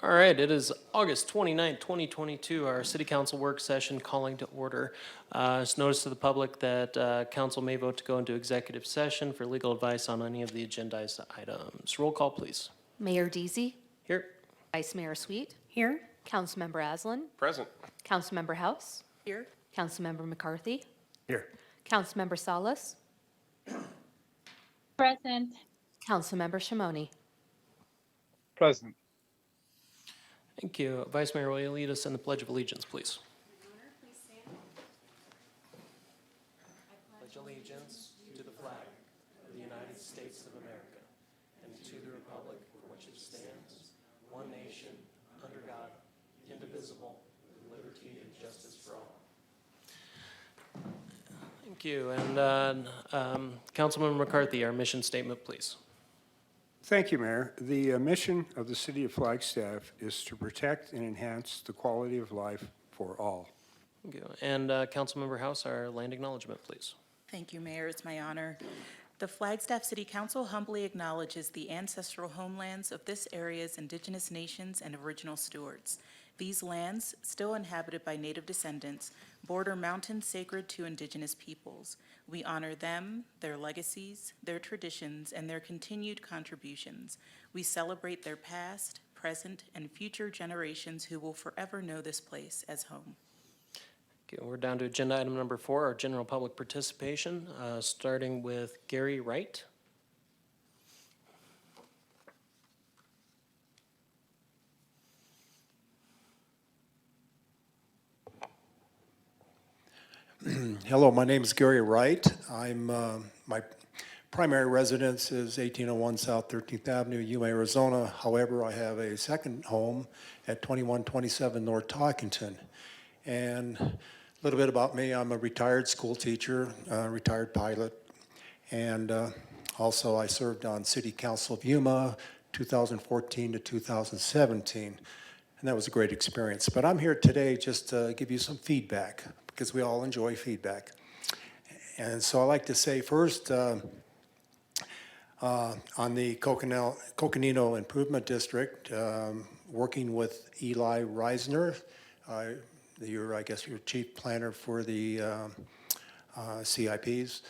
All right, it is August 29th, 2022, our city council work session calling to order. It's notice to the public that council may vote to go into executive session for legal advice on any of the agendized items. Roll call, please. Mayor Deasy, Here. Vice Mayor Sweet, Here. Councilmember Aslan, Present. Councilmember House, Here. Councilmember McCarthy, Here. Councilmember Salas, Present. Councilmember Shimoni. Present. Thank you. Vice Mayor, will you lead us in the Pledge of Allegiance, please? Pledge allegiance to the flag of the United States of America and to the republic for which it stands, one nation, under God, indivisible, with liberty and justice for all. Thank you. And Councilmember McCarthy, our mission statement, please. Thank you, Mayor. The mission of the City of Flagstaff is to protect and enhance the quality of life for all. Thank you. And Councilmember House, our land acknowledgement, please. Thank you, Mayor. It's my honor. The Flagstaff City Council humbly acknowledges the ancestral homelands of this area's indigenous nations and original stewards. These lands, still inhabited by Native descendants, border mountains sacred to indigenous peoples. We honor them, their legacies, their traditions, and their continued contributions. We celebrate their past, present, and future generations who will forever know this place as home. Okay, we're down to agenda item number 4, our general public participation, starting with Gary Wright. Hello, my name is Gary Wright. My primary residence is 1801 South 13th Avenue, Yuma, Arizona. However, I have a second home at 2127 North Talkington. And a little bit about me, I'm a retired school teacher, retired pilot, and also I served on City Council of Yuma 2014 to 2017. And that was a great experience. But I'm here today just to give you some feedback, because we all enjoy feedback. And so I'd like to say first, on the Coconino Improvement District, working with Eli Reisner, I guess your chief planner for the CIPs.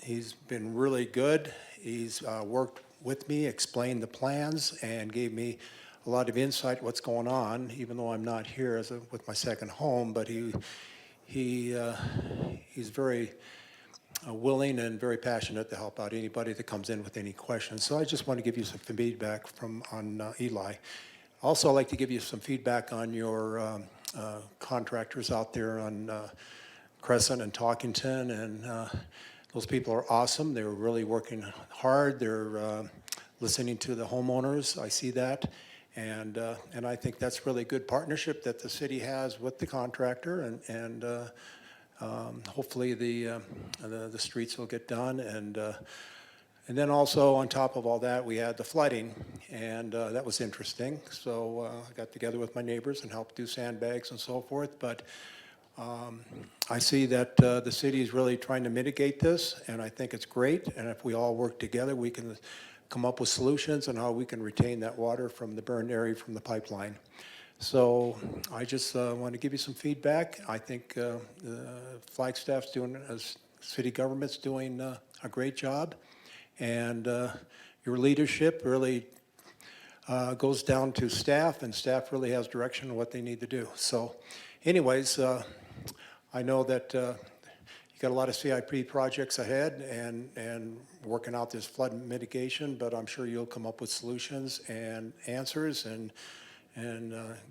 He's been really good. He's worked with me, explained the plans, and gave me a lot of insight what's going on, even though I'm not here with my second home, but he's very willing and very passionate to help out anybody that comes in with any questions. So I just want to give you some feedback on Eli. Also, I'd like to give you some feedback on your contractors out there on Crescent and Talkington, and those people are awesome. They're really working hard. They're listening to the homeowners. I see that. And I think that's really good partnership that the city has with the contractor, and hopefully the streets will get done. And then also on top of all that, we had the flooding, and that was interesting. So I got together with my neighbors and helped do sandbags and so forth. But I see that the city is really trying to mitigate this, and I think it's great. And if we all work together, we can come up with solutions on how we can retain that water from the burned area from the pipeline. So I just want to give you some feedback. I think Flagstaff's doing, as city government's doing a great job, and your leadership really goes down to staff, and staff really has direction on what they need to do. So anyways, I know that you got a lot of CIP projects ahead and working out this flood mitigation, but I'm sure you'll come up with solutions and answers and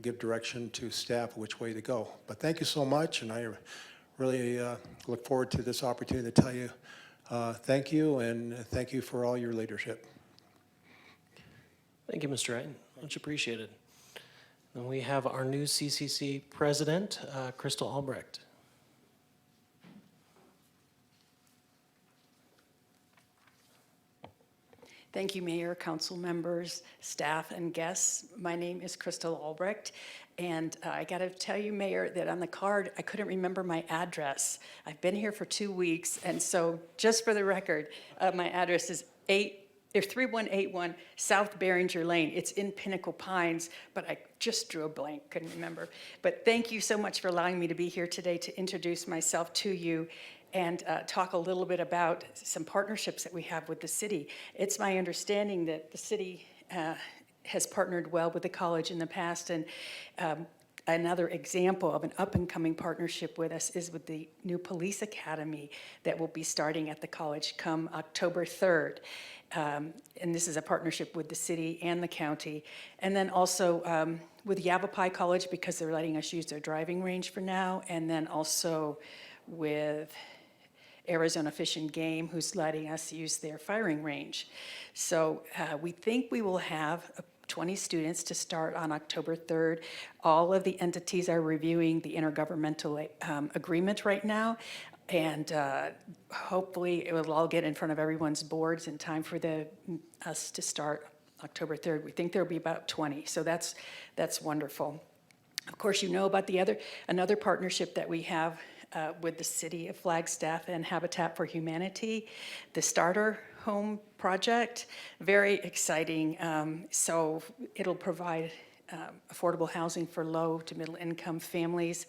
give direction to staff which way to go. But thank you so much, and I really look forward to this opportunity to tell you thank you, and thank you for all your leadership. Thank you, Mr. Wright. Much appreciated. Then we have our new CCC president, Crystal Albrecht. Thank you, Mayor, council members, staff, and guests. My name is Crystal Albrecht, and I got to tell you, Mayor, that on the card, I couldn't remember my address. I've been here for 2 weeks, and so just for the record, my address is or 3181 South Behringer Lane. It's in Pinnacle Pines, but I just drew a blank, couldn't remember. But thank you so much for allowing me to be here today to introduce myself to you and talk a little bit about some partnerships that we have with the city. It's my understanding that the city has partnered well with the college in the past, and another example of an up-and-coming partnership with us is with the new police academy that will be starting at the college come October 3rd. And this is a partnership with the city and the county. And then also with Yavapai College, because they're letting us use their driving range for now. And then also with Arizona Fish and Game, who's letting us use their firing range. So we think we will have 20 students to start on October 3rd. All of the entities are reviewing the intergovernmental agreement right now, and hopefully it will all get in front of everyone's boards in time for us to start October 3rd. We think there'll be about 20, so that's wonderful. Of course, you know about another partnership that we have with the city of Flagstaff and Habitat for Humanity, the Starter Home Project. Very exciting. So it'll provide affordable housing for low to middle income families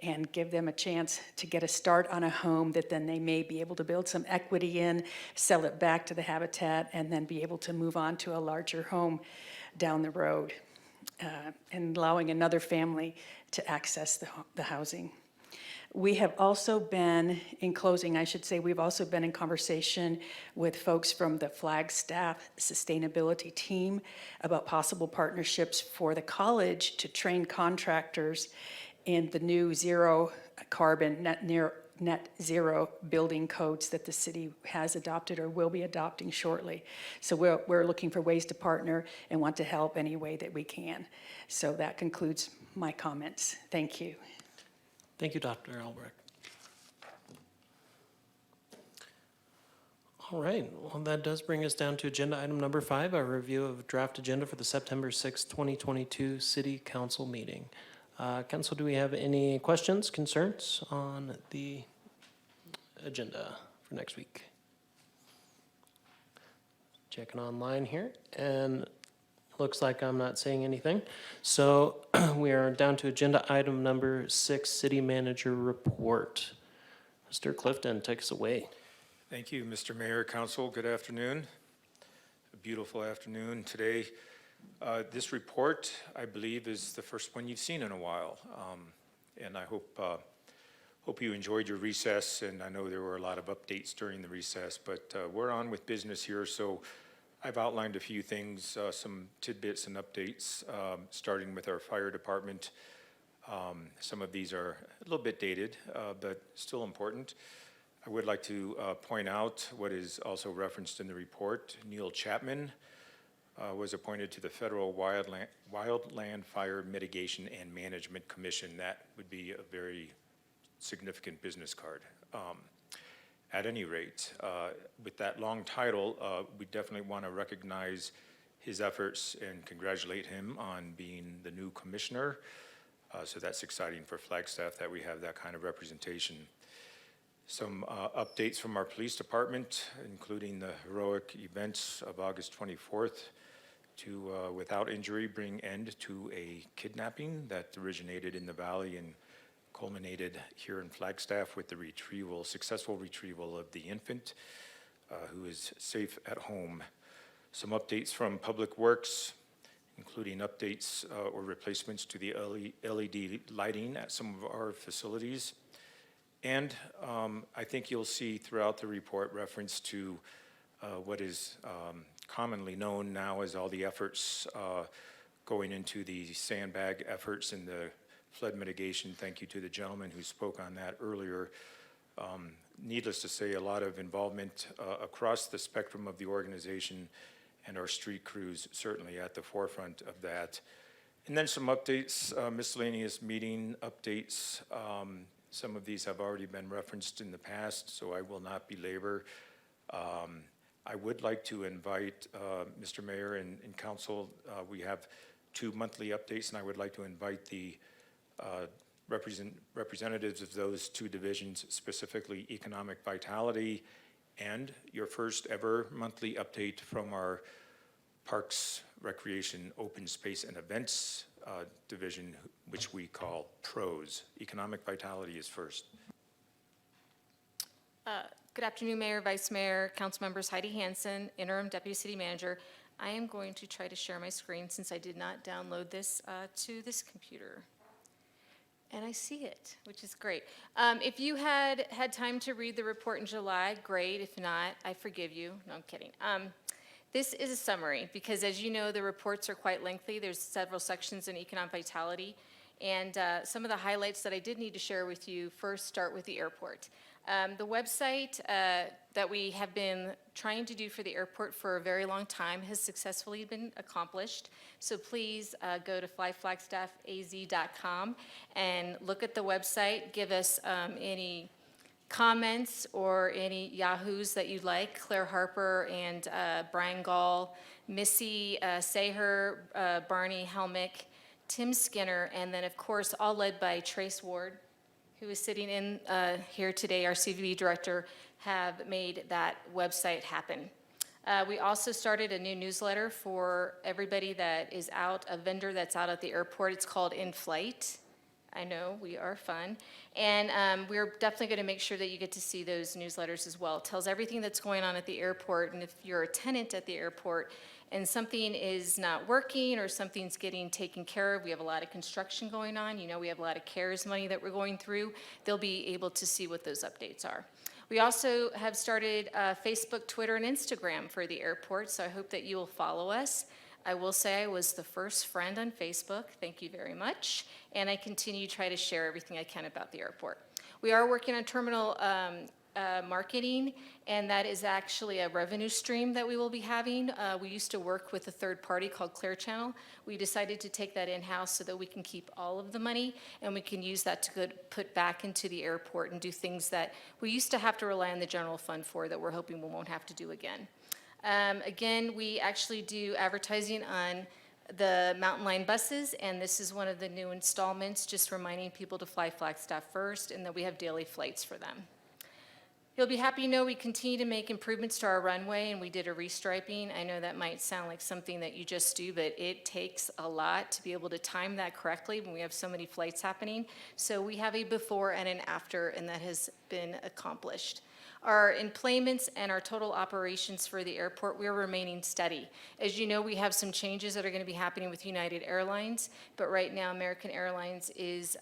and give them a chance to get a start on a home that then they may be able to build some equity in, sell it back to the Habitat, and then be able to move on to a larger home down the road, and allowing another family to access the housing. We have also been, in closing, I should say, we've also been in conversation with folks from the Flagstaff Sustainability Team about possible partnerships for the college to train contractors in the new zero carbon, net zero building codes that the city has adopted or will be adopting shortly. So we're looking for ways to partner and want to help any way that we can. So that concludes my comments. Thank you. Thank you, Dr. Albrecht. All right, well, that does bring us down to agenda item number 5, our review of draft agenda for the September 6, 2022 City Council meeting. Council, do we have any questions, concerns on the agenda for next week? Checking online here, and looks like I'm not saying anything. So we are down to agenda item number 6, City Manager Report. Mr. Clifton, take us away. Thank you, Mr. Mayor, Council. Good afternoon. A beautiful afternoon today. This report, I believe, is the first one you've seen in a while. And I hope you enjoyed your recess, and I know there were a lot of updates during the recess, but we're on with business here. So I've outlined a few things, some tidbits and updates, starting with our fire department. Some of these are a little bit dated, but still important. I would like to point out what is also referenced in the report. Neil Chapman was appointed to the Federal Wildland Fire Mitigation and Management Commission. That would be a very significant business card. At any rate, with that long title, we definitely want to recognize his efforts and congratulate him on being the new commissioner. So that's exciting for Flagstaff that we have that kind of representation. Some updates from our police department, including the heroic events of August 24th to, without injury, bring end to a kidnapping that originated in the valley and culminated here in Flagstaff with the successful retrieval of the infant who is safe at home. Some updates from Public Works, including updates or replacements to the LED lighting at some of our facilities. And I think you'll see throughout the report reference to what is commonly known now as all the efforts going into the sandbag efforts and the flood mitigation. Thank you to the gentleman who spoke on that earlier. Needless to say, a lot of involvement across the spectrum of the organization, and our street crews certainly at the forefront of that. And then some updates, miscellaneous meeting updates. Some of these have already been referenced in the past, so I will not belabor. I would like to invite Mr. Mayor and Council. We have 2 monthly updates, and I would like to invite the representatives of those 2 divisions, specifically Economic Vitality and your first ever monthly update from our Parks, Recreation, Open Space, and Events Division, which we call PROS. Economic Vitality is first. Good afternoon, Mayor, Vice Mayor, Council Members. Heidi Hansen, Interim Deputy City Manager. I am going to try to share my screen since I did not download this to this computer. And I see it, which is great. If you had time to read the report in July, great. If not, I forgive you. No, I'm kidding. This is a summary because, as you know, the reports are quite lengthy. There's several sections in Economic Vitality. And some of the highlights that I did need to share with you first start with the airport. The website that we have been trying to do for the airport for a very long time has successfully been accomplished. So please go to flyflagstaffaz.com and look at the website. Give us any comments or any yahoos that you'd like. Claire Harper and Brian Gall, Missy Saher, Barney Helmick, Tim Skinner, and then, of course, all led by Trace Ward, who is sitting in here today, our CVB director, have made that website happen. We also started a new newsletter for everybody that is out, a vendor that's out at the airport. It's called In Flight. I know, we are fun. And we're definitely going to make sure that you get to see those newsletters as well. It tells everything that's going on at the airport, and if you're a tenant at the airport and something is not working or something's getting taken care of, we have a lot of construction going on, you know, we have a lot of CARES money that we're going through, they'll be able to see what those updates are. We also have started Facebook, Twitter, and Instagram for the airport, so I hope that you will follow us. I will say I was the first friend on Facebook. Thank you very much. And I continue to try to share everything I can about the airport. We are working on terminal marketing, and that is actually a revenue stream that we will be having. We used to work with a third party called Clear Channel. We decided to take that in-house so that we can keep all of the money, and we can use that to put back into the airport and do things that we used to have to rely on the general fund for that we're hoping we won't have to do again. Again, we actually do advertising on the Mountain Line buses, and this is one of the new installments, just reminding people to fly Flagstaff first, and that we have daily flights for them. You'll be happy to know we continue to make improvements to our runway, and we did a restriping. I know that might sound like something that you just do, but it takes a lot to be able to time that correctly when we have so many flights happening. So we have a before and an after, and that has been accomplished. Our employments and our total operations for the airport, we're remaining steady. As you know, we have some changes that are going to be happening with United Airlines, but right now American Airlines is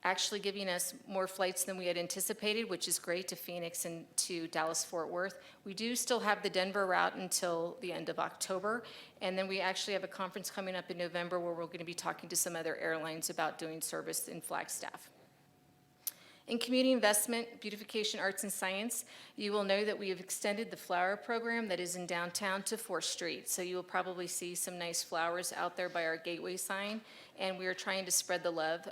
actually giving us more flights than we had anticipated, which is great, to Phoenix and to Dallas-Fort Worth. We do still have the Denver route until the end of October, and then we actually have a conference coming up in November where we're going to be talking to some other airlines about doing service in Flagstaff. In community investment, beautification, arts, and science, you will know that we have extended the flower program that is in downtown to 4th Street. So you will probably see some nice flowers out there by our gateway sign, and we are trying to spread the love.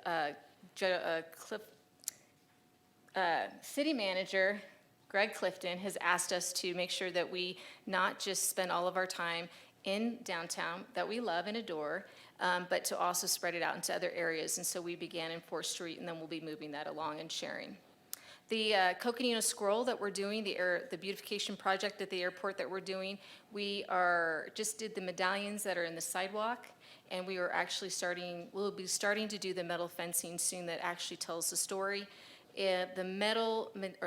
City Manager Greg Clifton has asked us to make sure that we not just spend all of our time in downtown that we love and adore, but to also spread it out into other areas. And so we began in 4th Street, and then we'll be moving that along and sharing. The Coconino Scroll that we're doing, the beautification project at the airport that we're doing, we just did the medallions that are in the sidewalk, and we are actually we'll be starting to do the metal fencing soon that actually tells the story. The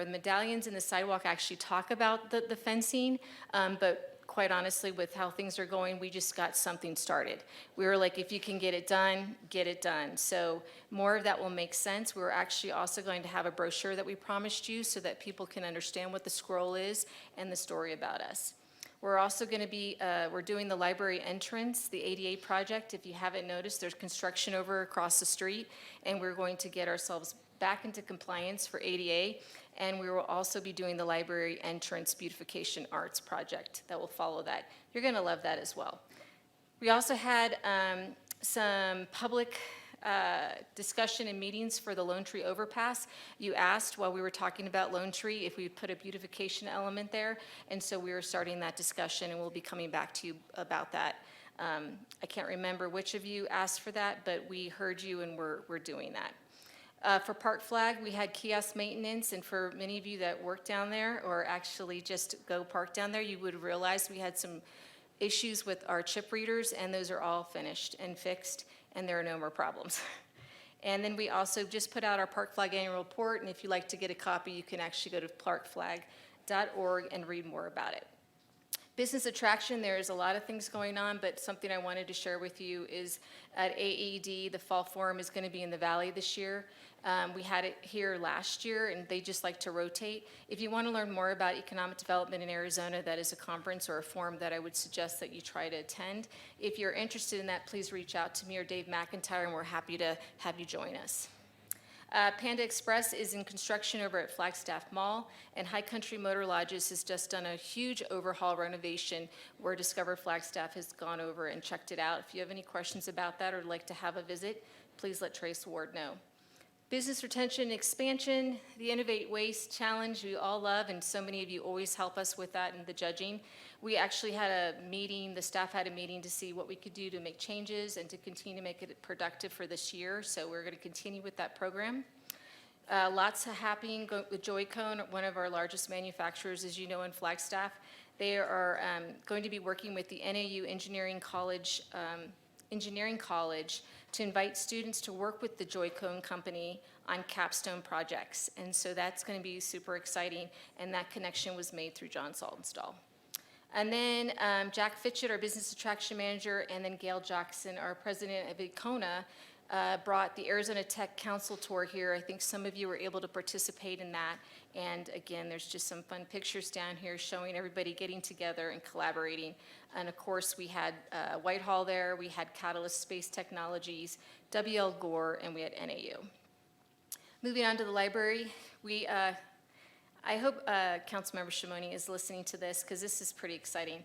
medallions in the sidewalk actually talk about the fencing, but quite honestly, with how things are going, we just got something started. We were like, if you can get it done, get it done. So more of that will make sense. We're actually also going to have a brochure that we promised you so that people can understand what the scroll is and the story about us. We're also going to be, we're doing the library entrance, the ADA project. If you haven't noticed, there's construction over across the street, and we're going to get ourselves back into compliance for ADA. And we will also be doing the library entrance beautification arts project that will follow that. You're going to love that as well. We also had some public discussion and meetings for the Lone Tree Overpass. You asked while we were talking about Lone Tree if we put a beautification element there, and so we are starting that discussion, and we'll be coming back to you about that. I can't remember which of you asked for that, but we heard you, and we're doing that. For Park Flag, we had kiosk maintenance, and for many of you that work down there or actually just go park down there, you would realize we had some issues with our chip readers, and those are all finished and fixed, and there are no more problems. And then we also just put out our Park Flag annual report, and if you'd like to get a copy, you can actually go to parkflag.org and read more about it. Business attraction, there's a lot of things going on, but something I wanted to share with you is at AED, the Fall Forum is going to be in the Valley this year. We had it here last year, and they just like to rotate. If you want to learn more about economic development in Arizona, that is a conference or a forum that I would suggest that you try to attend. If you're interested in that, please reach out to me or Dave McIntyre, and we're happy to have you join us. Panda Express is in construction over at Flagstaff Mall, and High Country Motor Lodges has just done a huge overhaul renovation where Discover Flagstaff has gone over and checked it out. If you have any questions about that or would like to have a visit, please let Trace Ward know. Business retention and expansion, the Innovate Waste Challenge we all love, and so many of you always help us with that in the judging. We actually had a meeting, the staff had a meeting to see what we could do to make changes and to continue to make it productive for this year, so we're going to continue with that program. Lots happening with Joycone, one of our largest manufacturers, as you know, in Flagstaff. They are going to be working with the NAU Engineering College to invite students to work with the Joycone company on capstone projects. And so that's going to be super exciting, and that connection was made through John Saltonstall. And then Jack Fitchett, our business attraction manager, and then Gail Jackson, our president of Icona, brought the Arizona Tech Council tour here. I think some of you were able to participate in that. And again, there's just some fun pictures down here showing everybody getting together and collaborating. And of course, we had Whitehall there, we had Catalyst Space Technologies, WL Gore, and we had NAU. Moving on to the library, I hope Councilmember Shimoni is listening to this because this is pretty exciting.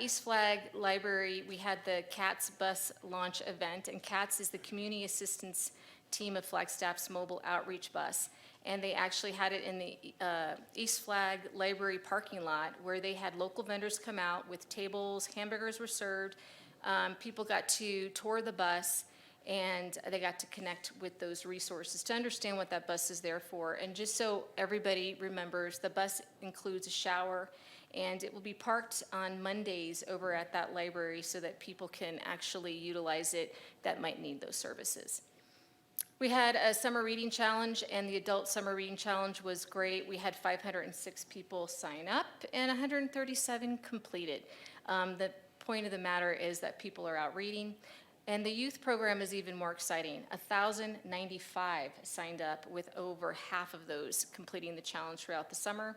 East Flag Library, we had the CATS bus launch event, and CATS is the Community Assistance Team of Flagstaff's mobile outreach bus. And they actually had it in the East Flag Library parking lot where they had local vendors come out with tables, hamburgers were served, people got to tour the bus, and they got to connect with those resources to understand what that bus is there for. And just so everybody remembers, the bus includes a shower, and it will be parked on Mondays over at that library so that people can actually utilize it that might need those services. We had a summer reading challenge, and the adult summer reading challenge was great. We had 506 people sign up and 137 completed. The point of the matter is that people are out reading. And the youth program is even more exciting. 1,095 signed up, with over half of those completing the challenge throughout the summer.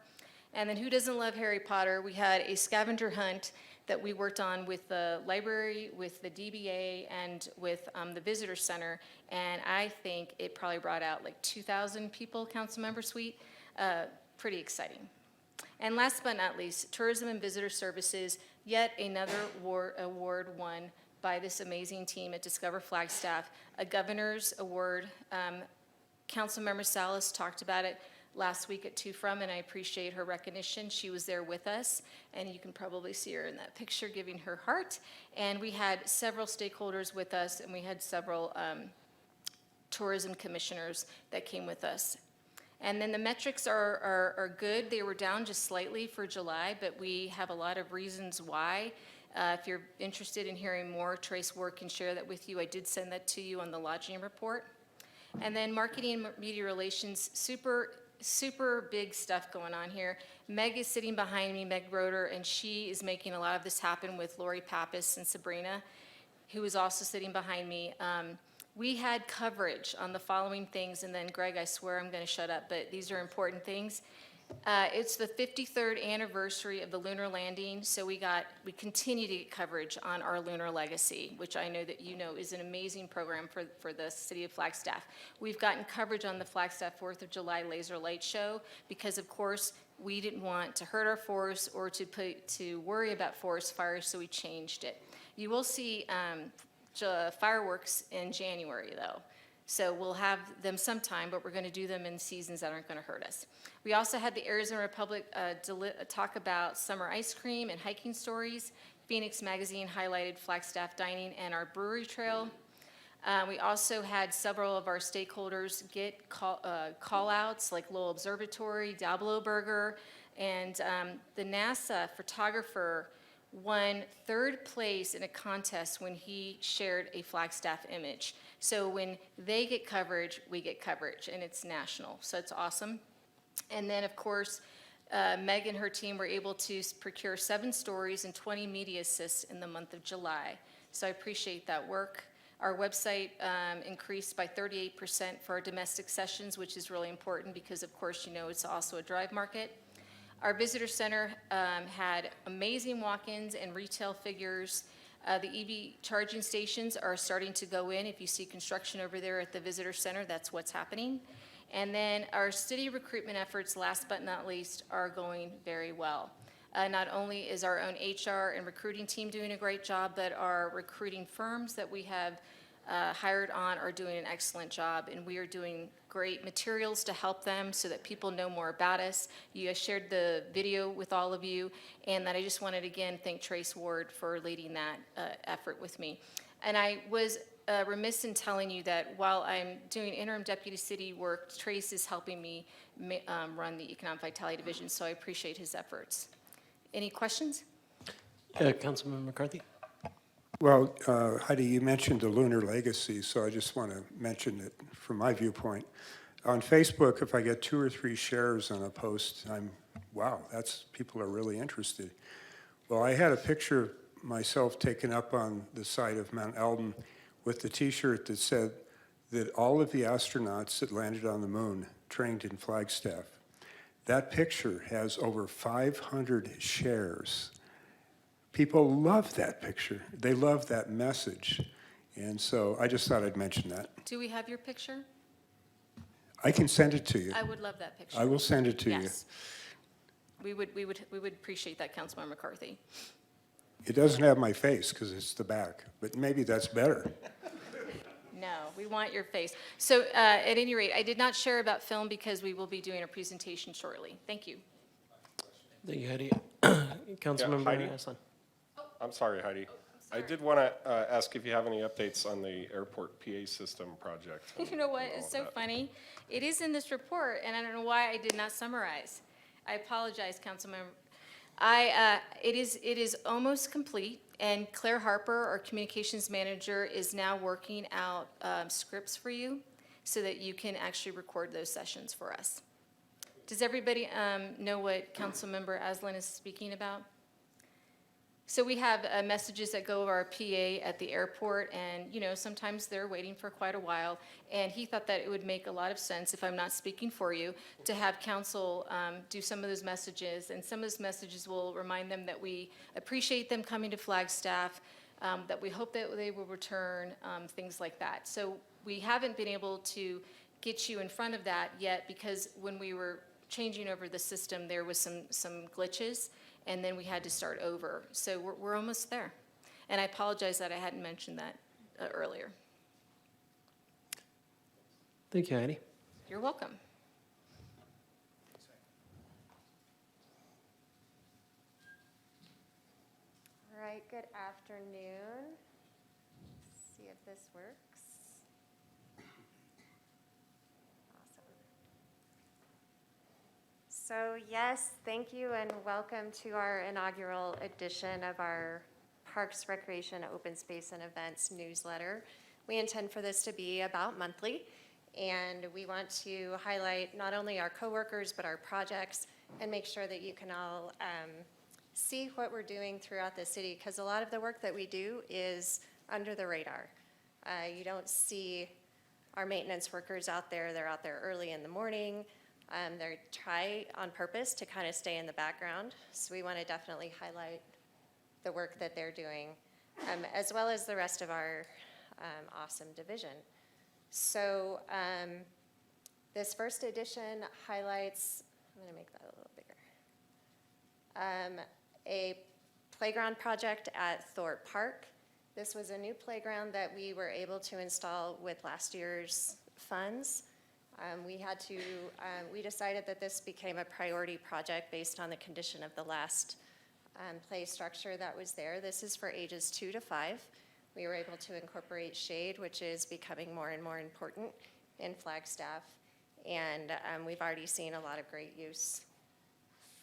And then who doesn't love Harry Potter? We had a scavenger hunt that we worked on with the library, with the DBA, and with the visitor center. And I think it probably brought out like 2,000 people, Councilmember Sweet. Pretty exciting. And last but not least, Tourism and Visitor Services, yet another award won by this amazing team at Discover Flagstaff, a governor's award. Councilmember Salas talked about it last week at Two From, and I appreciate her recognition. She was there with us, and you can probably see her in that picture giving her heart. And we had several stakeholders with us, and we had several tourism commissioners that came with us. And then the metrics are good. They were down just slightly for July, but we have a lot of reasons why. If you're interested in hearing more, Trace Ward can share that with you. I did send that to you on the lodging report. And then marketing and media relations, super big stuff going on here. Meg is sitting behind me, Meg Roeder, and she is making a lot of this happen with Lori Pappas and Sabrina, who is also sitting behind me. We had coverage on the following things, and then Greg, I swear I'm going to shut up, but these are important things. It's the 53rd anniversary of the lunar landing, so we continue to get coverage on our lunar legacy, which I know that you know is an amazing program for the city of Flagstaff. We've gotten coverage on the Flagstaff 4th of July laser light show because, of course, we didn't want to hurt our forest or to worry about forest fires, so we changed it. You will see fireworks in January, though. So we'll have them sometime, but we're going to do them in seasons that aren't going to hurt us. We also had the Arizona Republic talk about summer ice cream and hiking stories. Phoenix Magazine highlighted Flagstaff dining and our brewery trail. We also had several of our stakeholders get call-outs, like Lowell Observatory, Diablo Burger, and the NASA photographer won third place in a contest when he shared a Flagstaff image. So when they get coverage, we get coverage, and it's national, so it's awesome. And then, of course, Meg and her team were able to procure 7 stories and 20 media assists in the month of July. So I appreciate that work. Our website increased by 38% for our domestic sessions, which is really important because, of course, you know it's also a drive market. Our visitor center had amazing walk-ins and retail figures. The EV charging stations are starting to go in. If you see construction over there at the visitor center, that's what's happening. And then our city recruitment efforts, last but not least, are going very well. Not only is our own HR and recruiting team doing a great job, but our recruiting firms that we have hired on are doing an excellent job, and we are doing great materials to help them so that people know more about us. I shared the video with all of you, and that I just wanted to again thank Trace Ward for leading that effort with me. And I was remiss in telling you that while I'm doing interim deputy city work, Trace is helping me run the Economic Vitality Division, so I appreciate his efforts. Any questions? Councilman McCarthy? Well, Heidi, you mentioned the lunar legacy, so I just want to mention it from my viewpoint. On Facebook, if I get 2 or 3 shares on a post, wow, people are really interested. Well, I had a picture of myself taken up on the side of Mount Eldon with the T-shirt that said that all of the astronauts that landed on the moon trained in Flagstaff. That picture has over 500 shares. People love that picture. They love that message. And so I just thought I'd mention that. Do we have your picture? I can send it to you. I would love that picture. I will send it to you. Yes. We would appreciate that, Councilmember McCarthy. It doesn't have my face because it's the back, but maybe that's better. No, we want your face. So at any rate, I did not share about film because we will be doing a presentation shortly. Thank you. Thank you, Heidi. Councilmember Heidi? Aslan. I'm sorry, Heidi. I did want to ask if you have any updates on the airport PA system project. You know what? It's All so that. funny. It is in this report, and I don't know why I did not summarize. I apologize, Councilmember. It is almost complete, and Claire Harper, our communications manager, is now working out scripts for you so that you can actually record those sessions for us. Does everybody know what Councilmember Aslan is speaking about? So we have messages that go over our PA at the airport, and sometimes they're waiting for quite a while. And he thought that it would make a lot of sense, if I'm not speaking for you, to have council do some of those messages. And some of those messages will remind them that we appreciate them coming to Flagstaff, that we hope that they will return, things like that. So we haven't been able to get you in front of that yet because when we were changing over the system, there was some glitches. And then we had to start over. So we're almost there. And I apologize that I hadn't mentioned that earlier. Thank you, Heidi. You're welcome. All right, good afternoon. Let's see if this works. Awesome. So yes, thank you and welcome to our inaugural edition of our Parks, Recreation, Open Space and Events newsletter. We intend for this to be about monthly, and we want to highlight not only our coworkers but our projects and make sure that you can all see what we're doing throughout the city, because a lot of the work that we do is under the radar. You don't see our maintenance workers out there. They're out there early in the morning. They try on purpose to kind of stay in the background. So we want to definitely highlight the work that they're doing, as well as the rest of our awesome division. So this first edition highlights, I'm going to make that a little bigger, a playground project at Thorpe Park. This was a new playground that we were able to install with last year's funds. We decided that this became a priority project based on the condition of the last play structure that was there. This is for ages 2 to 5. We were able to incorporate shade, which is becoming more and more important in Flagstaff. And we've already seen a lot of great use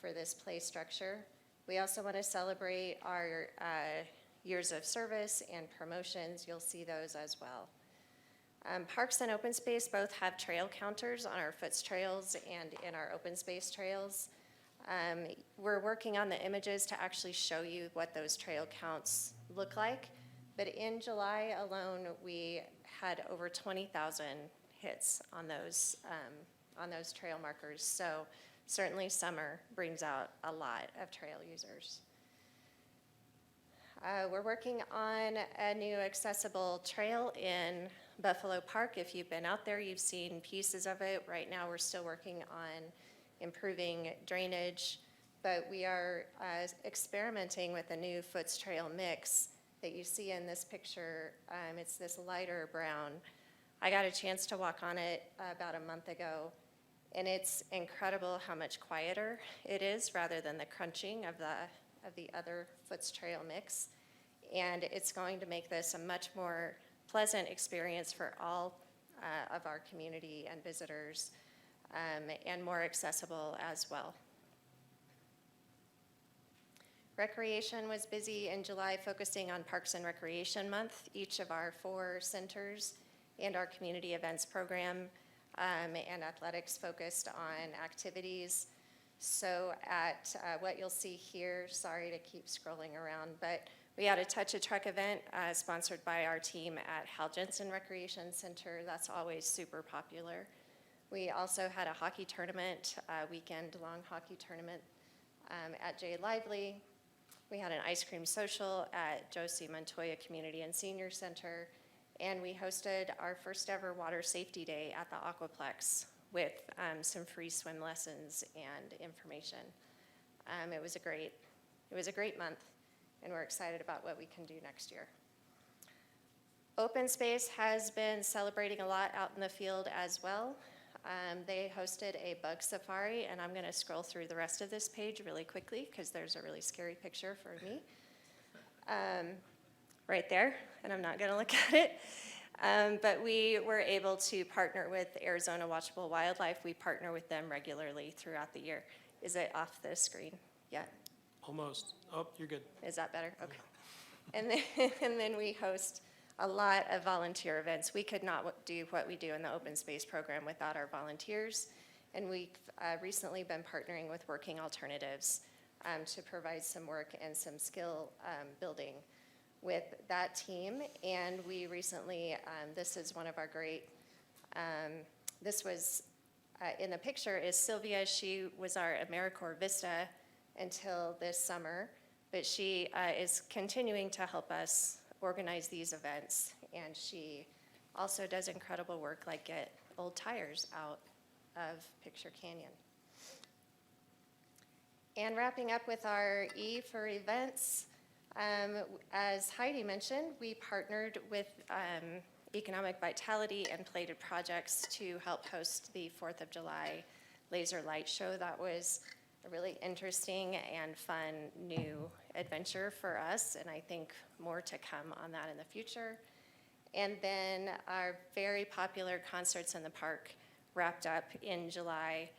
for this play structure. We also want to celebrate our years of service and promotions. You'll see those as well. Parks and open space both have trail counters on our foots trails and in our open space trails. We're working on the images to actually show you what those trail counts look like. But in July alone, we had over 20,000 hits on those trail markers. So certainly summer brings out a lot of trail users. We're working on a new accessible trail in Buffalo Park. If you've been out there, you've seen pieces of it. Right now, we're still working on improving drainage, but we are experimenting with a new foots trail mix that you see in this picture. It's this lighter brown. I got a chance to walk on it about a month ago, and it's incredible how much quieter it is rather than the crunching of the other foots trail mix. And it's going to make this a much more pleasant experience for all of our community and visitors, and more accessible as well. Recreation was busy in July, focusing on Parks and Recreation Month. Each of our 4 centers and our community events program and athletics focused on activities. So at what you'll see here, sorry to keep scrolling around, but we had a Touch a Truck event sponsored by our team at Hal Jensen Recreation Center. That's always super popular. We also had a hockey tournament, weekend-long hockey tournament at Jay Lively. We had an ice cream social at Josie Montoya Community and Senior Center, and we hosted our first ever water safety day at the Aquaplex with some free swim lessons and information. It was a great month, and we're excited about what we can do next year. Open Space has been celebrating a lot out in the field as well. They hosted a bug safari, and I'm going to scroll through the rest of this page really quickly because there's a really scary picture for me right there, and I'm not going to look at it. But we were able to partner with Arizona Watchable Wildlife. We partner with them regularly throughout the year. Is it off the screen yet? Almost. Oh, you're good. Is that better? Okay. And then we host a lot of volunteer events. We could not do what we do in the open space program without our volunteers. And we've recently been partnering with Working Alternatives to provide some work and some skill building with that team. And we recently, this is one of our great, this was in the picture is Sylvia. She was our AmeriCorps Vista until this summer, but she is continuing to help us organize these events, and she also does incredible work like get old tires out of Picture Canyon. And wrapping up with our E for events, as Heidi mentioned, we partnered with Economic Vitality and Plated Projects to help host the 4th of July laser light show. That was a really interesting and fun new adventure for us, and I think more to come on that in the future. And then our very popular Concerts in the Park wrapped up in July.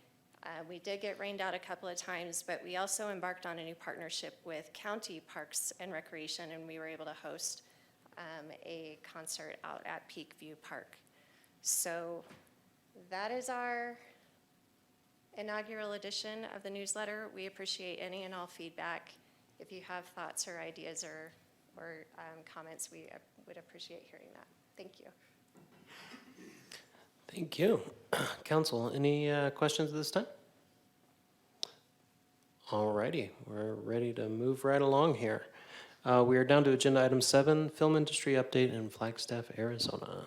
We did get rained out a couple of times, but we also embarked on a new partnership with County Parks and Recreation, and we were able to host a concert out at Peak View Park. So that is our inaugural edition of the newsletter. We appreciate any and all feedback. If you have thoughts or ideas or comments, we would appreciate hearing that. Thank you. Thank you. Council, any questions at this time? All righty, we're ready to move right along here. We are down to agenda item 7, film industry update in Flagstaff, Arizona.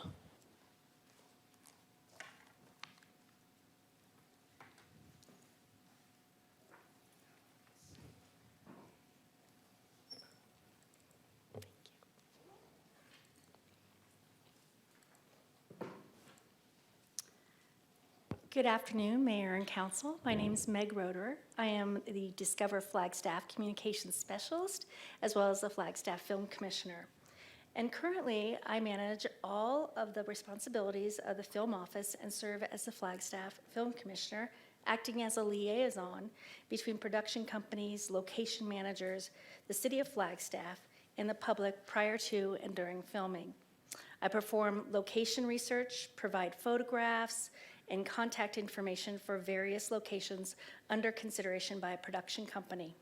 Good afternoon, Mayor and Council. My name is Meg Roeder. I am the Discover Flagstaff Communications Specialist, as well as the Flagstaff Film Commissioner. And currently, I manage all of the responsibilities of the film office and serve as the Flagstaff Film Commissioner, acting as a liaison between production companies, location managers, the city of Flagstaff, and the public prior to and during filming. I perform location research, provide photographs, and contact information for various locations under consideration by a production company.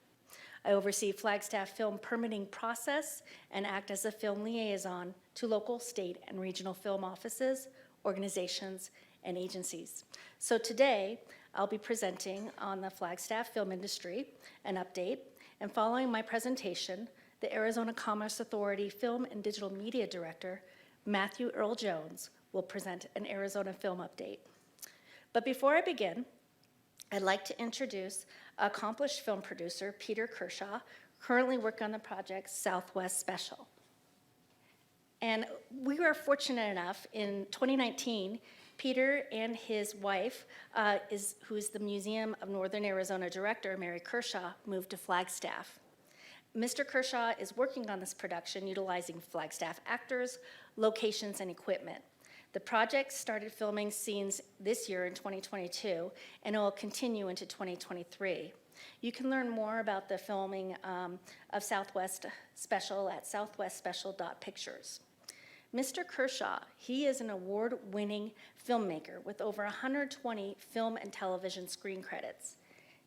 I oversee Flagstaff film permitting process and act as a film liaison to local, state, and regional film offices, organizations, and agencies. So today, I'll be presenting on the Flagstaff film industry, an update, and following my presentation, the Arizona Commerce Authority Film and Digital Media Director, Matthew Earl Jones, will present an Arizona film update. But before I begin, I'd like to introduce accomplished film producer Peter Kershaw, currently working on the project Southwest Special. And we were fortunate enough in 2019, Peter and his wife, who is the Museum of Northern Arizona director, Mary Kershaw, moved to Flagstaff. Mr. Kershaw is working on this production utilizing Flagstaff actors, locations, and equipment. The project started filming scenes this year in 2022, and it will continue into 2023. You can learn more about the filming of Southwest Special at southwestspecial.pictures. Mr. Kershaw, he is an award-winning filmmaker with over 120 film and television screen credits.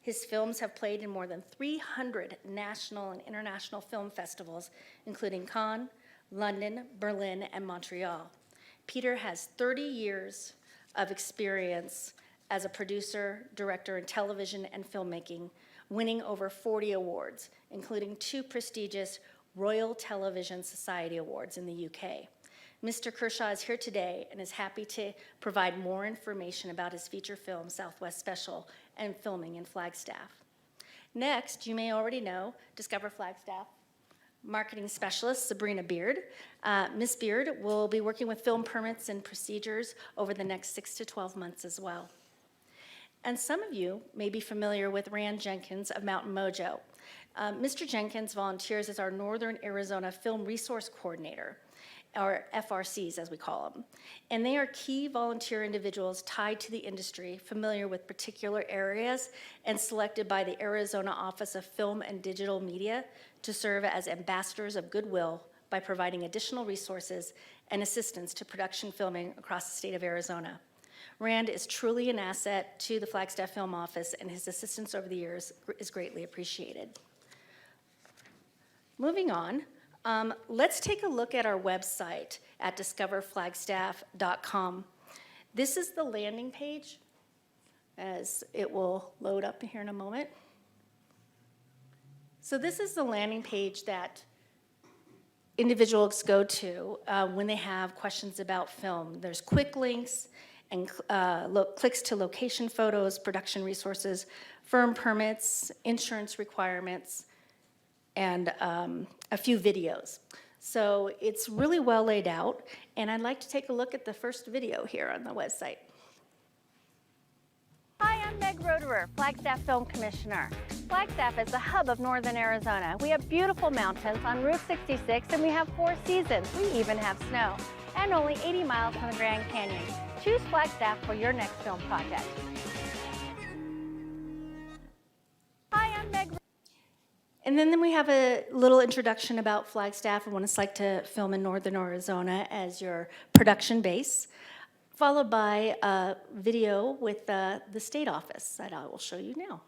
His films have played in more than 300 national and international film festivals, including Cannes, London, Berlin, and Montreal. Peter has 30 years of experience as a producer, director in television and filmmaking, winning over 40 awards, including 2 prestigious Royal Television Society Awards in the UK. Mr. Kershaw is here today and is happy to provide more information about his feature film, Southwest Special, and filming in Flagstaff. Next, you may already know, Discover Flagstaff marketing specialist Sabrina Beard. Ms. Beard will be working with film permits and procedures over the next 6 to 12 months as well. And some of you may be familiar with Rand Jenkins of Mountain Mojo. Mr. Jenkins volunteers as our Northern Arizona Film Resource Coordinator, or FRCs as we call them. And they are key volunteer individuals tied to the industry, familiar with particular areas, and selected by the Arizona Office of Film and Digital Media to serve as ambassadors of goodwill by providing additional resources and assistance to production filming across the state of Arizona. Rand is truly an asset to the Flagstaff Film Office, and his assistance over the years is greatly appreciated. Moving on, let's take a look at our website at discoverflagstaff.com. This is the landing page, as it will load up here in a moment. So this is the landing page that individuals go to when they have questions about film. There's quick links and clicks to location photos, production resources, firm permits, insurance requirements, and a few videos. So it's really well laid out, and I'd like to take a look at the first video here on the website. Hi, I'm Meg Roederer, Flagstaff Film Commissioner. Flagstaff is the hub of Northern Arizona. We have beautiful mountains on Route 66, and we have 4 seasons. We even have snow, and only 80 miles from the Grand Canyon. Choose Flagstaff for your next film project. Hi, I'm Meg. And then we have a little introduction about Flagstaff and what it's like to film in Northern Arizona as your production base, followed by a video with the state office that I will show you now.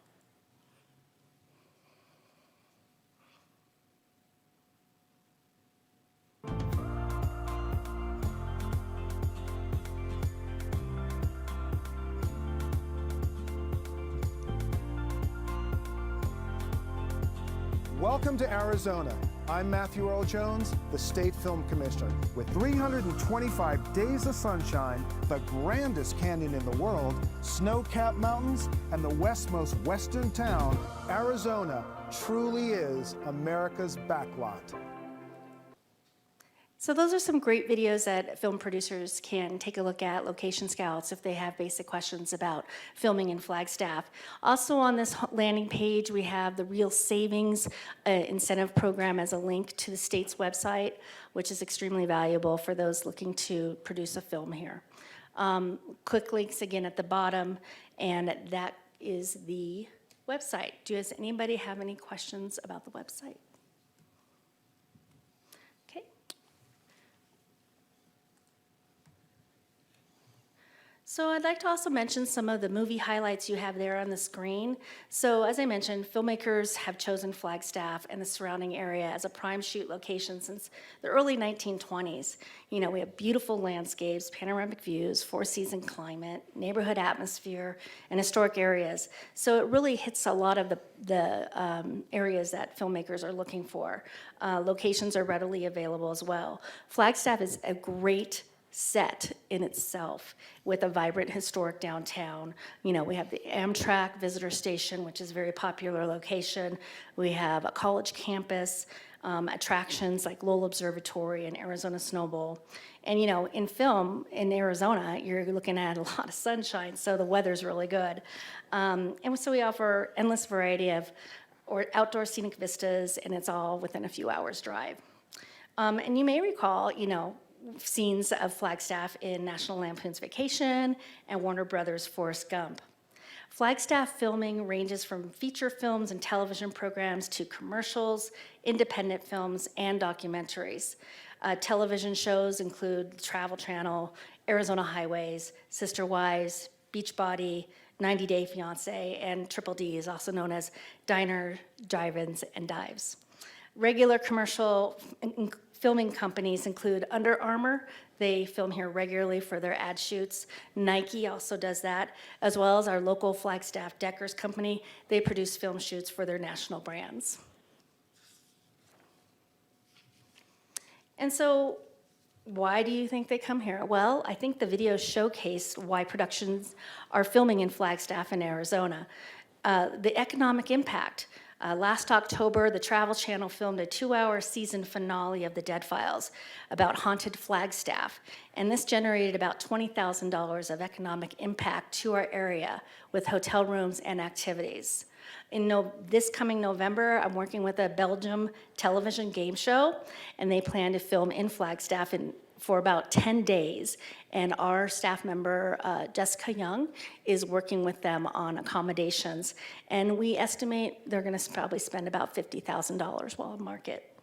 Welcome to Arizona. I'm Matthew Earl Jones, the State Film Commissioner. With 325 days of sunshine, the grandest canyon in the world, snow-capped mountains, and the westmost western town, Arizona truly is America's backlot. So those are some great videos that film producers can take a look at, location scouts, if they have basic questions about filming in Flagstaff. Also on this landing page, we have the Real Savings incentive program as a link to the state's website, which is extremely valuable for those looking to produce a film here. Quick links again at the bottom, and that is the website. Does anybody have any questions about the website? Okay. So I'd like to also mention some of the movie highlights you have there on the screen. So as I mentioned, filmmakers have chosen Flagstaff and the surrounding area as a prime shoot location since the early 1920s. You know, we have beautiful landscapes, panoramic views, four-season climate, neighborhood atmosphere, and historic areas. So it really hits a lot of the areas that filmmakers are looking for. Locations are readily available as well. Flagstaff is a great set in itself with a vibrant historic downtown. You know, we have the Amtrak visitor station, which is a very popular location. We have a college campus, attractions like Lowell Observatory and Arizona Snow Bowl. And you know, in film in Arizona, you're looking at a lot of sunshine, so the weather's really good. And so we offer endless variety of outdoor scenic vistas, and it's all within a few hours drive. And you may recall, you know, scenes of Flagstaff in National Lampoon's Vacation and Warner Brothers' Forrest Gump. Flagstaff filming ranges from feature films and television programs to commercials, independent films, and documentaries. Television shows include Travel Channel, Arizona Highways, Sister Wives, Beachbody, 90 Day Fiancé, and Triple D is also known as Diner, Drive-Ins, and Dives. Regular commercial filming companies include Under Armour. They film here regularly for their ad shoots. Nike also does that, as well as our local Flagstaff Deckers company. They produce film shoots for their national brands. And so, why do you think they come here? Well, I think the video showcased why productions are filming in Flagstaff in Arizona. The economic impact. Last October, the Travel Channel filmed a 2-hour season finale of The Dead Files about haunted Flagstaff, and this generated about $20,000 of economic impact to our area with hotel rooms and activities. This coming November, I'm working with a Belgium television game show, and they plan to film in Flagstaff for about 10 days. And our staff member, Jessica Young, is working with them on accommodations. And we estimate they're gonna probably spend about $50,000 while on market.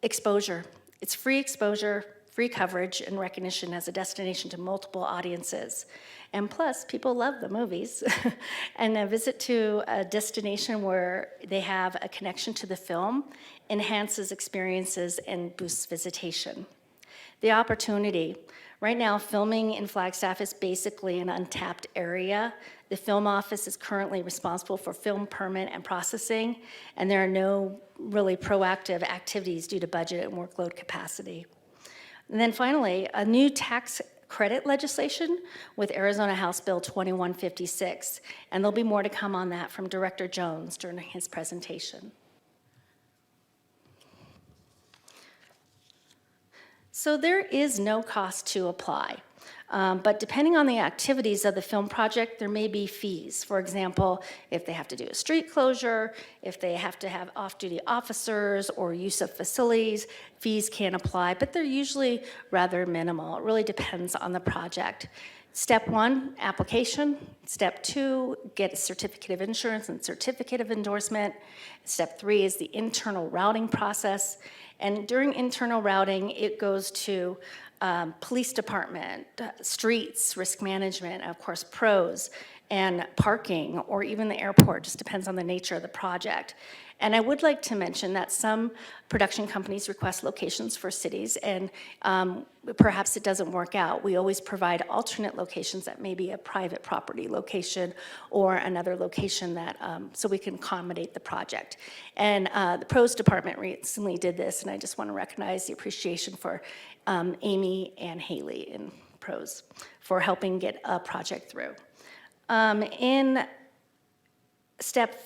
Exposure. It's free exposure, free coverage, and recognition as a destination to multiple audiences. And plus, people love the movies. And a visit to a destination where they have a connection to the film enhances experiences and boosts visitation. The opportunity. Right now, filming in Flagstaff is basically an untapped area. The film office is currently responsible for film permit and processing, and there are no really proactive activities due to budget and workload capacity. And then finally, a new tax credit legislation with Arizona House Bill 2156, and there'll be more to come on that from Director Jones during his presentation. So there is no cost to apply, but depending on the activities of the film project, there may be fees. For example, if they have to do a street closure, if they have to have off-duty officers or use of facilities, fees can apply, but they're usually rather minimal. It really depends on the project. Step 1, application. Step 2, get a certificate of insurance and certificate of endorsement. Step 3 is the internal routing process. And during internal routing, it goes to police department, streets, risk management, of course, pros, and parking, or even the airport, just depends on the nature of the project. And I would like to mention that some production companies request locations for cities, and perhaps it doesn't work out. We always provide alternate locations that may be a private property location or another location that, so we can accommodate the project. And the pros department recently did this, and I just want to recognize the appreciation for Amy and Haley in pros for helping get a project through. In Step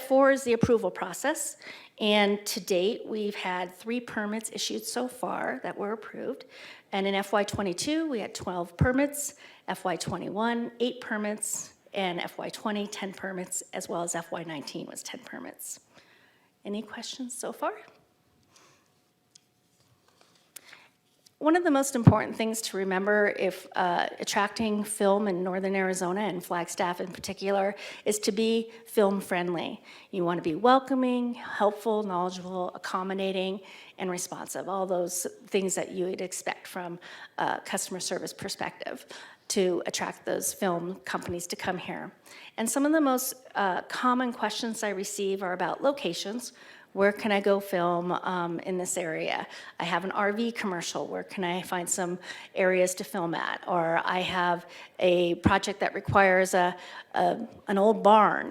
4 is the approval process, and to date, we've had 3 permits issued so far that were approved. And in FY22, we had 12 permits, FY21, 8 permits, and FY20, 10 permits, as well as FY19 was 10 permits. Any questions so far? One of the most important things to remember if attracting film in northern Arizona and Flagstaff in particular is to be film friendly. You want to be welcoming, helpful, knowledgeable, accommodating, and responsive. All those things that you would expect from a customer service perspective to attract those film companies to come here. And some of the most common questions I receive are about locations. Where can I go film in this area? I have an RV commercial. Where can I find some areas to film at? Or I have a project that requires an old barn,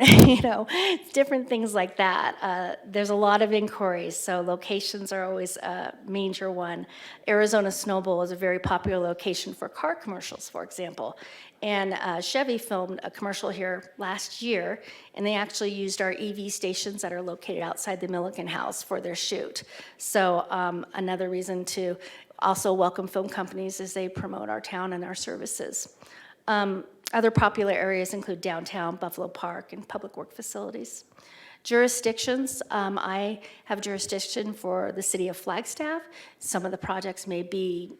different things like that. There's a lot of inquiries, so locations are always a major one. Arizona Snowbowl is a very popular location for car commercials, for example. And Chevy filmed a commercial here last year, and they actually used our EV stations that are located outside the Milliken House for their shoot. So another reason to also welcome film companies as they promote our town and our services. Other popular areas include downtown, Buffalo Park, and public work facilities. Jurisdictions, I have jurisdiction for the city of Flagstaff. Some of the projects may be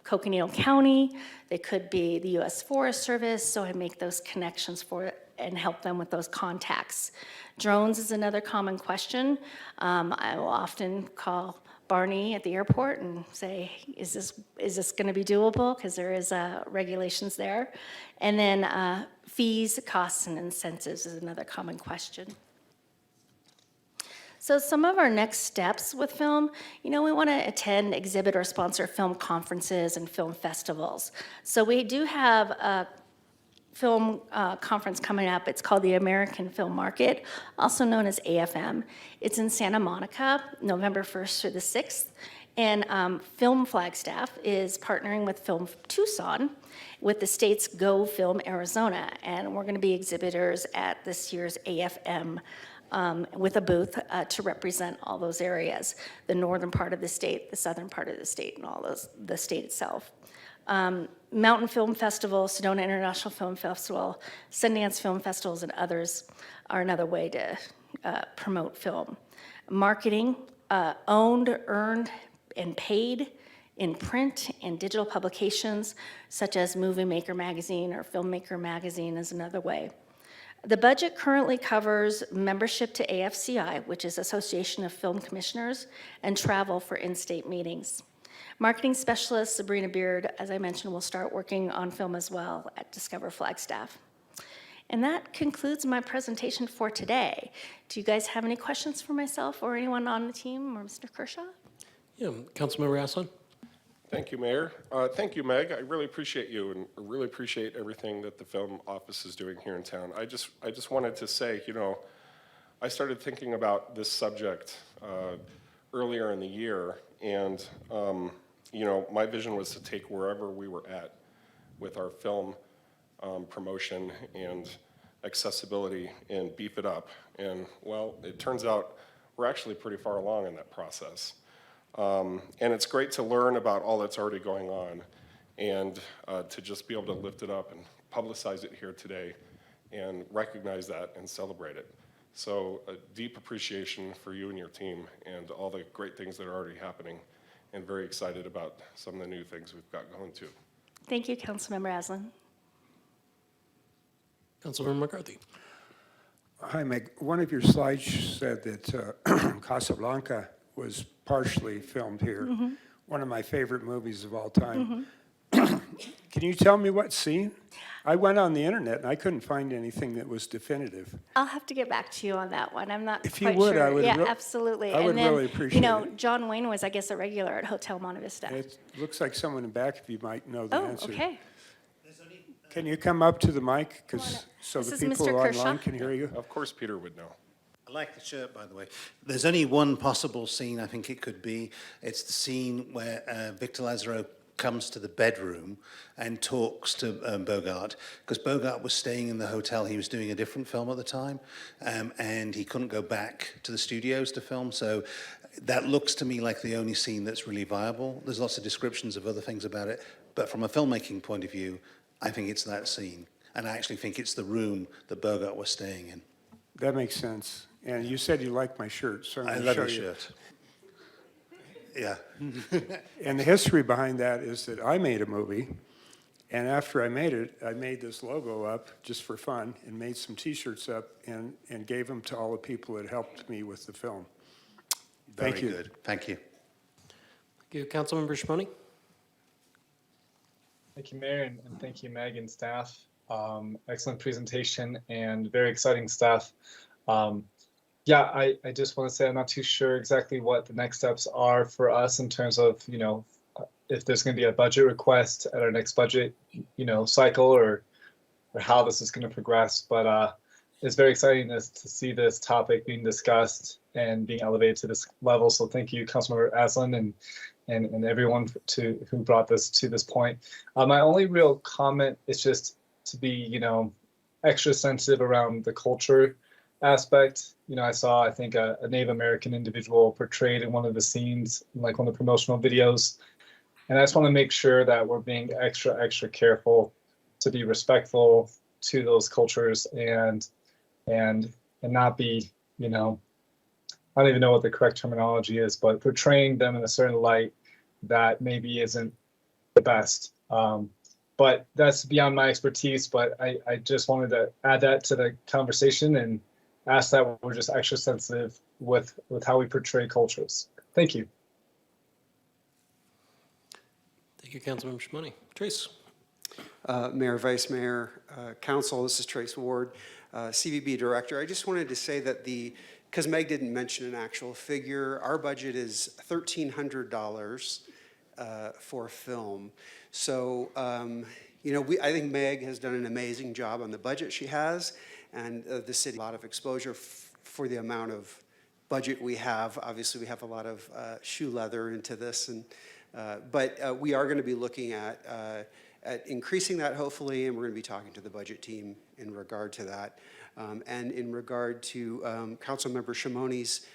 Coconino County. They could be the U.S. Forest Service, so I make those connections for and help them with those contacts. Drones is another common question. I will often call Barney at the airport and say, is this going to be doable? Because there is regulations there. And then fees, costs, and incentives is another common question. So some of our next steps with film, we want to attend, exhibit, or sponsor film conferences and film festivals. So we do have a film conference coming up. It's called the American Film Market, also known as AFM. It's in Santa Monica, November 1st through the 6th. And Film Flagstaff is partnering with Film Tucson with the state's Go Film Arizona. And we're going to be exhibitors at this year's AFM with a booth to represent all those areas, the northern part of the state, the southern part of the state, and the state itself. Mountain Film Festival, Sedona International Film Festival, Sundance Film Festivals, and others are another way to promote film. Marketing, owned, earned, and paid in print and digital publications, such as Movie Maker Magazine or Filmmaker Magazine is another way. The budget currently covers membership to AFCI, which is Association of Film Commissioners, and travel for in-state meetings. Marketing specialist Sabrina Beard, as I mentioned, will start working on film as well at Discover Flagstaff. And that concludes my presentation for today. Do you guys have any questions for myself or anyone on the team or Mr. Kershaw? Yeah, Councilmember Aslan? Thank you, Mayor. Thank you, Meg. I really appreciate you and I really appreciate everything that the film office is doing here in town. I just wanted to say, I started thinking about this subject earlier in the year, and my vision was to take wherever we were at with our film promotion and accessibility and beef it up. And well, it turns out we're actually pretty far along in that process. And it's great to learn about all that's already going on and to just be able to lift it up and publicize it here today and recognize that and celebrate it. So a deep appreciation for you and your team and all the great things that are already happening, and very excited about some of the new things we've got going too. Thank you, Councilmember Aslan. Councilmember McCarthy? Hi, Meg. One of your slides said that Casablanca was partially filmed here. Mm-hmm. One of my favorite movies of all time. Can you tell me what scene? I went on the internet and I couldn't find anything that was definitive. I'll have to get back to you on that one. I'm not If you quite would, sure. I would Yeah, re- absolutely. I would And then, really appreciate it. John Wayne was, I guess, a regular at Hotel Monte Vista. It looks like someone in back of you might know the Oh, answer. okay. Can you come up to the mic so This the is people Mr. online Kershaw. can hear you? Of course Peter would know. I like the shirt, by the way. There's only one possible scene I think it could be. It's the scene where Victor Lazaroff comes to the bedroom and talks to Bogart, because Bogart was staying in the hotel. He was doing a different film at the time, and he couldn't go back to the studios to film. So that looks to me like the only scene that's really viable. There's lots of descriptions of other things about it, but from a filmmaking point of view, I think it's that scene. And I actually think it's the room that Bogart was staying in. That makes sense. And you said you like my shirt, so I'm I going to love show your you. shirt. Yeah. And the history behind that is that I made a movie, and after I made it, I made this logo up just for fun and made some T-shirts up and gave them to all the people that helped me with the film. Very Thank you. good. Thank you. Thank you. Councilmember Shimoni? Thank you, Mayor, and thank you, Meg and staff. Excellent presentation and very exciting stuff. Yeah, I just want to say I'm not too sure exactly what the next steps are for us in terms of, if there's going to be a budget request at our next budget, cycle or how this is going to progress. But it's very exciting to see this topic being discussed and being elevated to this level. So thank you, Councilmember Aslan and everyone who brought this to this point. My only real comment is just to be, extra sensitive around the culture aspect. I saw, I think, a Native American individual portrayed in one of the scenes, like one of the promotional videos. And I just want to make sure that we're being extra careful to be respectful to those cultures and not be, I don't even know what the correct terminology is, but portraying them in a certain light that maybe isn't the best. But that's beyond my expertise, but I just wanted to add that to the conversation and ask that we're just extra sensitive with how we portray cultures. Thank you. Thank you, Councilmember Shimoni. Trace? Mayor, Vice Mayor, Council, this is Trace Ward, CVB Director. I just wanted to say that because Meg didn't mention an actual figure, our budget is $1,300 for film. So, I think Meg has done an amazing job on the budget she has, and the city, a lot of exposure for the amount of budget we have. Obviously, we have a lot of shoe leather into this, but we are going to be looking at increasing that, hopefully, and we're going to be talking to the budget team in regard to that. And in regard to Councilmember Shimoni's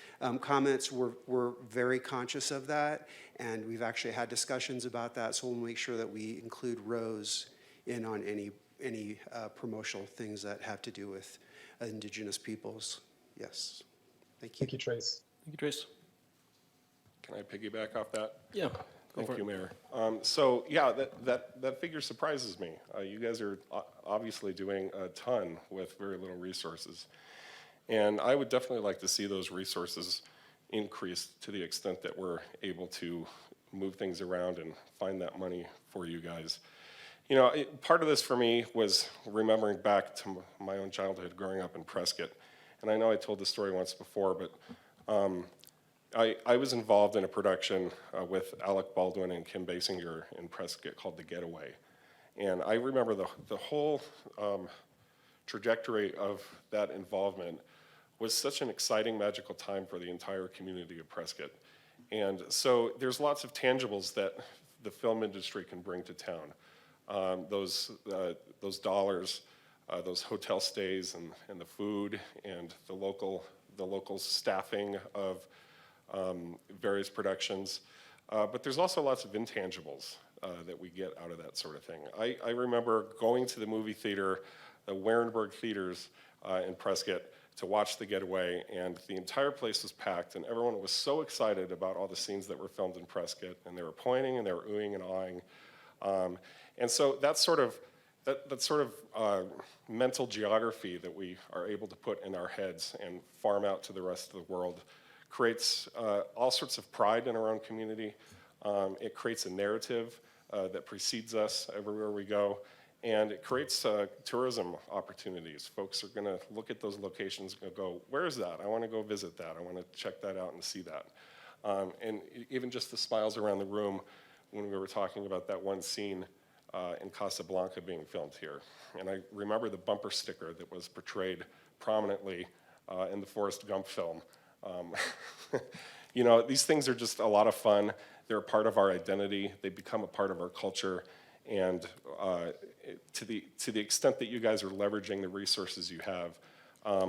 comments, we're very conscious of that, and we've actually had discussions about that, so we'll make sure that we include Rose in on any promotional things that have to do with Indigenous peoples. Yes. Thank you. Thank you, Trace. Thank you, Trace. Can I piggyback off that? Yeah. Thank you, Mayor. So yeah, that figure surprises me. You guys are obviously doing a ton with very little resources. And I would definitely like to see those resources increase to the extent that we're able to move things around and find that money for you guys. Part of this for me was remembering back to my own childhood growing up in Prescott. And I know I told this story once before, but I was involved in a production with Alec Baldwin and Kim Basinger in Prescott called The Getaway. And I remember the whole trajectory of that involvement was such an exciting, magical time for the entire community of Prescott. And so there's lots of tangibles that the film industry can bring to town. Those dollars, those hotel stays and the food and the local staffing of various productions. But there's also lots of intangibles that we get out of that sort of thing. I remember going to the movie theater, the Warenberg Theaters in Prescott, to watch The Getaway, and the entire place was packed, and everyone was so excited about all the scenes that were filmed in Prescott, and they were pointing and they were oohing and aahing. And so that sort of mental geography that we are able to put in our heads and farm out to the rest of the world creates all sorts of pride in our own community. It creates a narrative that precedes us everywhere we go, and it creates tourism opportunities. Folks are going to look at those locations and go, where is that? I want to go visit that. I want to check that out and see that. And even just the smiles around the room when we were talking about that one scene in Casablanca being filmed here. And I remember the bumper sticker that was portrayed prominently in the Forrest Gump film. These things are just a lot of fun. They're a part of our identity. They become a part of our culture. And to the extent that you guys are leveraging the resources you have,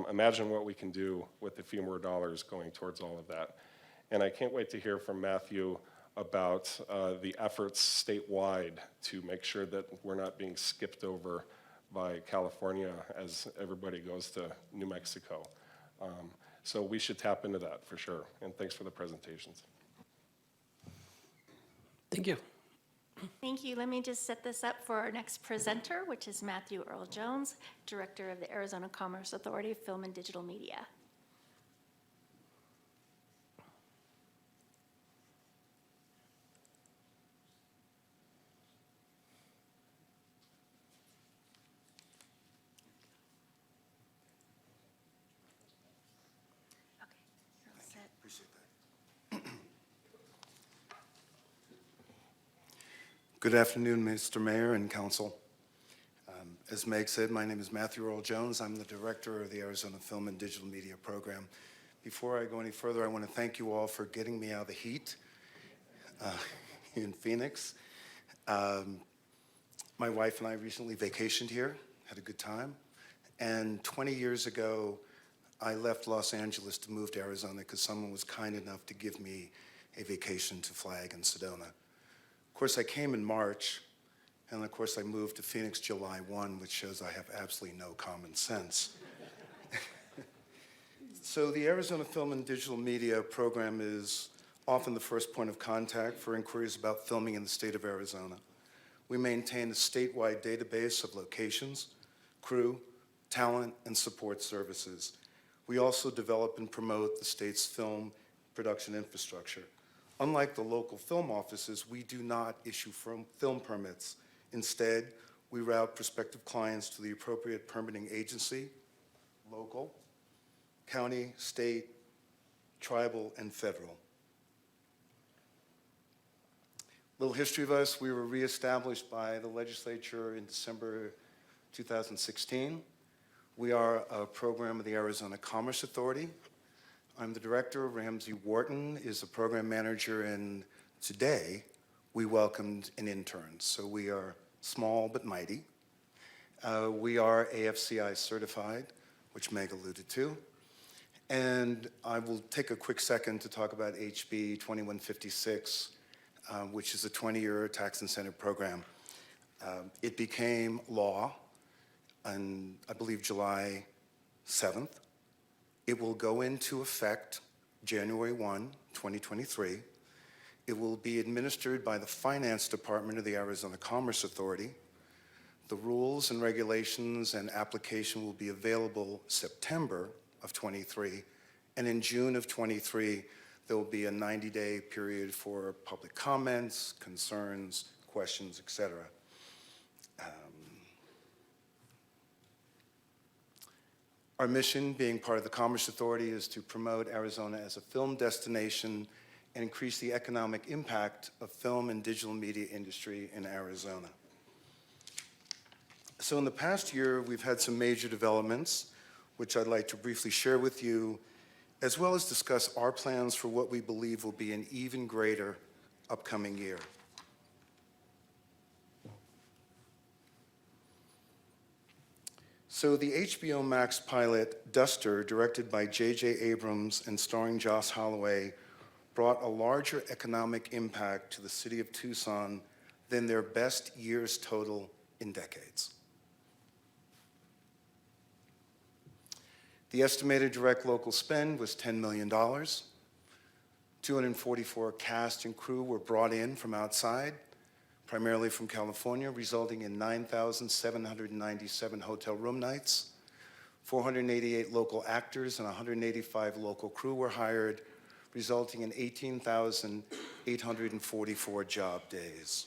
imagine what we can do with a few more dollars going towards all of that. And I can't wait to hear from Matthew about the efforts statewide to make sure that we're not being skipped over by California as everybody goes to New Mexico. So we should tap into that for sure. And thanks for the presentations. Thank you. Thank you. Let me just set this up for our next presenter, which is Matthew Earl Jones, Director of the Arizona Commerce Authority, Film and Digital Media. Good afternoon, Mr. Mayor and Council. As Meg said, my name is Matthew Earl Jones. I'm the Director of the Arizona Film and Digital Media Program. Before I go any further, I want to thank you all for getting me out of the heat in Phoenix. My wife and I recently vacationed here, had a good time. And 20 years ago, I left Los Angeles to move to Arizona because someone was kind enough to give me a vacation to Flag and Sedona. Of course, I came in March, and of course, I moved to Phoenix July 1, which shows I have absolutely no common sense. So the Arizona Film and Digital Media Program is often the first point of contact for inquiries about filming in the state of Arizona. We maintain a statewide database of locations, crew, talent, and support services. We also develop and promote the state's film production infrastructure. Unlike the local film offices, we do not issue film permits. Instead, we route prospective clients to the appropriate permitting agency, local, county, state, tribal, and federal. Little history of us: we were reestablished by the legislature in December 2016. We are a program of the Arizona Commerce Authority. I'm the director. Ramsey Wharton is the program manager, and today we welcomed an intern. So we are small but mighty. We are AFCI certified, which Meg alluded to. And I will take a quick second to talk about HB 2156, which is a 20-year tax incentive program. It became law on, I believe, July 7th. It will go into effect January 1, 2023. It will be administered by the Finance Department of the Arizona Commerce Authority. The rules and regulations and application will be available September of 23, and in June of 23, there will be a 90-day period for public comments, concerns, questions, etc. Our mission, being part of the Commerce Authority, is to promote Arizona as a film destination and increase the economic impact of film and digital media industry in Arizona. So in the past year, we've had some major developments, which I'd like to briefly share with you, as well as discuss our plans for what we believe will be an even greater upcoming year. So the HBO Max pilot Duster, directed by J.J. Abrams and starring Josh Holloway, brought a larger economic impact to the city of Tucson than their best years total in decades. The estimated direct local spend was $10 million. 244 cast and crew were brought in from outside, primarily from California, resulting in 9,797 hotel room nights. 488 local actors and 185 local crew were hired, resulting in 18,844 job days.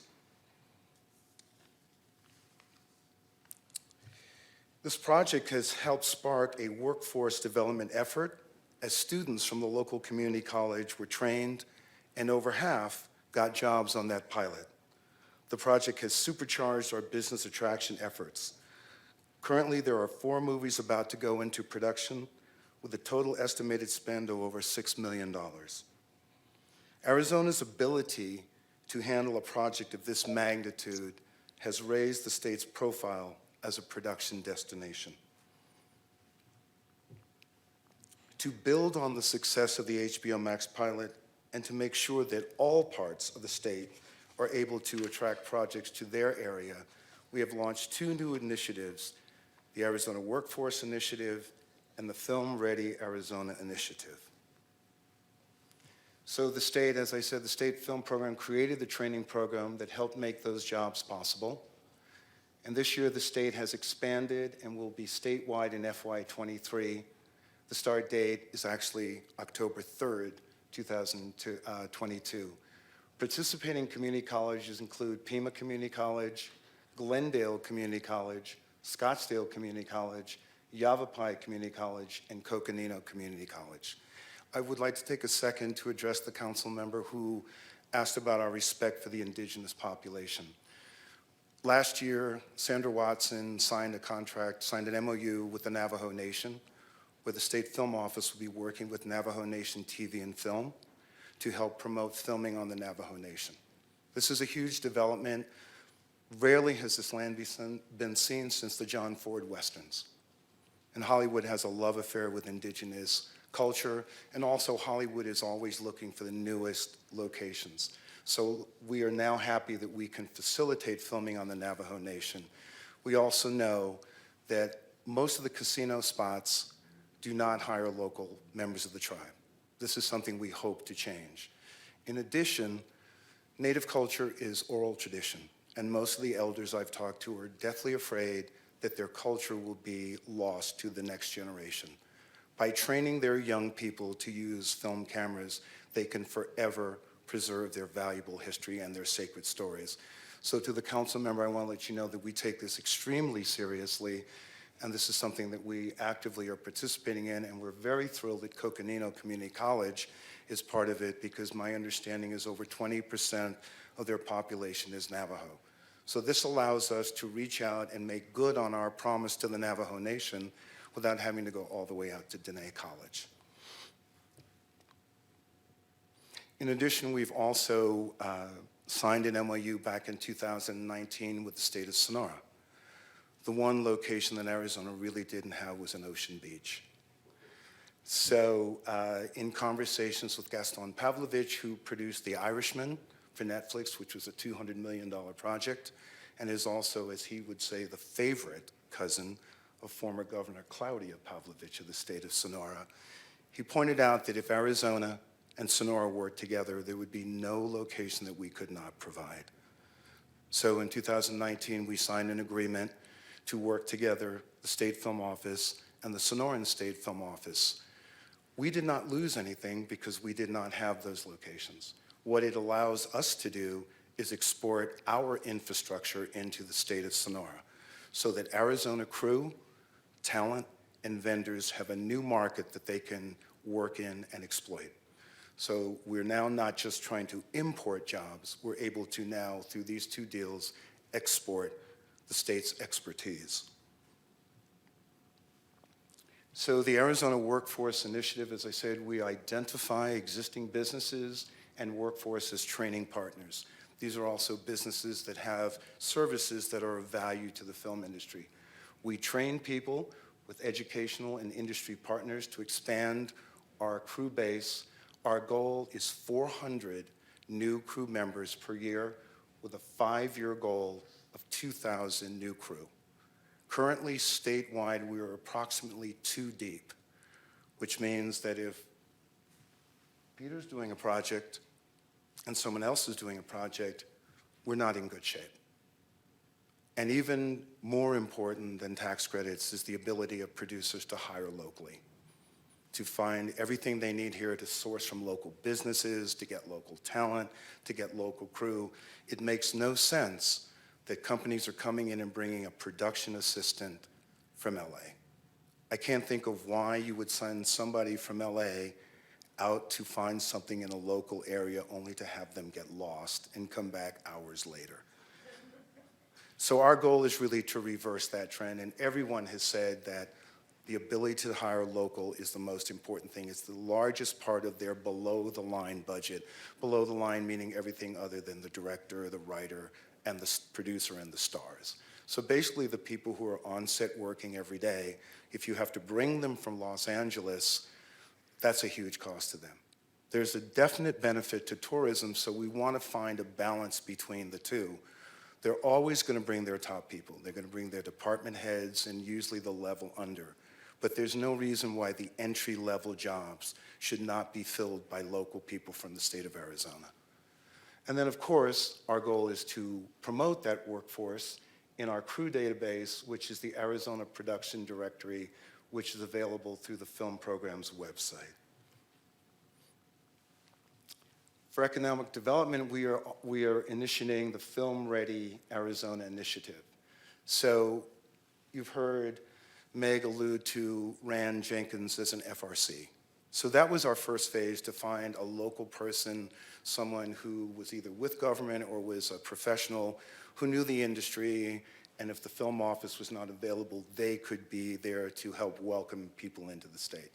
This project has helped spark a workforce development effort as students from the local community college were trained, and over half got jobs on that pilot. The project has supercharged our business attraction efforts. Currently, there are 4 movies about to go into production with a total estimated spend of over $6 million. Arizona's ability to handle a project of this magnitude has raised the state's profile as a production destination. To build on the success of the HBO Max pilot and to make sure that all parts of the state are able to attract projects to their area, we have launched 2 new initiatives, the Arizona Workforce Initiative and the Film Ready Arizona Initiative. So the state, as I said, the state film program created the training program that helped make those jobs possible. And this year the state has expanded and will be statewide in FY23. The start date is actually October 3rd, 2022. Participating community colleges include Pima Community College, Glendale Community College, Scottsdale Community College, Yavapai Community College, and Coconino Community College. I would like to take a second to address the council member who asked about our respect for the indigenous population. Last year, Sandra Watson signed an MOU with the Navajo Nation, where the State Film Office will be working with Navajo Nation TV and Film to help promote filming on the Navajo Nation. This is a huge development. Rarely has this land been seen since the John Ford Westerns. And Hollywood has a love affair with indigenous culture, and also Hollywood is always looking for the newest locations. So we are now happy that we can facilitate filming on the Navajo Nation. We also know that most of the casino spots do not hire local members of the tribe. This is something we hope to change. In addition, Native culture is oral tradition, and most of the elders I've talked to are deathly afraid that their culture will be lost to the next generation. By training their young people to use film cameras, they can forever preserve their valuable history and their sacred stories. So to the council member, I want to let you know that we take this extremely seriously, and this is something that we actively are participating in, and we're very thrilled that Coconino Community College is part of it, because my understanding is over 20% of their population is Navajo. So this allows us to reach out and make good on our promise to the Navajo Nation without having to go all the way out to Diné College. In addition, we've also signed an MOU back in 2019 with the state of Sonora. The one location that Arizona really didn't have was an Ocean Beach. So in conversations with Gaston Pavlovich, who produced The Irishman for Netflix, which was a $200 million project, and is also, as he would say, the favorite cousin of former Governor Claudia Pavlovich of the state of Sonora, he pointed out that if Arizona and Sonora worked together, there would be no location that we could not provide. So in 2019, we signed an agreement to work together, the State Film Office and the Sonoran State Film Office. We did not lose anything because we did not have those locations. What it allows us to do is export our infrastructure into the state of Sonora so that Arizona crew, talent, and vendors have a new market that they can work in and exploit. So we're now not just trying to import jobs, we're able to now, through these 2 deals, export the state's expertise. So the Arizona Workforce Initiative, as I said, we identify existing businesses and workforce as training partners. These are also businesses that have services that are of value to the film industry. We train people with educational and industry partners to expand our crew base. Our goal is 400 new crew members per year with a 5-year goal of 2,000 new crew. Currently, statewide, we are approximately 2 deep, which means that if Peter's doing a project and someone else is doing a project, we're not in good shape. And even more important than tax credits is the ability of producers to hire locally, to find everything they need here, to source from local businesses, to get local talent, to get local crew. It makes no sense that companies are coming in and bringing a production assistant from LA. I can't think of why you would send somebody from LA out to find something in a local area only to have them get lost and come back hours later. So our goal is really to reverse that trend, and everyone has said that The ability to hire local is the most important thing. It's the largest part of their below-the-line budget. Below the line meaning everything other than the director, the writer, and the producer and the stars. So basically the people who are on set working every day, if you have to bring them from Los Angeles, that's a huge cost to them. There's a definite benefit to tourism, so we want to find a balance between the two. They're always going to bring their top people. They're going to bring their department heads and usually the level under. But there's no reason why the entry-level jobs should not be filled by local people from the state of Arizona. And then, of course, our goal is to promote that workforce in our crew database, which is the Arizona Production Directory, which is available through the film program's website. For economic development, we are initiating the Film Ready Arizona initiative. So you've heard Meg allude to Rand Jenkins as an FRC. So that was our first phase, to find a local person, someone who was either with government or was a professional who knew the industry, and if the film office was not available, they could be there to help welcome people into the state.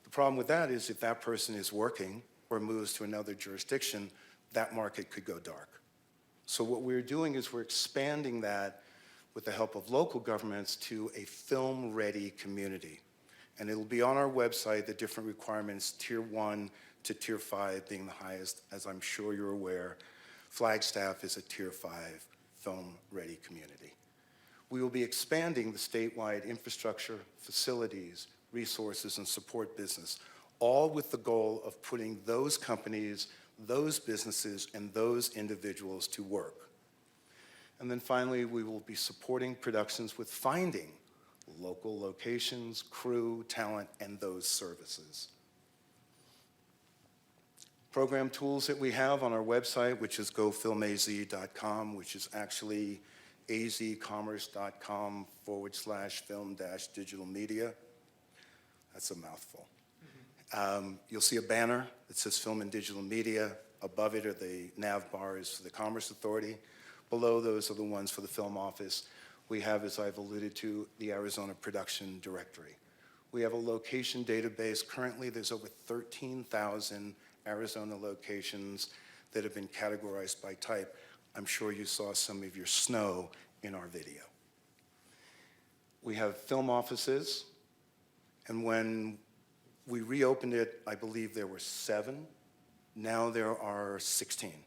The problem with that is if that person is working or moves to another jurisdiction, that market could go dark. So what we're doing is we're expanding that with the help of local governments to a film-ready community. And it'll be on our website, the different requirements, Tier 1 to Tier 5 being the highest. As I'm sure you're aware, Flagstaff is a Tier 5 film-ready community. We will be expanding the statewide infrastructure, facilities, resources, and support business, all with the goal of putting those companies, those businesses, and those individuals to work. And then finally, we will be supporting productions with finding local locations, crew, talent, and those services. Program tools that we have on our website, which is gofilmaz.com, which is actually azcommerce.com/film-digital media. That's a mouthful. You'll see a banner that says Film and Digital Media. Above it are the nav bars for the Commerce Authority. Below those are the ones for the Film Office. We have, as I've alluded to, the Arizona Production Directory. We have a location database. Currently, there's over 13,000 Arizona locations that have been categorized by type. I'm sure you saw some of your snow in our video. We have film offices, and when we reopened it, I believe there were 7. Now there are 16.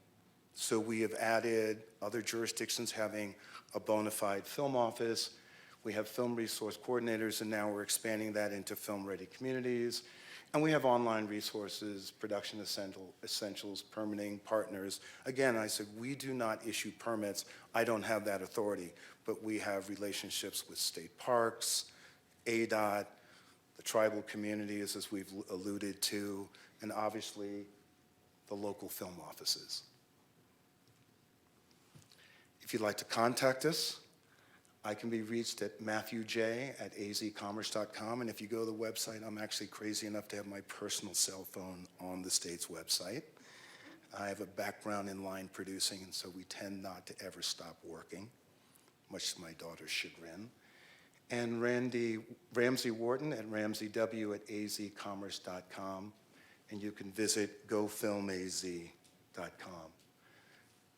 So we have added other jurisdictions having a bona fide film office. We have film resource coordinators, and now we're expanding that into film-ready communities. And we have online resources, production essentials, permitting, partners. Again, I said, we do not issue permits. I don't have that authority, but we have relationships with state parks, ADOT, the tribal communities, as we've alluded to, and obviously the local film offices. If you'd like to contact us, I can be reached at matthewj@azcommerce.com, and if you go to the website, I'm actually crazy enough to have my personal cell phone on the state's website. I have a background in line producing, and so we tend not to ever stop working, much to my daughter's chagrin. And Ramsey Wharton at ramseyw@azcommerce.com, and you can visit gofilmaz.com.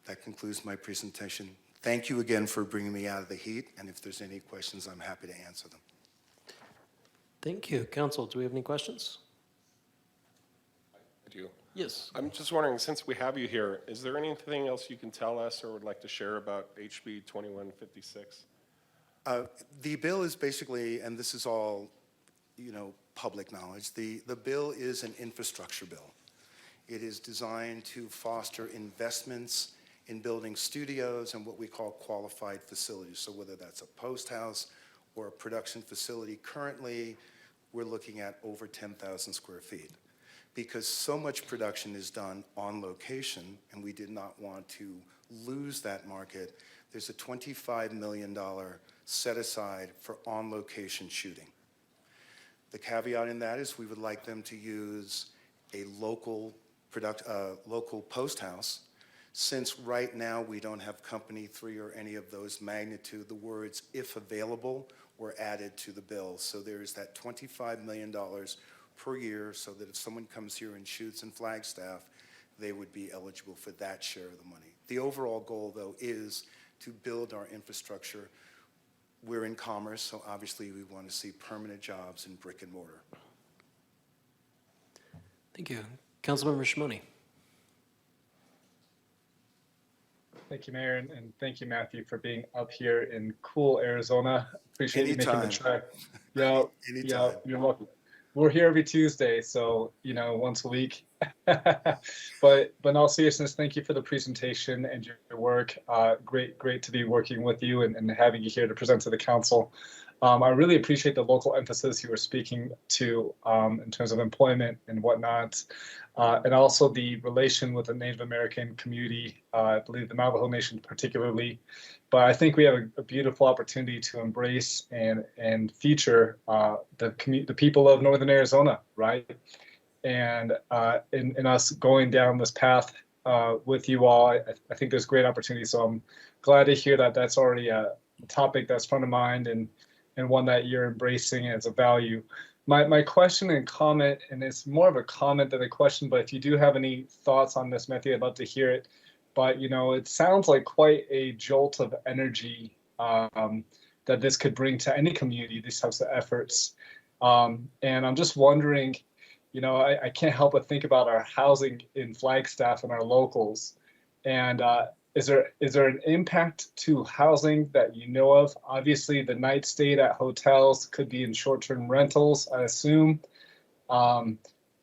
That concludes my presentation. Thank you again for bringing me out of the heat, and if there's any questions, I'm happy to answer them. Thank you. Council, do we have any questions? I do. Yes. I'm just wondering, since we have you here, is there anything else you can tell us or would like to share about HB 2156? The bill is basically, and this is all, public knowledge, the bill is an infrastructure bill. It is designed to foster investments in building studios and what we call qualified facilities. So whether that's a post house or a production facility, currently we're looking at over 10,000 square feet. Because so much production is done on location, and we did not want to lose that market, there's a $25 million set aside for on-location shooting. The caveat in that is we would like them to use a local post house Since right now we don't have Company 3 or any of those magnitude, the words "if available" were added to the bill. So there is that $25 million per year, so that if someone comes here and shoots in Flagstaff, they would be eligible for that share of the money. The overall goal, though, is to build our infrastructure. We're in commerce, so obviously we want to see permanent jobs in brick and mortar. Thank you. Councilmember Shimoni. Thank you, Mayor, and thank you, Matthew, for being up here in cool Arizona. Appreciate you making the trek. Yeah, Anytime. you're welcome. We're here every Tuesday, so once a week. But in all seriousness, thank you for the presentation and your work. Great to be working with you and having you here to present to the council. I really appreciate the local emphasis you were speaking to in terms of employment and whatnot, and also the relation with the Native American community, I believe the Navajo Nation particularly. But I think we have a beautiful opportunity to embrace and feature the people of Northern Arizona, right? And in us going down this path with you all, I think there's great opportunity. So I'm glad to hear that that's already a topic that's front of mind and one that you're embracing as a value. My question and comment, and it's more of a comment than a question, but if you do have any thoughts on this, Matthew, I'd love to hear it. But, it sounds like quite a jolt of energy that this could bring to any community, these types of efforts. And I'm just wondering, I can't help but think about our housing in Flagstaff and our locals. And is there an impact to housing that you know of? Obviously, the night stayed at hotels could be in short-term rentals, I assume.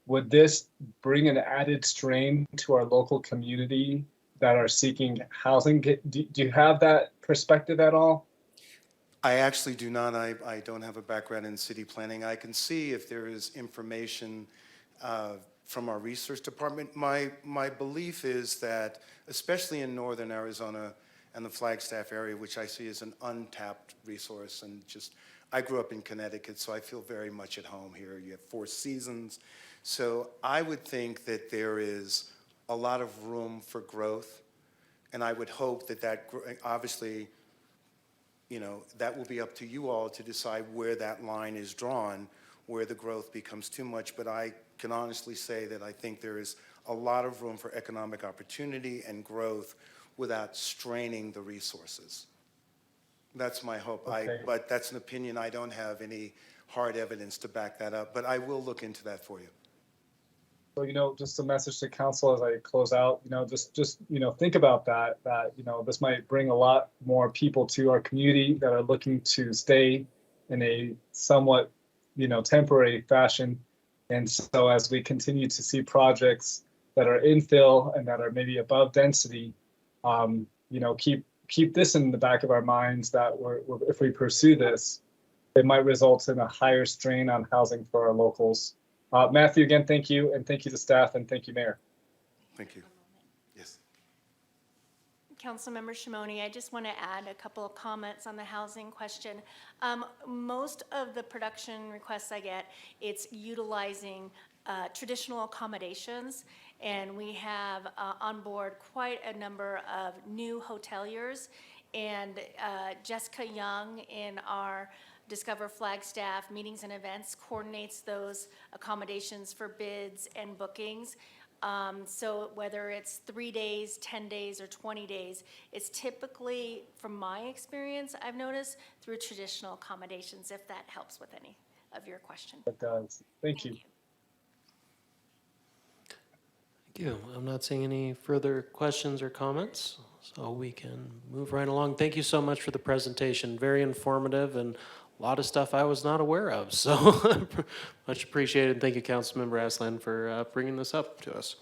Would this bring an added strain to our local community that are seeking housing? Do you have that perspective at all? I actually do not. I don't have a background in city planning. I can see if there is information from our research department. My belief is that, especially in northern Arizona and the Flagstaff area, which I see as an untapped resource, and I grew up in Connecticut, so I feel very much at home here. You have 4 seasons. So I would think that there is a lot of room for growth, and I would hope that obviously, that will be up to you all to decide where that line is drawn, where the growth becomes too much. But I can honestly say that I think there is a lot of room for economic opportunity and growth without straining the resources. That's my hope. Okay. But that's an opinion. I don't have any hard evidence to back that up, but I will look into that for you. So, just a message to council as I close out, just think about that, this might bring a lot more people to our community that are looking to stay in a somewhat, temporary fashion. And so as we continue to see projects that are infill and that are maybe above density, keep this in the back of our minds that if we pursue this, it might result in a higher strain on housing for our locals. Matthew, again, thank you, and thank you to staff, and thank you, Mayor. Thank you. Yes. Councilmember Shimoni, I just want to add a couple of comments on the housing question. Most of the production requests I get, it's utilizing traditional accommodations, and we have on board quite a number of new hoteliers, and Jessica Young in our Discover Flagstaff meetings and events coordinates those accommodations for bids and bookings. So whether it's 3 days, 10 days, or 20 days, it's typically, from my experience, I've noticed, through traditional accommodations, if that helps with any of your question. It does. Thank you. Thank you. I'm not seeing any further questions or comments, so we can move right along. Thank you so much for the presentation. Very informative and a lot of stuff I was not aware of, so much appreciated. Thank you, Councilmember Aslan, for bringing this up to us.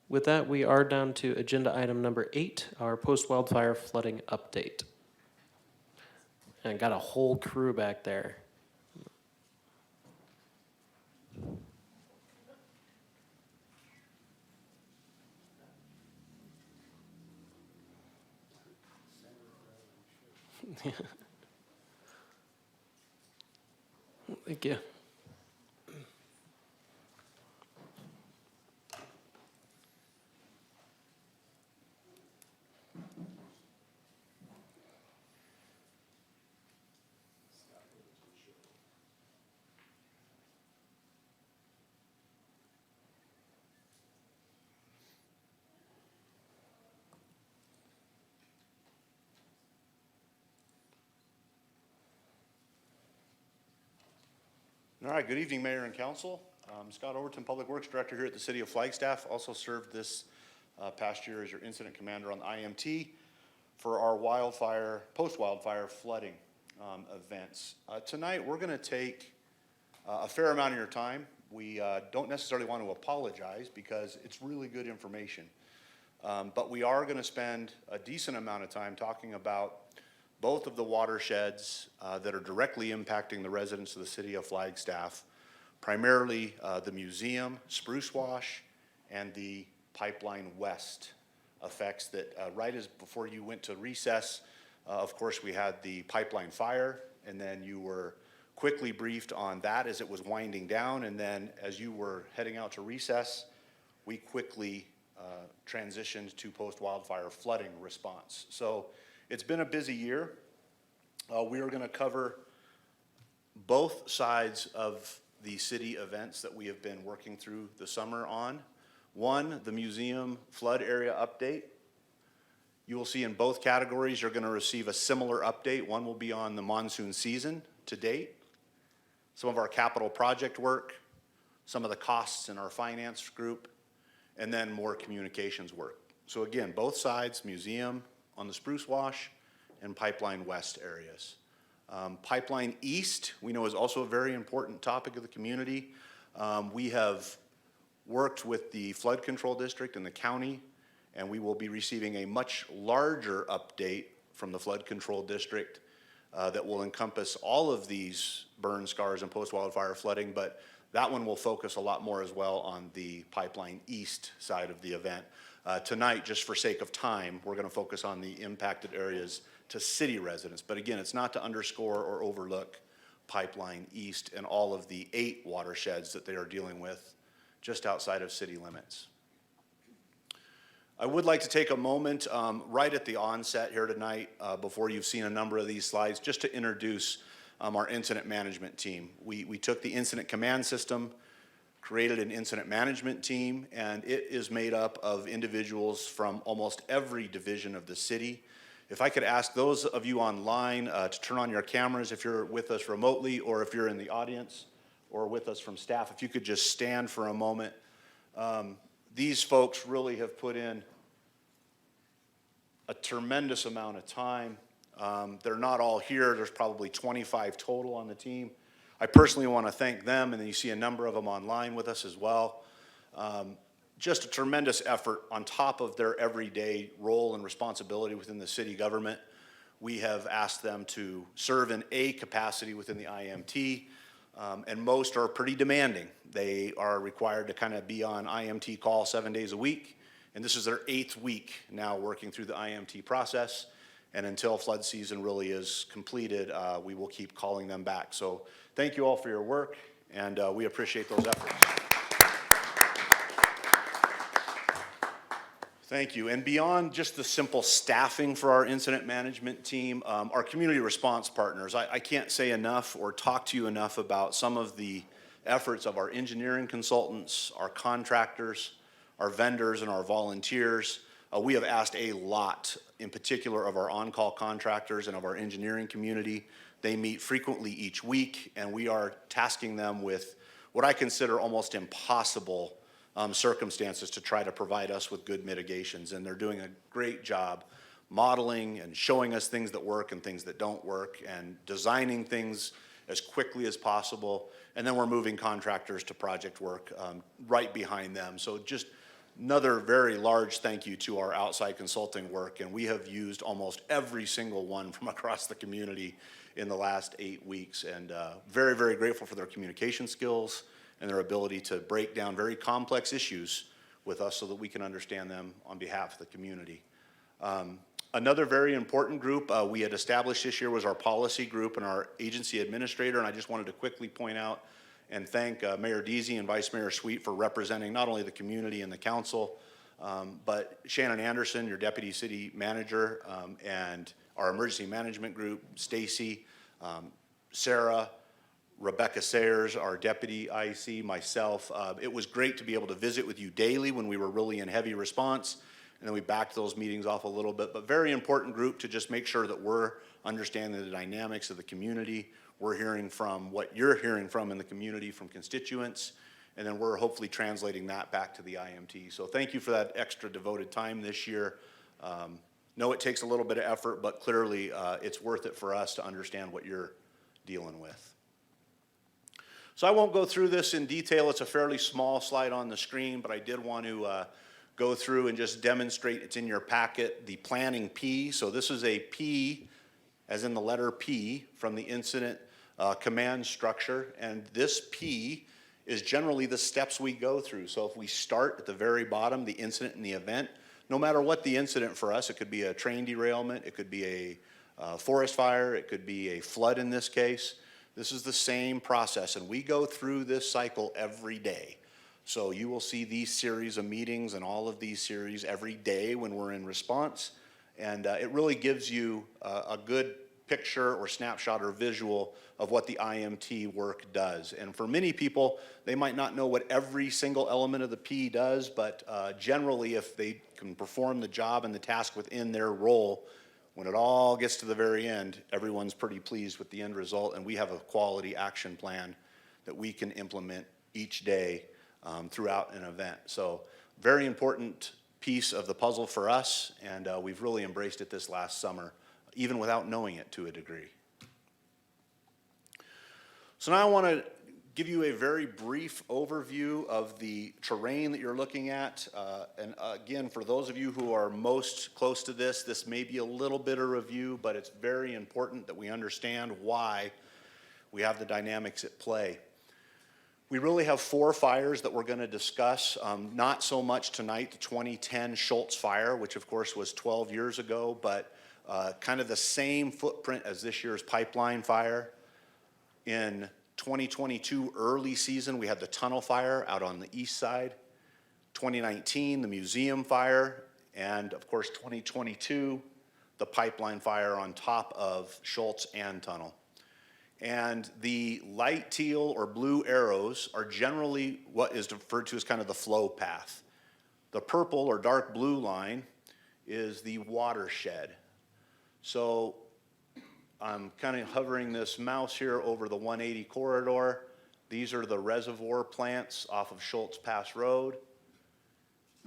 With that, we are down to agenda item number 8, our post-wildfire flooding update. And got a whole crew back there. Thank you. All right, good evening, Mayor and Council. Scott Overton, Public Works Director here at the City of Flagstaff. Also served this past year as your incident commander on the IMT for our post-wildfire flooding events. Tonight, we're going to take a fair amount of your time. We don't necessarily want to apologize because it's really good information. But we are going to spend a decent amount of time talking about both of the watersheds that are directly impacting the residents of the City of Flagstaff, primarily the museum, Spruce Wash, and the Pipeline West effects that right as before you went to recess, of course, we had the pipeline fire, and then you were quickly briefed on that as it was winding down, and then as you were heading out to recess, we quickly transitioned to post-wildfire flooding response. So it's been a busy year. We are going to cover both sides of the city events that we have been working through the summer on. One, the museum flood area update. You will see in both categories you're going to receive a similar update. One will be on the monsoon season to date, some of our capital project work, some of the costs in our finance group, and then more communications work. So again, both sides, museum on the Spruce Wash and Pipeline West areas. Pipeline East, we know, is also a very important topic of the community. We have worked with the Flood Control District and the county, and we will be receiving a much larger update from the Flood Control District that will encompass all of these burn scars and post-wildfire flooding, but that one will focus a lot more as well on the Pipeline East side of the event. Tonight, just for sake of time, we're going to focus on the impacted areas to city residents. But again, it's not to underscore or overlook Pipeline East and all of the 8 watersheds that they are dealing with just outside of city limits. I would like to take a moment right at the onset here tonight, before you've seen a number of these slides, just to introduce our incident management team. We took the incident command system, created an incident management team, and it is made up of individuals from almost every division of the city. If I could ask those of you online to turn on your cameras if you're with us remotely, or if you're in the audience or with us from staff, if you could just stand for a moment. These folks really have put in a tremendous amount of time. They're not all here. There's probably 25 total on the team. I personally want to thank them, and then you see a number of them online with us as well. Just a tremendous effort on top of their everyday role and responsibility within the city government. We have asked them to serve in a capacity within the IMT, and most are pretty demanding. They are required to kind of be on IMT call 7 days a week, and this is their 8th week now working through the IMT process. And until flood season really is completed, we will keep calling them back. So thank you all for your work, and we appreciate those efforts. Thank you. And beyond just the simple staffing for our incident management team, our community response partners, I can't say enough or talk to you enough about some of the efforts of our engineering consultants, our contractors, our vendors, and our volunteers. We have asked a lot, in particular of our on-call contractors and of our engineering community. They meet frequently each week, and we are tasking them with what I consider almost impossible circumstances to try to provide us with good mitigations. And they're doing a great job modeling and showing us things that work and things that don't work, and designing things as quickly as possible. And then we're moving contractors to project work right behind them. So just another very large thank you to our outside consulting work, and we have used almost every single one from across the community in the last 8 weeks, and very, very grateful for their communication skills and their ability to break down very complex issues with us so that we can understand them on behalf of the community. Another very important group we had established this year was our policy group and our agency administrator, and I just wanted to quickly point out and thank Mayor Deasy and Vice Mayor Sweet for representing not only the community and the council, but Shannon Anderson, your deputy city manager, and our emergency management group, Stacy, Sarah, Rebecca Sayers, our deputy IC, myself. It was great to be able to visit with you daily when we were really in heavy response, and then we backed those meetings off a little bit, but very important group to just make sure that we're understanding the dynamics of the community. We're hearing from what you're hearing from in the community from constituents, and then we're hopefully translating that back to the IMT. So thank you for that extra devoted time this year. Know it takes a little bit of effort, but clearly it's worth it for us to understand what you're dealing with. So I won't go through this in detail. It's a fairly small slide on the screen, but I did want to go through and just demonstrate, it's in your packet, the planning P. So this is a P, as in the letter P, from the incident command structure. And this P is generally the steps we go through. So if we start at the very bottom, the incident and the event, no matter what the incident for us, it could be a train derailment, it could be a forest fire, it could be a flood in this case. This is the same process, and we go through this cycle every day. So you will see these series of meetings and all of these series every day when we're in response, and it really gives you a good picture or snapshot or visual of what the IMT work does. And for many people, they might not know what every single element of the P does, but generally if they can perform the job and the task within their role, when it all gets to the very end, everyone's pretty pleased with the end result, and we have a quality action plan that we can implement each day throughout an event. So very important piece of the puzzle for us, and we've really embraced it this last summer, even without knowing it to a degree. So now I want to give you a very brief overview of the terrain that you're looking at. And again, for those of you who are most close to this, this may be a little bit of review, but it's very important that we understand why we have the dynamics at play. We really have 4 fires that we're going to discuss, not so much tonight, the 2010 Schultz fire, which of course was 12 years ago, but kind of the same footprint as this year's pipeline fire. In 2022 early season, we had the tunnel fire out on the east side. 2019, the museum fire, and of course 2022, the pipeline fire on top of Schultz and tunnel. And the light teal or blue arrows are generally what is referred to as kind of the flow path. The purple or dark blue line is the watershed. So I'm kind of hovering this mouse here over the 180 corridor. These are the reservoir plants off of Schultz Pass Road.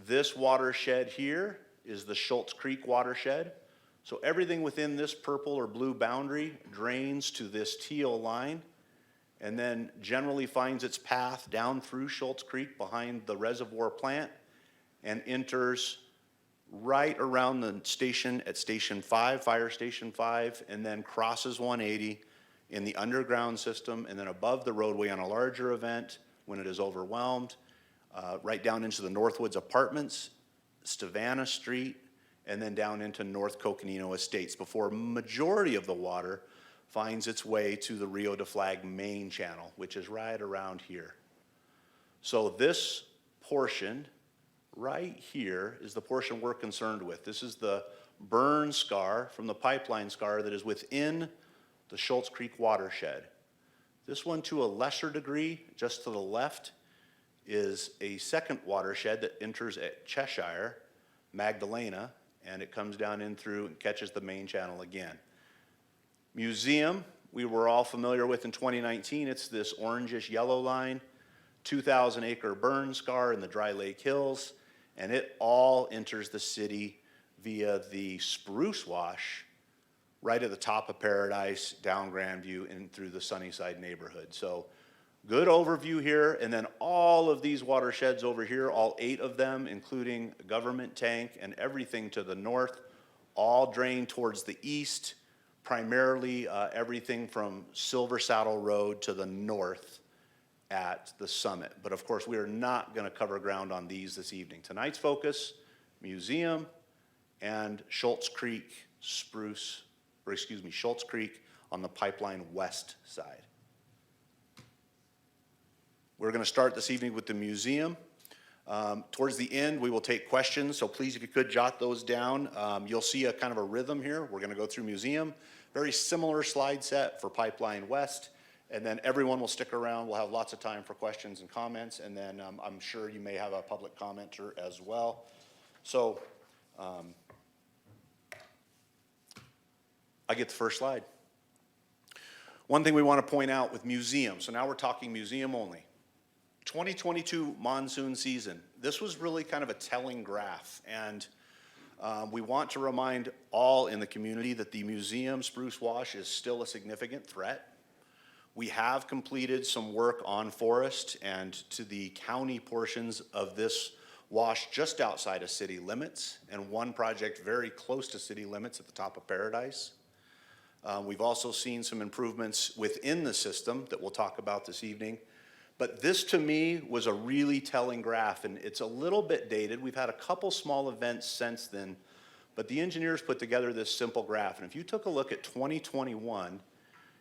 This watershed here is the Schultz Creek watershed. So everything within this purple or blue boundary drains to this teal line and then generally finds its path down through Schultz Creek behind the reservoir plant and enters right around the station at Station 5, Fire Station 5, and then crosses 180 in the underground system, and then above the roadway on a larger event when it is overwhelmed, right down into the Northwoods Apartments, Savannah Street, and then down into North Coconino Estates before majority of the water finds its way to the Rio de Flag main channel, which is right around here. So this portion right here is the portion we're concerned with. This is the burn scar from the pipeline scar that is within the Schultz Creek watershed. This one, to a lesser degree, just to the left, is a second watershed that enters at Cheshire, Magdalena, and it comes down in through and catches the main channel again. Museum, we were all familiar with in 2019. It's this orangish yellow line, 2,000 acre burn scar in the Dry Lake Hills, and it all enters the city via the Spruce Wash right at the top of Paradise, down Grandview, and through the Sunnyside neighborhood. So good overview here, and then all of these watersheds over here, all 8 of them, including Government Tank and everything to the north, all drain towards the east, primarily everything from Silver Saddle Road to the north at the summit. But of course, we are not going to cover ground on these this evening. Tonight's focus, Museum and Schultz Creek, Schultz Creek on the pipeline west side. We're going to start this evening with the museum. Towards the end, we will take questions, so please, if you could, jot those down. You'll see a kind of a rhythm here. We're going to go through museum, very similar slide set for pipeline west, and then everyone will stick around. We'll have lots of time for questions and comments, and then I'm sure you may have a public commenter as well. So I get the first slide. One thing we want to point out with museums, so now we're talking museum only. 2022 monsoon season, this was really kind of a telling graph, and we want to remind all in the community that the museum spruce wash is still a significant threat. We have completed some work on forest and to the county portions of this wash just outside of city limits, and one project very close to city limits at the top of Paradise. We've also seen some improvements within the system that we'll talk about this evening. But this, to me, was a really telling graph, and it's a little bit dated. We've had a couple small events since then, but the engineers put together this simple graph. And if you took a look at 2021,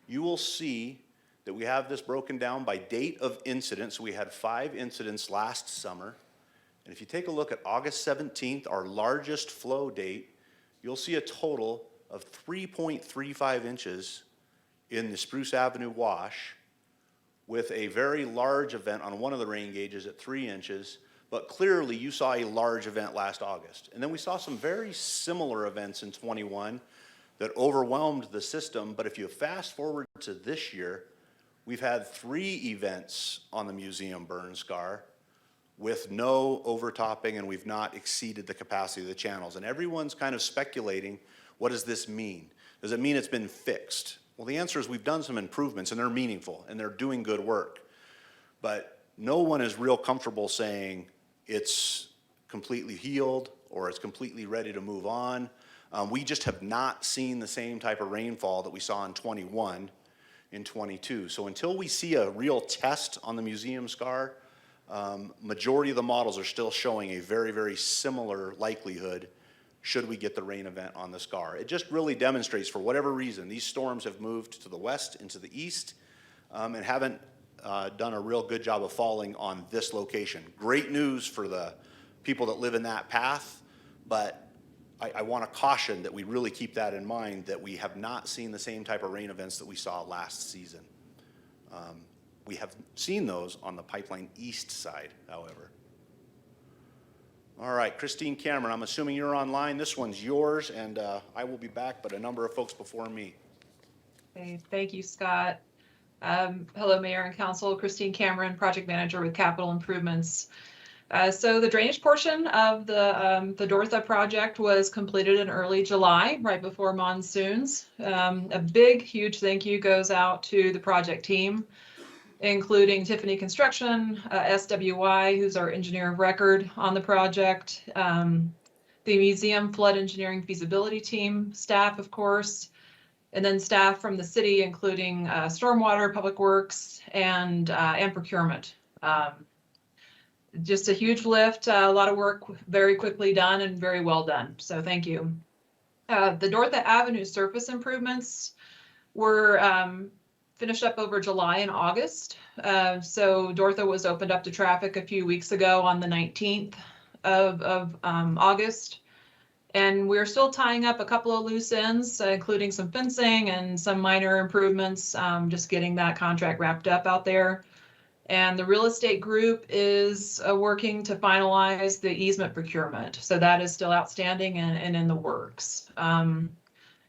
you will see that we have this broken down by date of incident. So we had 5 incidents last summer. And if you take a look at August 17th, our largest flow date, you'll see a total of 3.35 inches in the Spruce Avenue wash, with a very large event on one of the rain gauges at 3 inches, but clearly you saw a large event last August. And then we saw some very similar events in 21 that overwhelmed the system, but if you fast forward to this year, we've had 3 events on the museum burn scar with no overtopping, and we've not exceeded the capacity of the channels. And everyone's kind of speculating, what does this mean? Does it mean it's been fixed? Well, the answer is we've done some improvements, and they're meaningful, and they're doing good work. But no one is real comfortable saying it's completely healed or it's completely ready to move on. We just have not seen the same type of rainfall that we saw in 21 in 22. So until we see a real test on the museum scar, majority of the models are still showing a very, very similar likelihood should we get the rain event on the scar. It just really demonstrates, for whatever reason, these storms have moved to the west and to the east, and haven't done a real good job of falling on this location. Great news for the people that live in that path, but I want to caution that we really keep that in mind, that we have not seen the same type of rain events that we saw last season. We have seen those on the pipeline east side, however. All right, Christine Cameron, I'm assuming you're online. This one's yours, and I will be back, but a number of folks before me. Okay, thank you, Scott. Hello, Mayor and Council. Christine Cameron, Project Manager with Capital Improvements. So the drainage portion of the Dortha project was completed in early July, right before monsoons. A big, huge thank you goes out to the project team, including Tiffany Construction, SWI, who's our engineer of record on the project, the museum flood engineering feasibility team, staff, of course, and then staff from the city, including stormwater, public works, and procurement. Just a huge lift, a lot of work very quickly done and very well done. So thank you. The Dortha Avenue surface improvements were finished up over July and August. So Dortha was opened up to traffic a few weeks ago on the 19th of August. And we're still tying up a couple of loose ends, including some fencing and some minor improvements, just getting that contract wrapped up out there. And the real estate group is working to finalize the easement procurement. So that is still outstanding and in the works.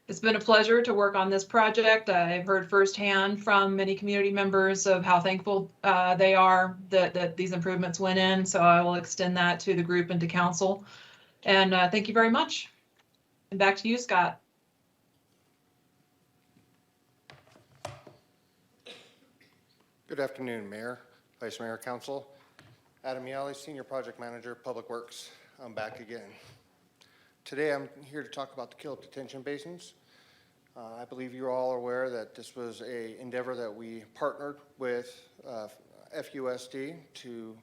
It's been a pleasure to work on this project. I've heard firsthand from many community members of how thankful they are that these improvements went in. So I will extend that to the group and to council. And thank you very much. And back to you, Scott. Good afternoon, Mayor, Vice Mayor, Council. Adam Yali, Senior Project Manager, Public Works. I'm back again. Today I'm here to talk about the Killip detention basins. I believe you're all aware that this was an endeavor that we partnered with FUSD to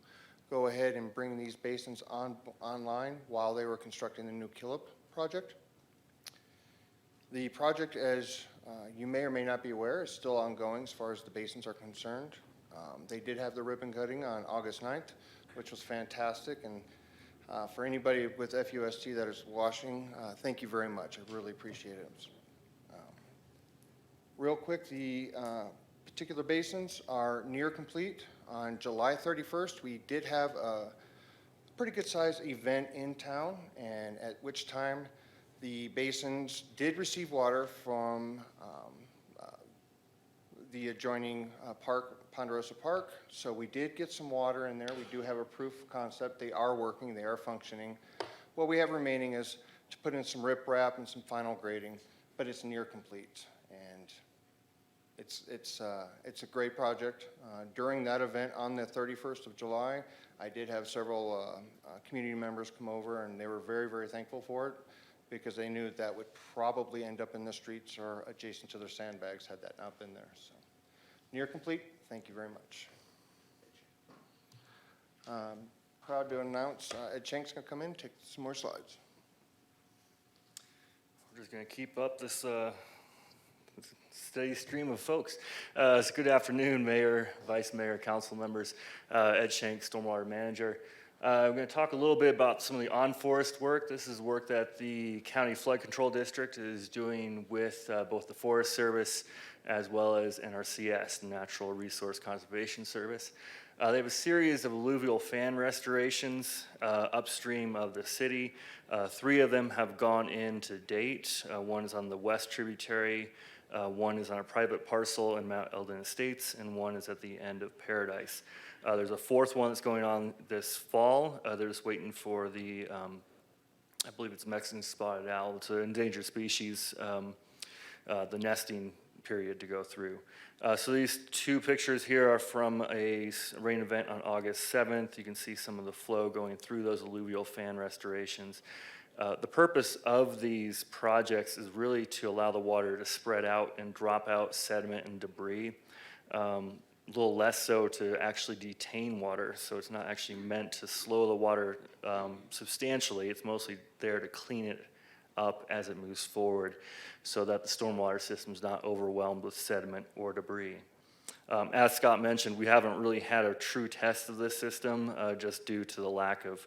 go ahead and bring these basins online while they were constructing the new Killip project. The project, as you may or may not be aware, is still ongoing as far as the basins are concerned. They did have the ribbon cutting on August 9th, which was fantastic. And for anybody with FUSD that is watching, thank you very much. I really appreciate it. Real quick, the particular basins are near complete. On July 31st, we did have pretty good sized event in town, and at which time the basins did receive water from the adjoining park, Ponderosa Park. So we did get some water in there. We do have a proof of concept. They are working, they are functioning. What we have remaining is to put in some riprap and some final grading, but it's near complete. And it's a great project. During that event on the 31st of July, I did have several community members come over, and they were very, very thankful for it, because they knew that would probably end up in the streets or adjacent to their sandbags had that not been there. So, near complete. Thank you very much. Proud to announce Ed Shank's going to come in and take some more slides. We're just going to keep up this steady stream of folks. So good afternoon, Mayor, Vice Mayor, Council members. Ed Shank, Stormwater Manager. I'm going to talk a little bit about some of the on-forest work. This is work that the County Flood Control District is doing with both the Forest Service as well as NRCS, the Natural Resource Conservation Service. They have a series of alluvial fan restorations upstream of the city. 3 of them have gone in to date. One is on the west tributary, one is on a private parcel in Mount Eldon Estates, and one is at the end of Paradise. There's a 4th one that's going on this fall. They're just waiting for the, I believe it's Mexican spotted owl. It's an endangered species, the nesting period to go through. So these 2 pictures here are from a rain event on August 7th. You can see some of the flow going through those alluvial fan restorations. The purpose of these projects is really to allow the water to spread out and drop out sediment and debris. A little less so to actually detain water, so it's not actually meant to slow the water substantially. It's mostly there to clean it up as it moves forward so that the stormwater system is not overwhelmed with sediment or debris. As Scott mentioned, we haven't really had a true test of this system just due to the lack of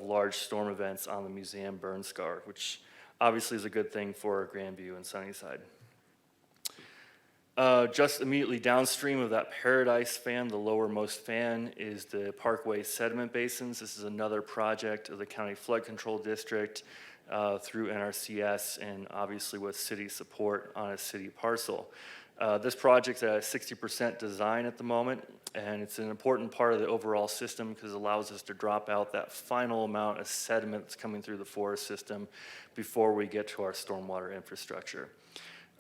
large storm events on the museum burn scar, which obviously is a good thing for Grandview and Sunnyside. Just immediately downstream of that Paradise fan, the lowermost fan, is the Parkway sediment basins. This is another project of the County Flood Control District through NRCS and obviously with city support on a city parcel. This project's at a 60% design at the moment, and it's an important part of the overall system because it allows us to drop out that final amount of sediment that's coming through the forest system before we get to our stormwater infrastructure.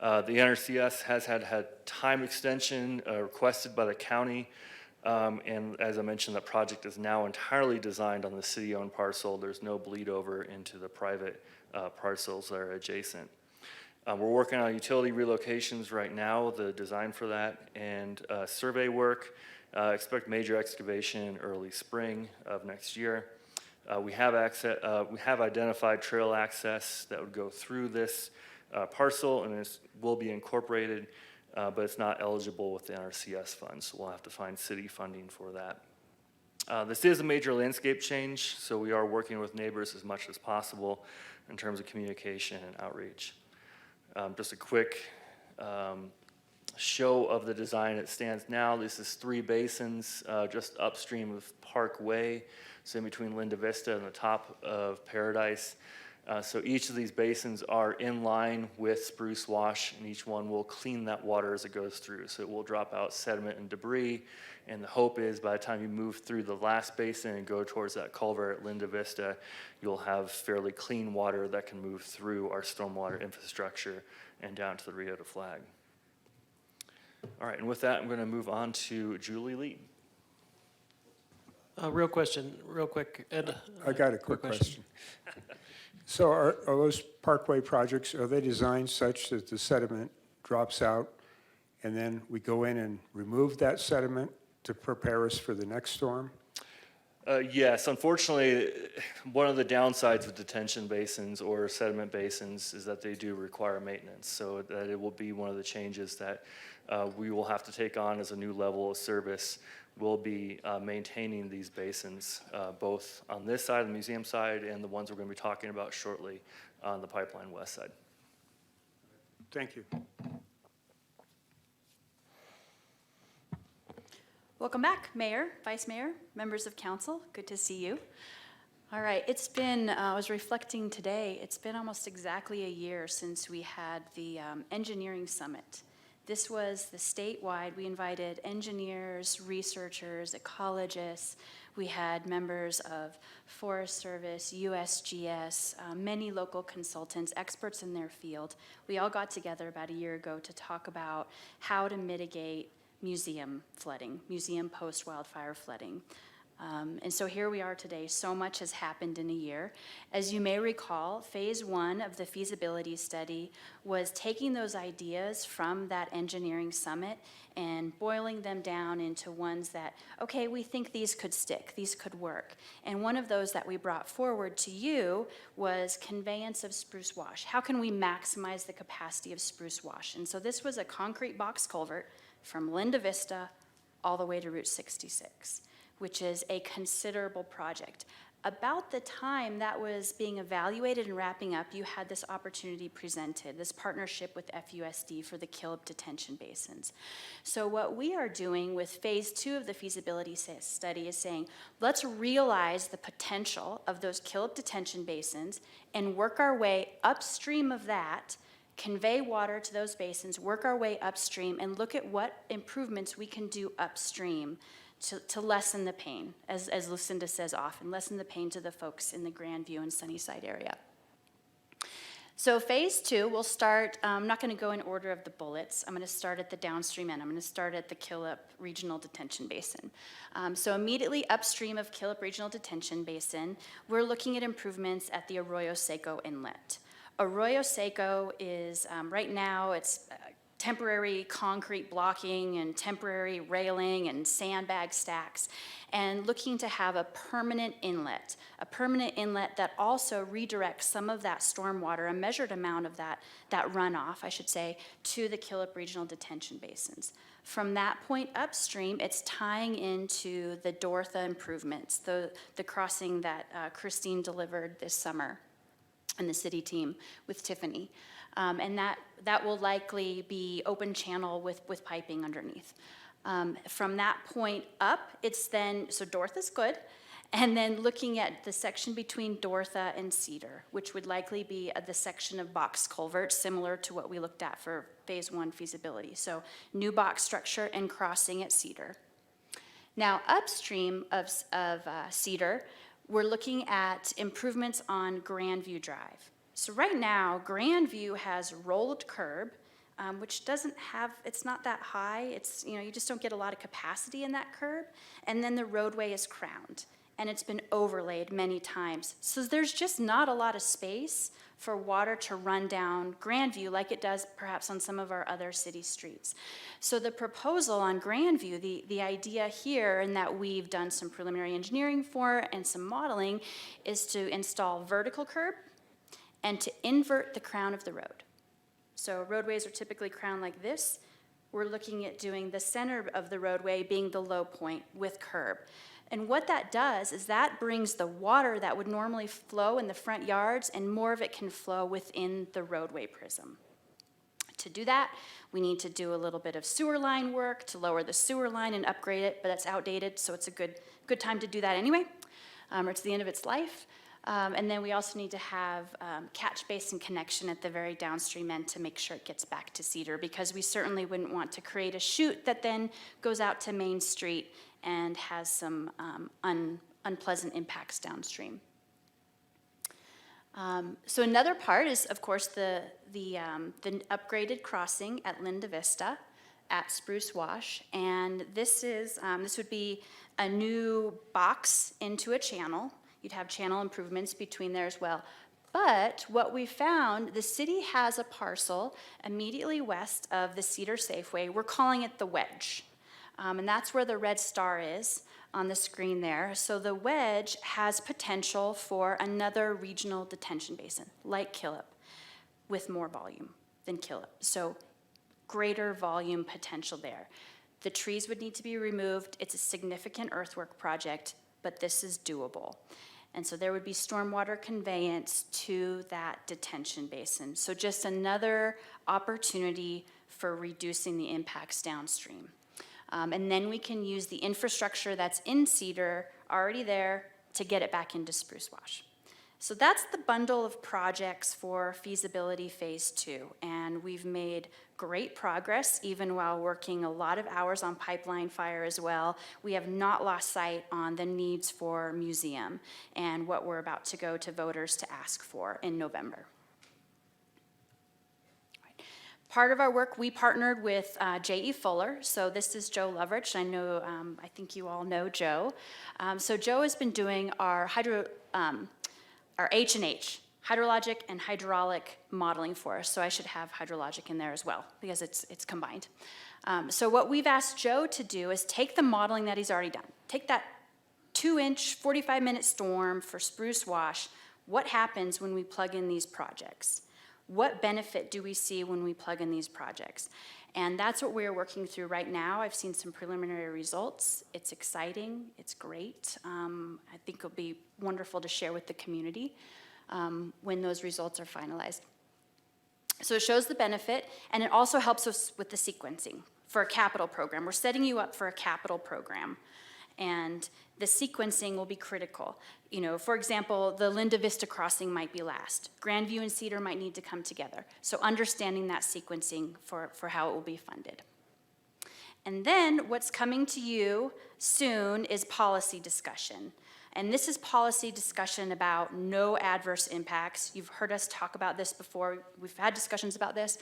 The NRCS has had time extension requested by the county, and as I mentioned, the project is now entirely designed on the city-owned parcel. There's no bleed over into the private parcels that are adjacent. We're working on utility relocations right now, the design for that, and survey work. Expect major excavation in early spring of next year. We have identified trail access that would go through this parcel, and this will be incorporated, but it's not eligible with the NRCS funds, so we'll have to find city funding for that. This is a major landscape change, so we are working with neighbors as much as possible in terms of communication and outreach. Just a quick show of the design it stands now. This is 3 basins just upstream of Parkway, so in between Linda Vista and the top of Paradise. So each of these basins are in line with Spruce Wash, and each one will clean that water as it goes through. So it will drop out sediment and debris, and the hope is by the time you move through the last basin and go towards that culvert at Linda Vista, you'll have fairly clean water that can move through our stormwater infrastructure and down to the Rio de Flag. All right, and with that, I'm going to move on to Julie Lee. Real quick, Ed. I got a quick question. So are those Parkway projects, are they designed such that the sediment drops out and then we go in and remove that sediment to prepare us for the next storm? Yes, unfortunately, one of the downsides of detention basins or sediment basins is that they do require maintenance. So that it will be one of the changes that we will have to take on as a new level of service. We'll be maintaining these basins both on this side, the museum side, and the ones we're going to be talking about shortly on the Pipeline West side. Thank you. Welcome back, Mayor, Vice Mayor, members of council. Good to see you. All right, it's been, I was reflecting today, it's been almost exactly a year since we had the engineering summit. This was the statewide, we invited engineers, researchers, ecologists, we had members of Forest Service, USGS, many local consultants, experts in their field. We all got together about a year ago to talk about how to mitigate museum flooding, museum post-wildfire flooding. And so here we are today. So much has happened in a year. As you may recall, phase 1 of the feasibility study was taking those ideas from that engineering summit and boiling them down into ones that, okay, we think these could stick, these could work. And one of those that we brought forward to you was conveyance of spruce wash. How can we maximize the capacity of spruce wash? And so this was a concrete box culvert from Linda Vista all the way to Route 66. Which is a considerable project. About the time that was being evaluated and wrapping up, you had this opportunity presented, this partnership with FUSD for the Killip detention basins. So what we are doing with phase 2 of the feasibility study is saying, let's realize the potential of those Killip detention basins and work our way upstream of that, convey water to those basins, work our way upstream, and look at what improvements we can do upstream to lessen the pain, as Lucinda says often, lessen the pain to the folks in the Grandview and Sunnyside area. So phase 2, we'll start, I'm not going to go in order of the bullets. I'm going to start at the downstream end. I'm going to start at the Killip Regional Detention Basin. So immediately upstream of Killip Regional Detention Basin, we're looking at improvements at the Arroyo Seco Inlet. Arroyo Seco is, right now, it's temporary concrete blocking and temporary railing and sandbag stacks, and looking to have a permanent inlet that also redirects some of that stormwater, a measured amount of that runoff, I should say, to the Killip Regional Detention Basins. From that point upstream, it's tying into the Dortha improvements, the crossing that Christine delivered this summer and the city team with Tiffany. And that will likely be open channel with piping underneath. From that point up, it's then, so Dortha's good, and then looking at the section between Dortha and Cedar, which would likely be the section of box culvert, similar to what we looked at for phase 1 feasibility. So new box structure and crossing at Cedar. Now upstream of Cedar, we're looking at improvements on Grandview Drive. So right now, Grandview has rolled curb, which doesn't have, it's not that high. It's, you just don't get a lot of capacity in that curb. And then the roadway is crowned, and it's been overlaid many times. So there's just not a lot of space for water to run down Grandview like it does perhaps on some of our other city streets. So the proposal on Grandview, the idea here, and that we've done some preliminary engineering for and some modeling, is to install vertical curb and to invert the crown of the road. So roadways are typically crowned like this. We're looking at doing the center of the roadway being the low point with curb. And what that does is that brings the water that would normally flow in the front yards, and more of it can flow within the roadway prism. To do that, we need to do a little bit of sewer line work to lower the sewer line and upgrade it, but that's outdated, so it's a good time to do that anyway, or it's the end of its life. And then we also need to have catch basin connection at the very downstream end to make sure it gets back to Cedar, because we certainly wouldn't want to create a chute that then goes out to Main Street and has some unpleasant impacts downstream. So another part is, of course, the upgraded crossing at Linda Vista at Spruce Wash, and this would be a new box into a channel. You'd have channel improvements between there as well. But what we found, the city has a parcel immediately west of the Cedar Safeway. We're calling it the Wedge. And that's where the red star is on the screen there. So the Wedge has potential for another regional detention basin, like Killip, with more volume than Killip. So greater volume potential there. The trees would need to be removed. It's a significant earthwork project, but this is doable. And so there would be stormwater conveyance to that detention basin. So just another opportunity for reducing the impacts downstream. And then we can use the infrastructure that's in Cedar, already there, to get it back into Spruce Wash. So that's the bundle of projects for feasibility phase 2, and we've made great progress even while working a lot of hours on pipeline fire as well. We have not lost sight on the needs for museum and what we're about to go to voters to ask for in November. Part of our work, we partnered with J.E. Fuller. So this is Joe Lovrich. I know, I think you all know Joe. So Joe has been doing our H&H, hydrologic and hydraulic modeling for us. So I should have hydrologic in there as well because it's combined. So what we've asked Joe to do is take the modeling that he's already done. Take that 2-inch, 45-minute storm for Spruce Wash. What happens when we plug in these projects? What benefit do we see when we plug in these projects? And that's what we're working through right now. I've seen some preliminary results. It's exciting. It's great. I think it'll be wonderful to share with the community when those results are finalized. So it shows the benefit, and it also helps us with the sequencing for a capital program. We're setting you up for a capital program, and the sequencing will be critical. You know, for example, the Linda Vista crossing might be last. Grandview and Cedar might need to come together. So understanding that sequencing for how it will be funded. And then what's coming to you soon is policy discussion. And this is policy discussion about no adverse impacts. You've heard us talk about this before. We've had discussions about this.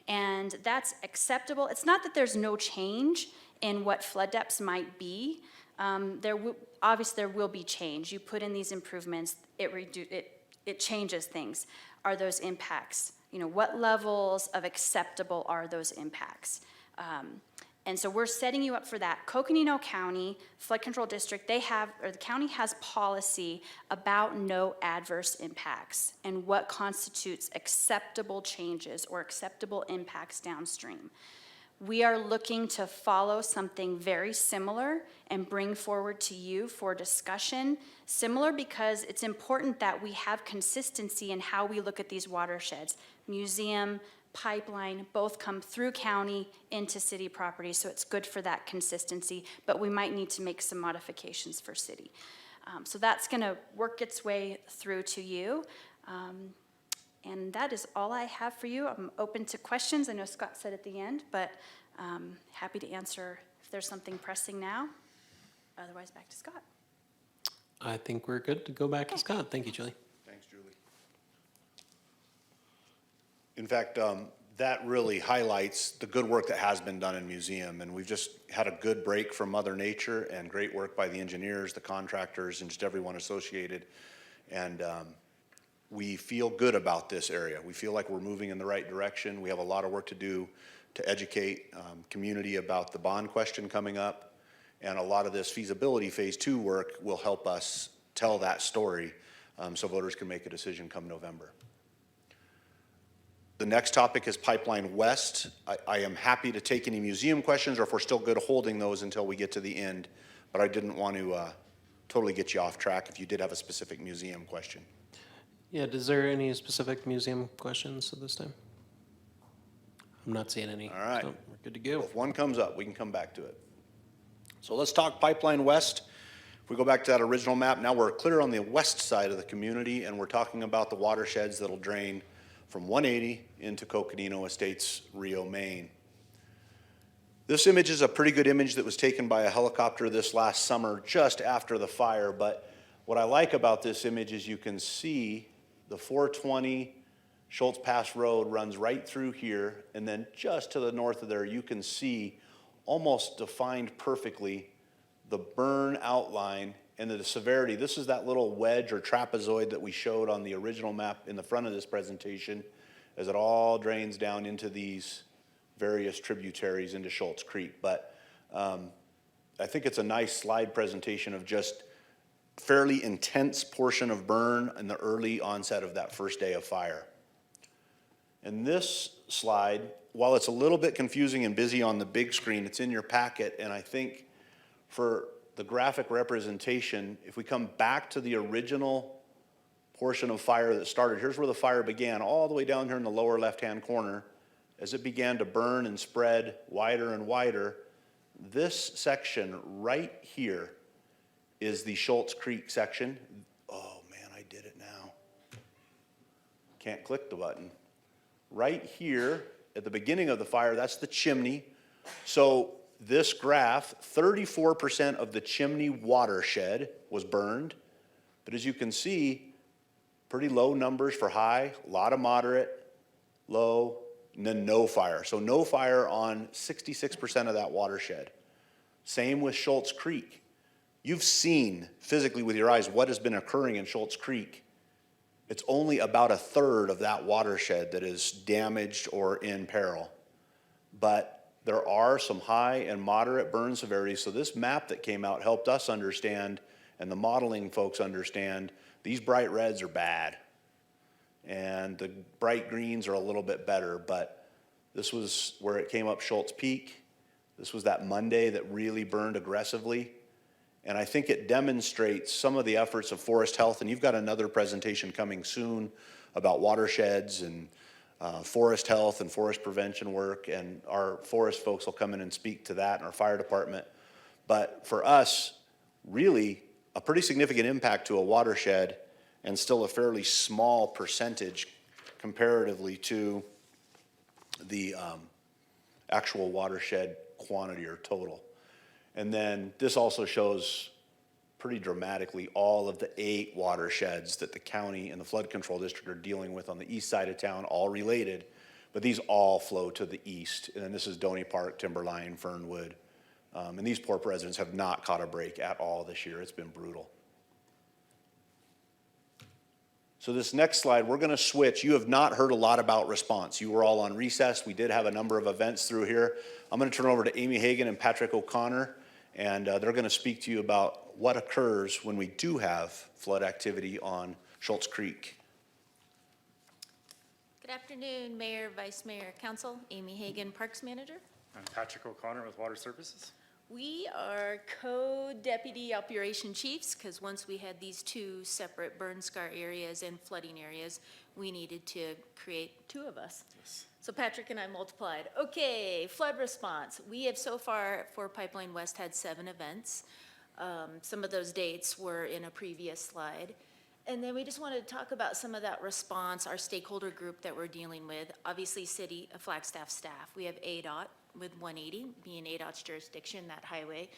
And that's acceptable. It's not that there's no change in what flood depths might be. Obviously, there will be change. You put in these improvements, it changes things. Are those impacts? You know, what levels of acceptable are those impacts? And so we're setting you up for that. Coconino County Flood Control District, the county has policy about no adverse impacts and what constitutes acceptable changes or acceptable impacts downstream. We are looking to follow something very similar and bring forward to you for discussion. Similar because it's important that we have consistency in how we look at these watersheds. Museum, pipeline, both come through county into city property, so it's good for that consistency, but we might need to make some modifications for city. So that's gonna work its way through to you. And that is all I have for you. I'm open to questions. I know Scott said at the end, but happy to answer if there's something pressing now. Otherwise, back to Scott. I think we're good to go back to Scott. Thank you, Julie. Thanks, Julie. In fact, that really highlights the good work that has been done in museum. And we've just had a good break from Mother Nature and great work by the engineers, the contractors, and just everyone associated. And we feel good about this area. We feel like we're moving in the right direction. We have a lot of work to do to educate community about the bond question coming up. And a lot of this feasibility phase 2 work will help us tell that story so voters can make a decision come November. The next topic is Pipeline West. I am happy to take any museum questions or if we're still good holding those until we get to the end, but I didn't want to totally get you off track if you did have a specific museum question. Yeah, is there any specific museum questions at this time? I'm not seeing any. All right. So we're good to go. If one comes up, we can come back to it. So let's talk Pipeline West. If we go back to that original map, now we're clear on the west side of the community, and we're talking about the watersheds that'll drain from 180 into Coconino Estates, Rio, Maine. This image is a pretty good image that was taken by a helicopter this last summer, just after the fire, but what I like about this image is you can see the 420 Schultz Pass Road runs right through here, and then just to the north of there, you can see almost defined perfectly the burn outline and the severity. This is that little wedge or trapezoid that we showed on the original map in the front of this presentation as it all drains down into these various tributaries into Schultz Creek. But I think it's a nice slide presentation of just fairly intense portion of burn in the early onset of that first day of fire. And this slide, while it's a little bit confusing and busy on the big screen, it's in your packet, and I think for the graphic representation, if we come back to the original portion of fire that started, here's where the fire began, all the way down here in the lower left-hand corner. As it began to burn and spread wider and wider, this section right here is the Schultz Creek section. Oh man, I did it now. Can't click the button. Right here at the beginning of the fire, that's the chimney. So this graph, 34% of the chimney watershed was burned. But as you can see, pretty low numbers for high, a lot of moderate, low, and then no fire. So no fire on 66% of that watershed. Same with Schultz Creek. You've seen physically with your eyes what has been occurring in Schultz Creek. It's only about a third of that watershed that is damaged or in peril. But there are some high and moderate burn severities. So this map that came out helped us understand, and the modeling folks understand, these bright reds are bad. And the bright greens are a little bit better, but this was where it came up Schultz Peak. This was that Monday that really burned aggressively. And I think it demonstrates some of the efforts of Forest Health, and you've got another presentation coming soon about watersheds and forest health and forest prevention work, and our forest folks will come in and speak to that in our fire department. But for us, really a pretty significant impact to a watershed and still a fairly small percentage comparatively to the actual watershed quantity or total. And then this also shows pretty dramatically all of the 8 watersheds that the county and the flood control district are dealing with on the east side of town, all related, but these all flow to the east. And then this is Doney Park, Timberline, Fernwood. And these poor residents have not caught a break at all this year. It's been brutal. So this next slide, we're gonna switch. You have not heard a lot about response. You were all on recess. We did have a number of events through here. I'm gonna turn over to Amy Hagan and Patrick O'Connor, and they're gonna speak to you about what occurs when we do have flood activity on Schultz Creek. Good afternoon, Mayor, Vice Mayor, Council. Amy Hagan, Parks Manager. I'm Patrick O'Connor with Water Services. We are co-deputy operation chiefs because once we had these 2 separate burn scar areas and flooding areas, we needed to create 2 of us. Yes. So Patrick and I multiplied. Okay, flood response. We have so far for Pipeline West had 7 events. Some of those dates were in a previous slide. And then we just wanted to talk about some of that response, our stakeholder group that we're dealing with. Obviously, City of Flagstaff staff. We have ADOT with 180 being ADOT's jurisdiction, that highway.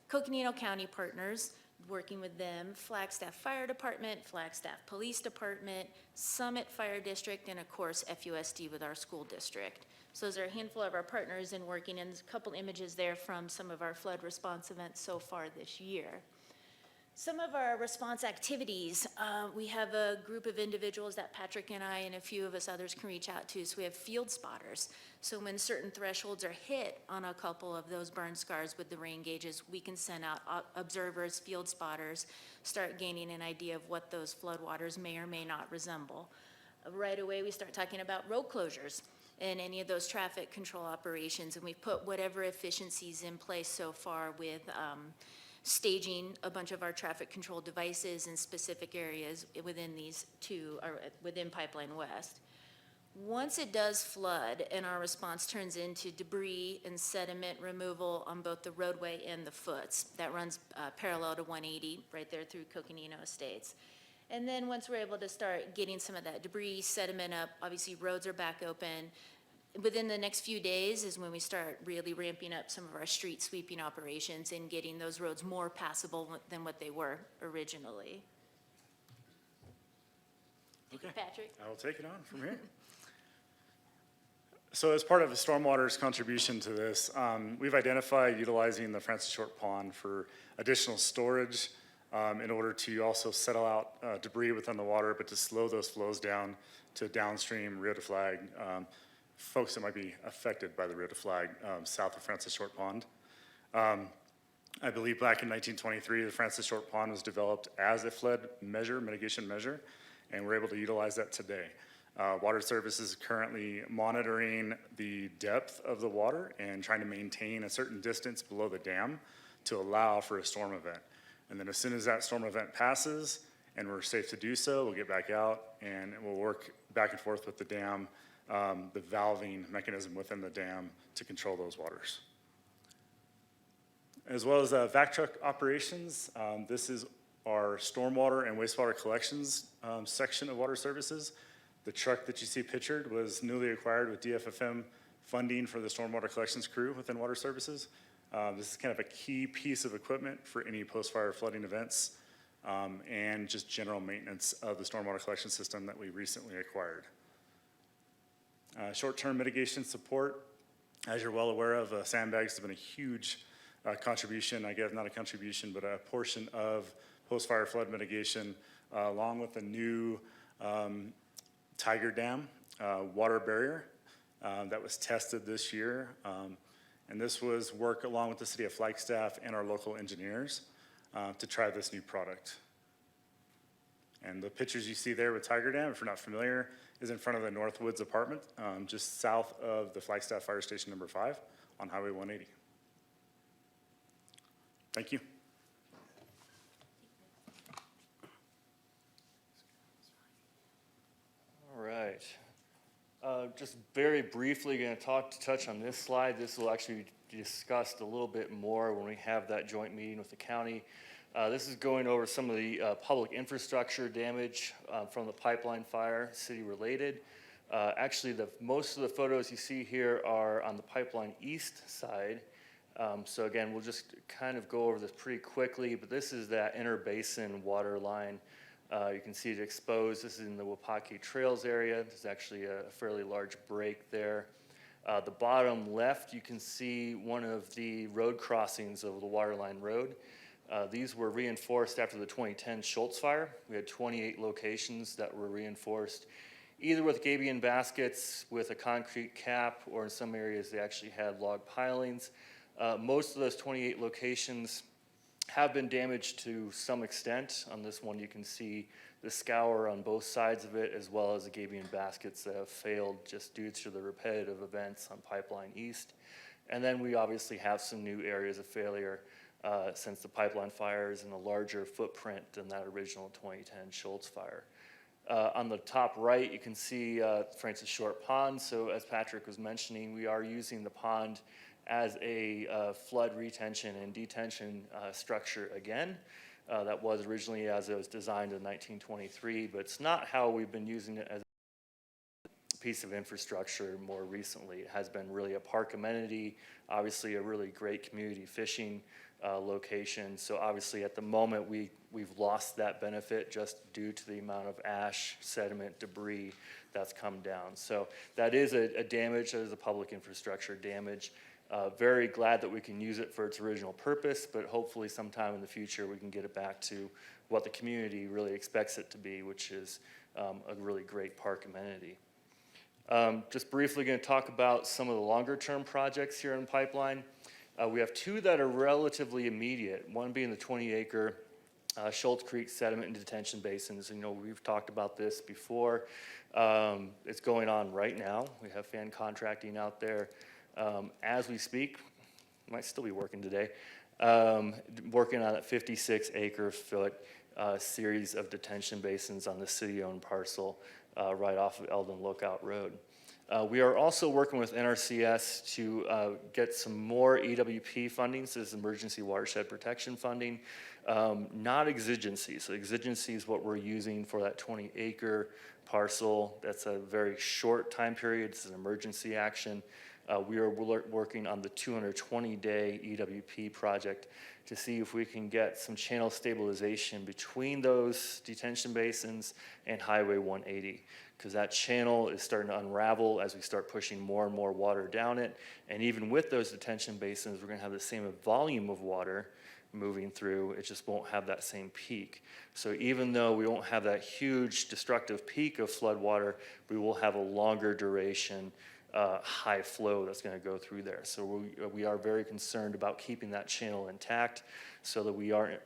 Coconino County partners, working with them, Flagstaff Fire Department, Flagstaff Police Department, Summit Fire District, and of course FUSD with our school district. So those are a handful of our partners in working, and there's a couple images there from some of our flood response events so far this year. Some of our response activities, we have a group of individuals that Patrick and I and a few of us others can reach out to. So we have field spotters. So when certain thresholds are hit on a couple of those burn scars with the rain gauges, we can send out observers, field spotters, start gaining an idea of what those floodwaters may or may not resemble. Right away, we start talking about road closures and any of those traffic control operations. And we've put whatever efficiencies in place so far with staging a bunch of our traffic control devices in specific areas within these 2, or within Pipeline West. Once it does flood and our response turns into debris and sediment removal on both the roadway and the foots, that runs parallel to 180 right there through Coconino Estates. And then once we're able to start getting some of that debris, sediment up, obviously roads are back open. Within the next few days is when we start really ramping up some of our street sweeping operations and getting those roads more passable than what they were originally. Okay. Patrick? I will take it on from here. So as part of the stormwater's contribution to this, we've identified utilizing the Francis Short Pond for additional storage in order to also settle out debris within the water, but to slow those flows down to downstream Rio de Flag, folks that might be affected by the Rio de Flag south of Francis Short Pond. I believe back in 1923, the Francis Short Pond was developed as a flood mitigation measure, and we're able to utilize that today. Water Services is currently monitoring the depth of the water and trying to maintain a certain distance below the dam to allow for a storm event. And then as soon as that storm event passes and we're safe to do so, we'll get back out and we'll work back and forth with the dam, the valving mechanism within the dam to control those waters. as well as vac truck operations. This is our stormwater and wastewater collections section of water services. The truck that you see pictured was newly acquired with DFFM funding for the stormwater collections crew within water services. This is kind of a key piece of equipment for any post-fire flooding events and just general maintenance of the stormwater collection system that we recently acquired. Short-term mitigation support, as you're well aware of, sandbags have been a huge contribution, I guess not a contribution, but a portion of post-fire flood mitigation, along with a new Tiger Dam water barrier that was tested this year. And this was work along with the city of Flagstaff and our local engineers to try this new product. And the pictures you see there with Tiger Dam, if you're not familiar, is in front of the Northwoods apartment, just south of the Flagstaff Fire Station number 5 on Highway 180. Thank you. All right. Just very briefly going to touch on this slide. This will actually be discussed a little bit more when we have that joint meeting with the county. This is going over some of the public infrastructure damage from the pipeline fire, city related. Actually, most of the photos you see here are on the pipeline east side. So again, we'll just kind of go over this pretty quickly, but this is that interbasin water line. You can see it exposed. This is in the Wapake Trails area. There's actually a fairly large break there. The bottom left, you can see one of the road crossings of the Waterline Road. These were reinforced after the 2010 Schultz fire. We had 28 locations that were reinforced, either with gabion baskets with a concrete cap, or in some areas they actually had log pilings. Most of those 28 locations have been damaged to some extent. On this one, you can see the scour on both sides of it, as well as the gabion baskets that have failed just due to the repetitive events on Pipeline East. And then we obviously have some new areas of failure since the pipeline fire is in a larger footprint than that original 2010 Schultz fire. On the top right, you can see Francis Short Pond. So as Patrick was mentioning, we are using the pond as a flood retention and detention structure again. That was originally as it was designed in 1923, but it's not how we've been using it as a piece of infrastructure more recently. It has been really a park amenity, obviously a really great community fishing location. So obviously at the moment we've lost that benefit just due to the amount of ash, sediment, debris that's come down. So that is a damage, that is a public infrastructure damage. Very glad that we can use it for its original purpose, but hopefully sometime in the future we can get it back to what the community really expects it to be, which is a really great park amenity. Just briefly going to talk about some of the longer term projects here in Pipeline. We have two that are relatively immediate, one being the 20-acre Schultz Creek sediment and detention basins. You know, we've talked about this before. It's going on right now. We have fan contracting out there. As we speak, might still be working today, working on a 56-acre-foot series of detention basins on the city-owned parcel right off of Eldon Lookout Road. We are also working with NRCS to get some more EWP funding, so this is emergency watershed protection funding, not exigency. So exigency is what we're using for that 20-acre parcel. That's a very short time period. It's an emergency action. We are working on the 220-day EWP project to see if we can get some channel stabilization between those detention basins and Highway 180, because that channel is starting to unravel as we start pushing more and more water down it. And even with those detention basins, we're going to have the same volume of water moving through, it just won't have that same peak. So even though we won't have that huge destructive peak of flood water, we will have a longer duration high flow that's going to go through there. So we are very concerned about keeping that channel intact so that we aren't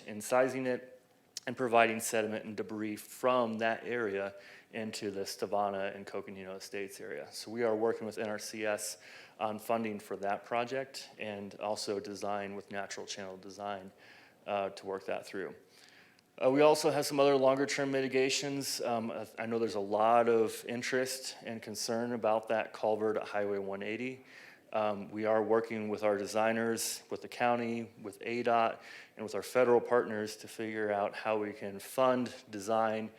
incising it and providing sediment and debris from that area into the Stavana and Coconino Estates area. So we are working with NRCS on funding for that project and also design with natural channel design to work that through. We also have some other longer term mitigations. I know there's a lot of interest and concern about that culvert at Highway 180. We are working with our designers, with the county, with ADOT, and with our federal partners to figure out how we can fund, design,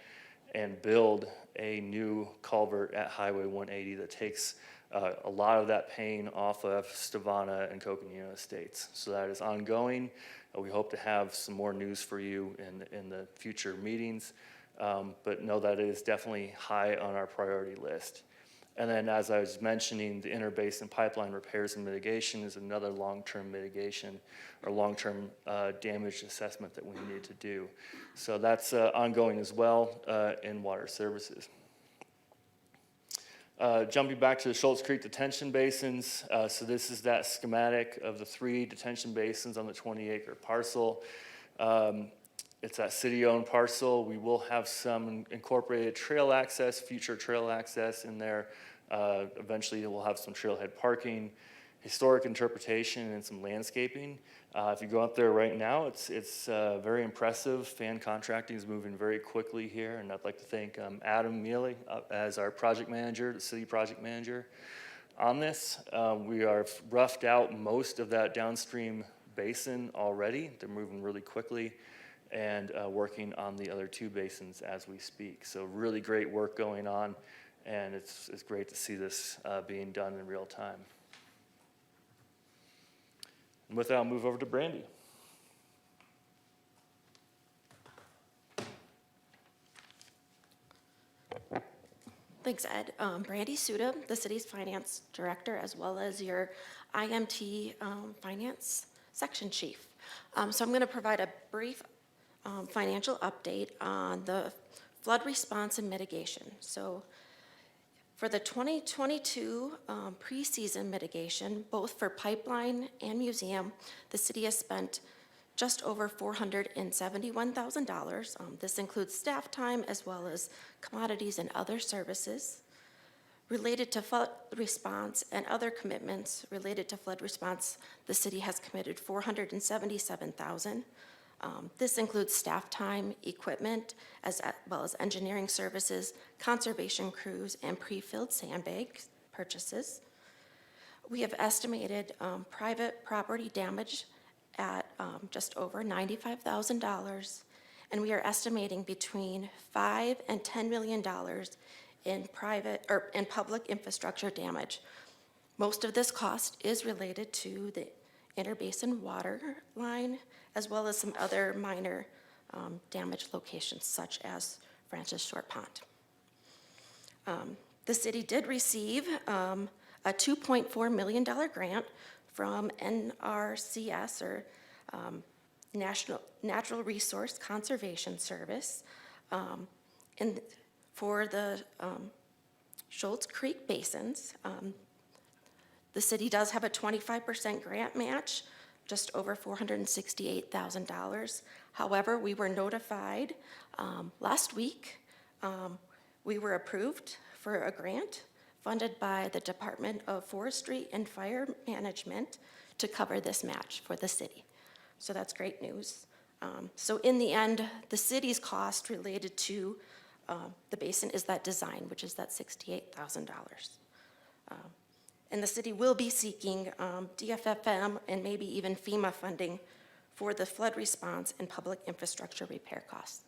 and build a new culvert at Highway 180 that takes a lot of that pain off of Stevana and Coconino Estates. So that is ongoing. We hope to have some more news for you in the future meetings, but know that it is definitely high on our priority list. And then, as I was mentioning, the interbasin pipeline repairs and mitigation is another long-term mitigation or long-term damage assessment that we need to do. So that's ongoing as well in water services. Jumping back to the Schultz Creek detention basins, so this is that schematic of the 3 detention basins on the 20-acre parcel. It's that city-owned parcel. We will have some incorporated trail access, future trail access in there. Eventually, we'll have some trailhead parking, historic interpretation, and some landscaping. If you go up there right now, it's very impressive. Fan contracting is moving very quickly here, and I'd like to thank Adam Mealy as our project manager, the city project manager, on this. We are roughed out most of that downstream basin already. They're moving really quickly and working on the other 2 basins as we speak. So really great work going on, and it's great to see this being done in real time. And with that, I'll move over to Brandy. Thanks, Ed. Brandy Suda, the city's finance director, as well as your IMT finance section chief. So I'm going to provide a brief financial update on the flood response and mitigation. So for the 2022 preseason mitigation, both for pipeline and museum, the city has spent just over $471,000. This includes staff time as well as commodities and other services. Related to flood response and other commitments related to flood response, the city has committed $477,000. This includes staff time, equipment, as well as engineering services, conservation crews, and pre-filled sandbag purchases. We have estimated private property damage at just over $95,000, and we are estimating between $5 and $10 million in private or in public infrastructure damage. Most of this cost is related to the interbasin water line, as well as some other minor damage locations, such as Francis Short Pond. The city did receive a $2.4 million grant from NRCS, or Natural Resource Conservation Service, and for the Schultz Creek basins. The city does have a 25% grant match, just over $468,000. However, we were notified last week, we were approved for a grant funded by the Department of Forestry and Fire Management to cover this match for the city. So that's great news. So in the end, the city's cost related to the basin is that design, which is that $68,000. And the city will be seeking DFFM and maybe even FEMA funding for the flood response and public infrastructure repair costs.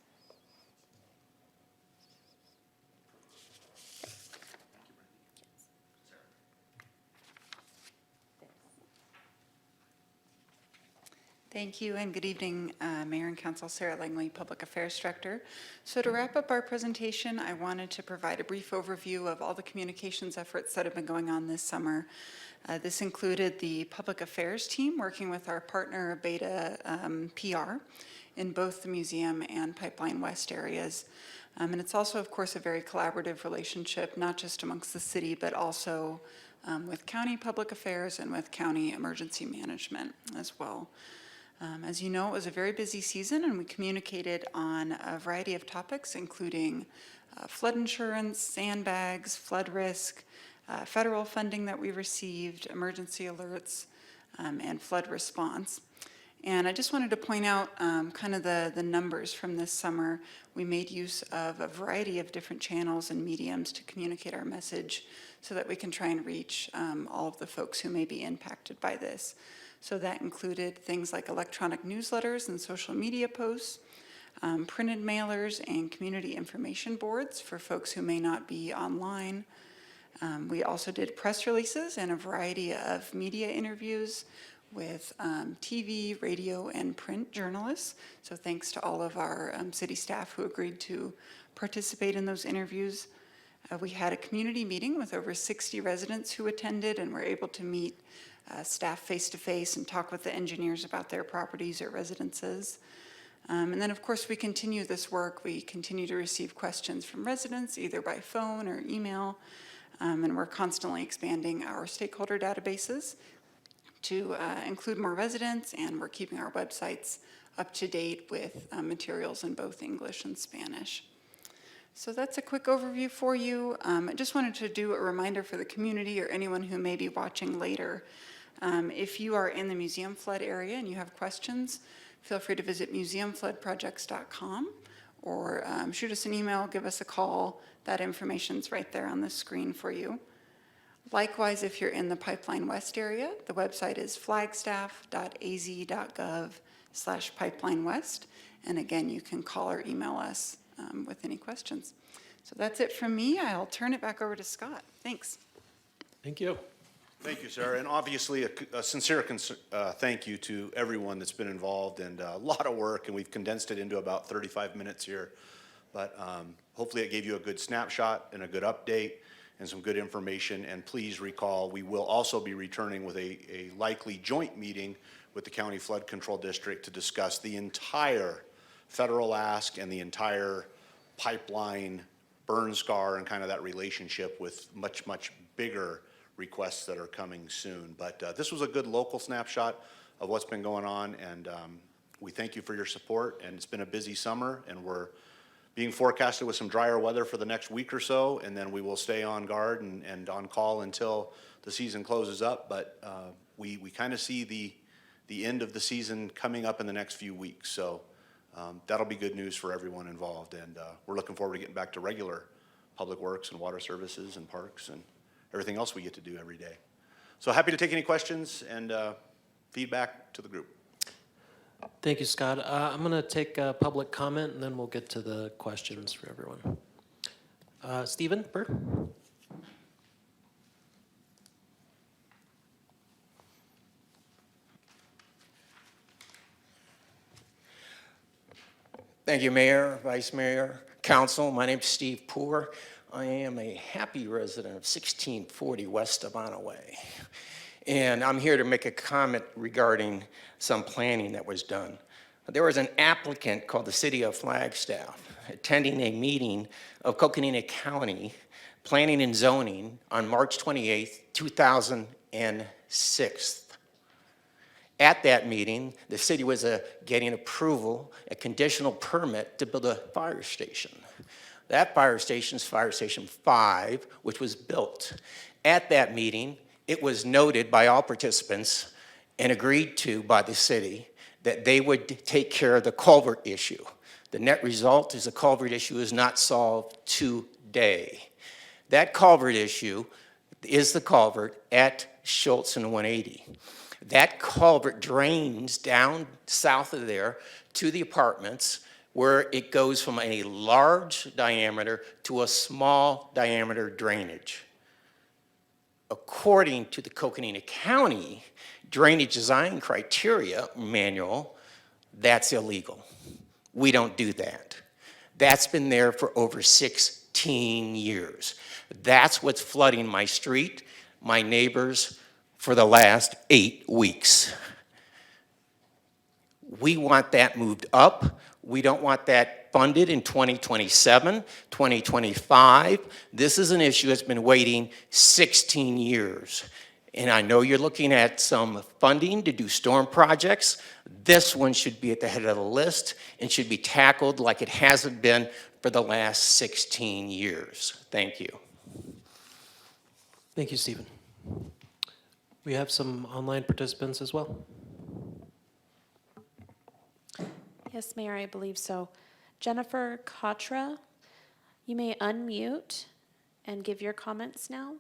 Thank you, and good evening, Mayor and Council. Sarah Langley, Public Affairs Director. So to wrap up our presentation, I wanted to provide a brief overview of all the communications efforts that have been going on this summer. This included the Public Affairs team working with our partner, Beta PR, in both the museum and Pipeline West areas. And it's also, of course, a very collaborative relationship, not just amongst the city, but also with county public affairs and with county emergency management as well. As you know, it was a very busy season, and we communicated on a variety of topics, including flood insurance, sandbags, flood risk, federal funding that we received, emergency alerts, and flood response. And I just wanted to point out kind of the numbers from this summer. We made use of a variety of different channels and mediums to communicate our message so that we can try and reach all of the folks who may be impacted by this. So that included things like electronic newsletters and social media posts, printed mailers and community information boards for folks who may not be online. We also did press releases and a variety of media interviews with TV, radio, and print journalists. So thanks to all of our city staff who agreed to participate in those interviews. We had a community meeting with over 60 residents who attended and were able to meet staff face-to-face and talk with the engineers about their properties or residences. And then, of course, we continue this work. We continue to receive questions from residents, either by phone or email, and we're constantly expanding our stakeholder databases to include more residents, and we're keeping our websites up to date with materials in both English and Spanish. So that's a quick overview for you. I just wanted to do a reminder for the community or anyone who may be watching later. If you are in the museum flood area and you have questions, feel free to visit museumfloodprojects.com or shoot us an email, give us a call. That information's right there on the screen for you. Likewise, if you're in the Pipeline West area, the website is flagstaff.az.gov/pipelinewest. And again, you can call or email us with any questions. So that's it from me. I'll turn it back over to Scott. Thanks. Thank you. Thank you, Sarah. And obviously, a sincere thank you to everyone that's been involved, and a lot of work, and we've condensed it into about 35 minutes here. But hopefully it gave you a good snapshot and a good update and some good information. And please recall, we will also be returning with a likely joint meeting with the County Flood Control District to discuss the entire federal ask and the entire pipeline burn scar and kind of that relationship with much, much bigger requests that are coming soon. But this was a good local snapshot of what's been going on, and we thank you for your support. And it's been a busy summer, and we're being forecasted with some drier weather for the next week or so, and then we will stay on guard and on call until the season closes up. But we kind of see the end of the season coming up in the next few weeks. So that'll be good news for everyone involved, and we're looking forward to getting back to regular public works and water services and parks and everything else we get to do every day. So happy to take any questions and feedback to the group. Thank you, Scott. I'm going to take public comment, and then we'll get to the questions for everyone. Stephen Burr? Thank you, Mayor, Vice Mayor, Council. My name's Steve Poor. I am a happy resident of 1640 West Avon Way. And I'm here to make a comment regarding some planning that was done. There was an applicant called the City of Flagstaff attending a meeting of Coconina County Planning and Zoning on March 28th, 2006. At that meeting, the city was getting approval, a conditional permit to build a fire station. That fire station is Fire Station 5, which was built. At that meeting, it was noted by all participants and agreed to by the city that they would take care of the culvert issue. The net result is the culvert issue is not solved today. That culvert issue is the culvert at Schultz and 180. That culvert drains down south of there to the apartments, where it goes from a large diameter to a small diameter drainage. According to the Coconina County Drainage Design Criteria Manual, that's illegal. We don't do that. That's been there for over 16 years. That's what's flooding my street, my neighbors, for the last 8 weeks. We want that moved up. We don't want that funded in 2027, 2025. This is an issue that's been waiting 16 years. And I know you're looking at some funding to do storm projects. This one should be at the head of the list and should be tackled like it hasn't been for the last 16 years. Thank you. Thank you, Stephen. We have some online participants as well. Yes, Mayor, I believe so. Jennifer Katra, you may unmute and give your comments now.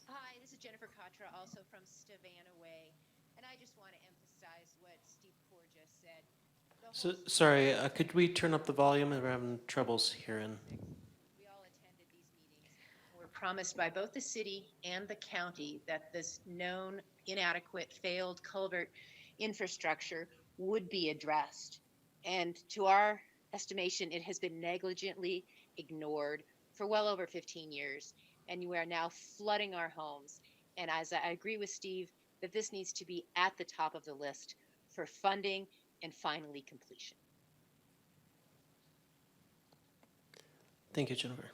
Hi, this is Jennifer Katra, also from Savannah Way, and I just want to emphasize what Steve Poor just said. Sorry, could we turn up the volume? We're having troubles hearing. We all attended these meetings. We're promised by both the city and the county that this known inadequate failed culvert infrastructure would be addressed. And to our estimation, it has been negligently ignored for well over 15 years. And we are now flooding our homes. And as I agree with Steve, that this needs to be at the top of the list for funding and finally completion. Thank you, Jennifer.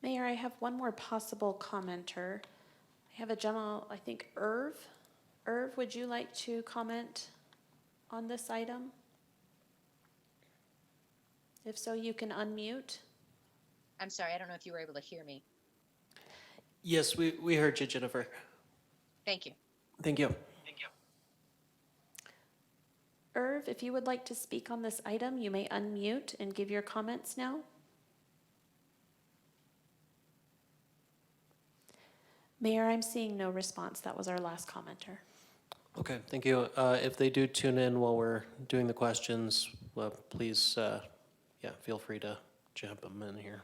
Mayor, I have one more possible commenter. I have a gentleman, I think Irv. Irv, would you like to comment on this item? If so, you can unmute. I'm sorry, I don't know if you were able to hear me. Yes, we heard you, Jennifer. Thank you. Thank you. Irv, if you would like to speak on this item, you may unmute and give your comments now. Mayor, I'm seeing no response. That was our last commenter. Okay, thank you. If they do tune in while we're doing the questions, please, feel free to jump them in here.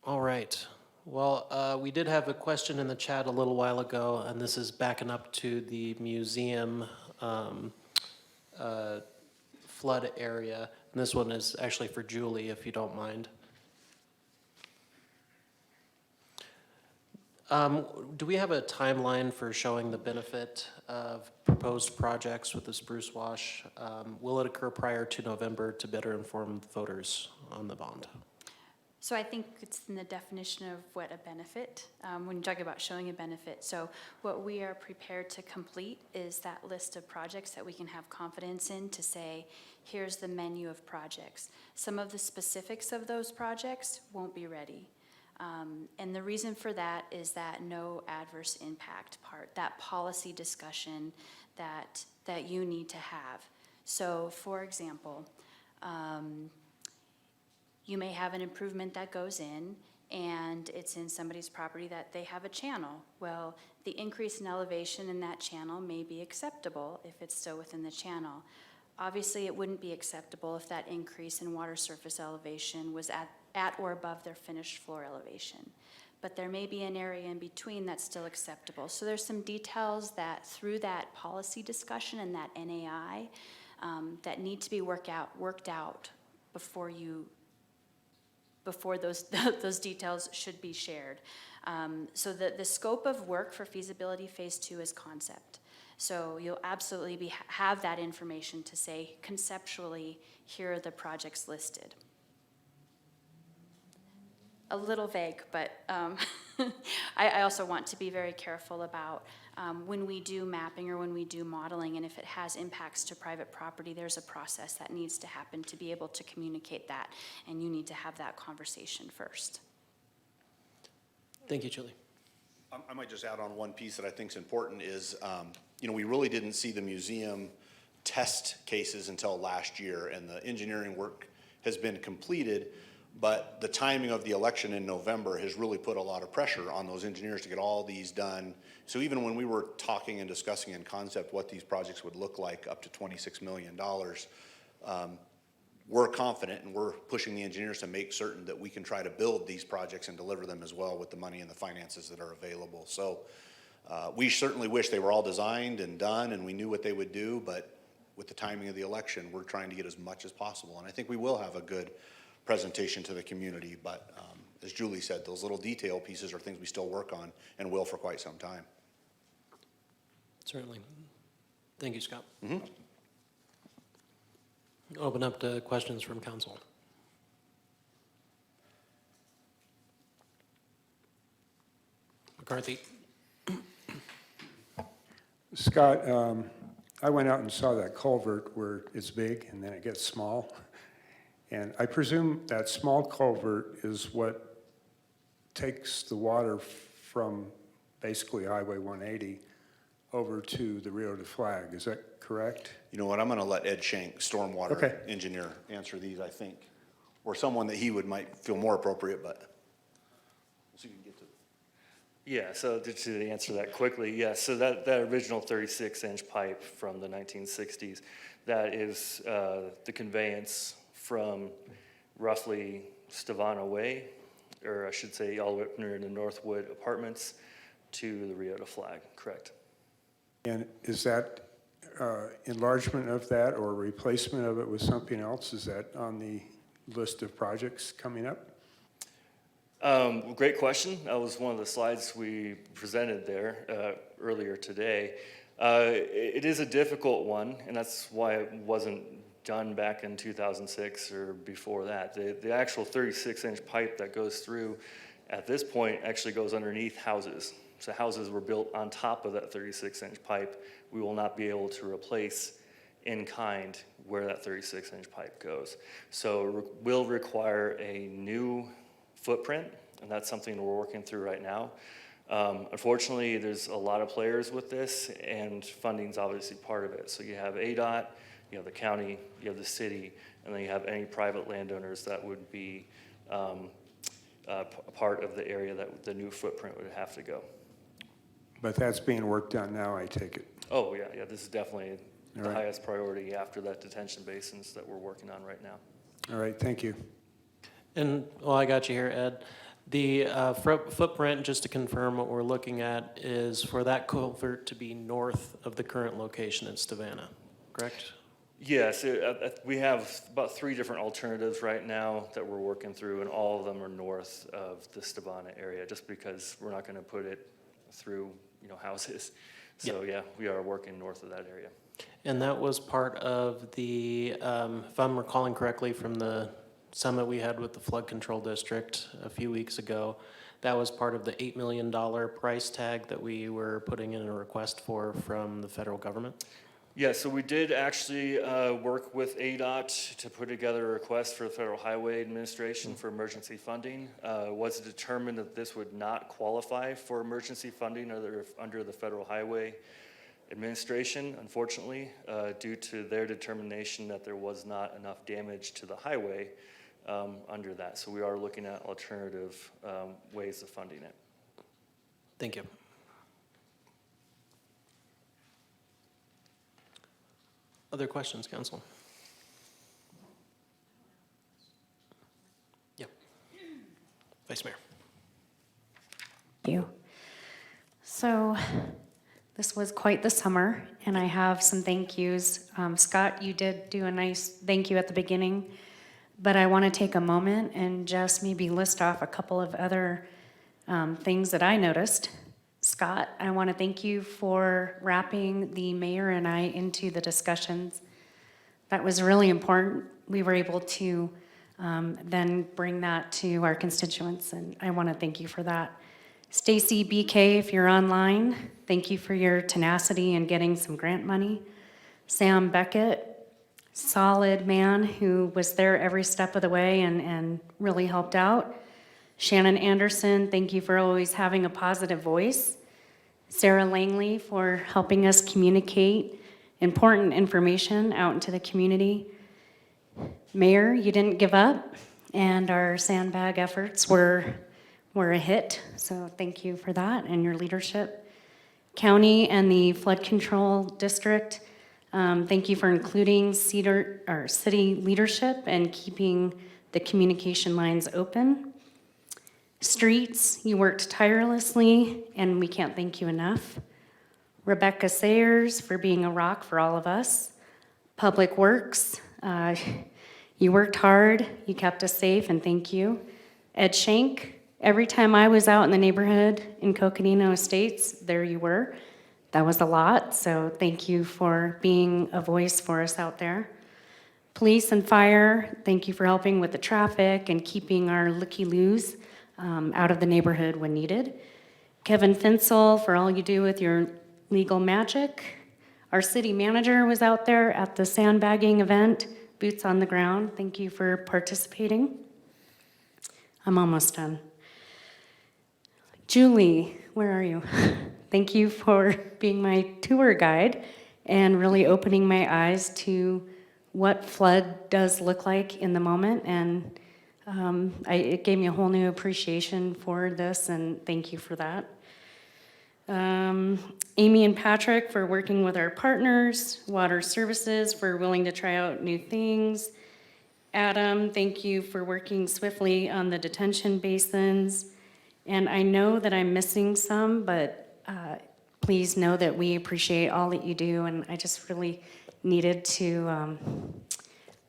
All right. Well, we did have a question in the chat a little while ago, and this is backing up to the museum flood area. And this one is actually for Julie, if you don't mind. Do we have a timeline for showing the benefit of proposed projects with the spruce wash? Will it occur prior to November to better inform voters on the bond? So I think it's in the definition of what a benefit, when you talk about showing a benefit. So what we are prepared to complete is that list of projects that we can have confidence in to say, here's the menu of projects. Some of the specifics of those projects won't be ready. And the reason for that is that no adverse impact part, that policy discussion that you need to have. So for example, you may have an improvement that goes in and it's in somebody's property that they have a channel. Well, the increase in elevation in that channel may be acceptable if it's still within the channel. Obviously, it wouldn't be acceptable if that increase in water surface elevation was at or above their finished floor elevation. But there may be an area in between that's still acceptable. So there's some details that through that policy discussion and that NAI that need to be worked out before those details should be shared. So the scope of work for feasibility phase 2 is concept. So you'll absolutely have that information to say conceptually, here are the projects listed. A little vague, but I also want to be very careful about when we do mapping or when we do modeling, and if it has impacts to private property, there's a process that needs to happen to be able to communicate that, and you need to have that conversation first. Thank you, Julie. I might just add on one piece that I think is important is, we really didn't see the museum test cases until last year, and the engineering work has been completed. But the timing of the election in November has really put a lot of pressure on those engineers to get all these done. So even when we were talking and discussing in concept what these projects would look like, up to $26 million, we're confident and we're pushing the engineers to make certain that we can try to build these projects and deliver them as well with the money and the finances that are available. So we certainly wish they were all designed and done and we knew what they would do, but with the timing of the election, we're trying to get as much as possible. And I think we will have a good presentation to the community, but as Julie said, those little detail pieces are things we still work on and will for quite some time. Certainly. Thank you, Scott. Open up to questions from council. McCarthy. Scott, I went out and saw that culvert where it's big and then it gets small. And I presume that small culvert is what takes the water from basically Highway 180 over to the Rio de Flag. Is that correct? You know what, I'm gonna let Ed Shank, stormwater Okay. engineer, answer these, I think. Or someone that he might feel more appropriate, but we'll see if we can get to it. Yeah, so to answer that quickly, yes, so that original 36-inch pipe from the 1960s, that is the conveyance from roughly Stavana Way, or I should say all the way up near the Northwood Apartments to the Rio de Flag, correct? And is that enlargement of that or replacement of it with something else? Is that on the list of projects coming up? Great question. That was one of the slides we presented there earlier today. It is a difficult one, and that's why it wasn't done back in 2006 or before that. The actual 36-inch pipe that goes through at this point actually goes underneath houses. So houses were built on top of that 36-inch pipe. We will not be able to replace in kind where that 36-inch pipe goes. So it will require a new footprint, and that's something we're working through right now. Unfortunately, there's a lot of players with this, and funding's obviously part of it. So you have ADOT, you have the county, you have the city, and then you have any private landowners that would be a part of the area that the new footprint would have to go. But that's being worked on now, I take it. Oh, yeah, this is definitely All the right. highest priority after that detention basins that we're working on right now. All right, thank you. And, well, I got you here, Ed. The footprint, just to confirm what we're looking at, is for that culvert to be north of the current location in Stavana, correct? Yes, we have about 3 different alternatives right now that we're working through, and all of them are north of the Stavana area, just because we're not going to put it through, houses. So yeah, we are working north of that area. And that was part of the, if I'm recalling correctly from the summit we had with the flood control district a few weeks ago, that was part of the $8 million price tag that we were putting in a request for from the federal government? Yeah, so we did actually work with ADOT to put together a request for the Federal Highway Administration for emergency funding. It was determined that this would not qualify for emergency funding under the Federal Highway Administration, unfortunately, due to their determination that there was not enough damage to the highway under that. So we are looking at alternative ways of funding it. Thank you. Other questions, council? Yeah. Vice Mayor. Thank you. So this was quite the summer, and I have some thank yous. Scott, you did do a nice thank you at the beginning, but I want to take a moment and just maybe list off a couple of other things that I noticed. Scott, I want to thank you for wrapping the mayor and I into the discussions. That was really important. We were able to then bring that to our constituents, and I want to thank you for that. Stacy BK, if you're online, thank you for your tenacity in getting some grant money. Sam Beckett, solid man who was there every step of the way and really helped out. Shannon Anderson, thank you for always having a positive voice. Sarah Langley for helping us communicate important information out into the community. Mayor, you didn't give up, and our sandbag efforts were a hit, so thank you for that and your leadership. County and the flood control district, thank you for including city leadership and keeping the communication lines open. Streets, you worked tirelessly, and we can't thank you enough. Rebecca Sayers for being a rock for all of us. Public Works, you worked hard, you kept us safe, and thank you. Ed Shank, every time I was out in the neighborhood in Coconino Estates, there you were. That was a lot, so thank you for being a voice for us out there. Police and fire, thank you for helping with the traffic and keeping our looky-loos out of the neighborhood when needed. Kevin Finsel, for all you do with your legal magic. Our city manager was out there at the sandbagging event, boots on the ground. Thank you for participating. I'm almost done. Julie, where are you? Thank you for being my tour guide and really opening my eyes to what flood does look like in the moment. And it gave me a whole new appreciation for this, and thank you for that. Amy and Patrick for working with our partners, Water Services for willing to try out new things. Adam, thank you for working swiftly on the detention basins. And I know that I'm missing some, but please know that we appreciate all that you do, and I just really needed to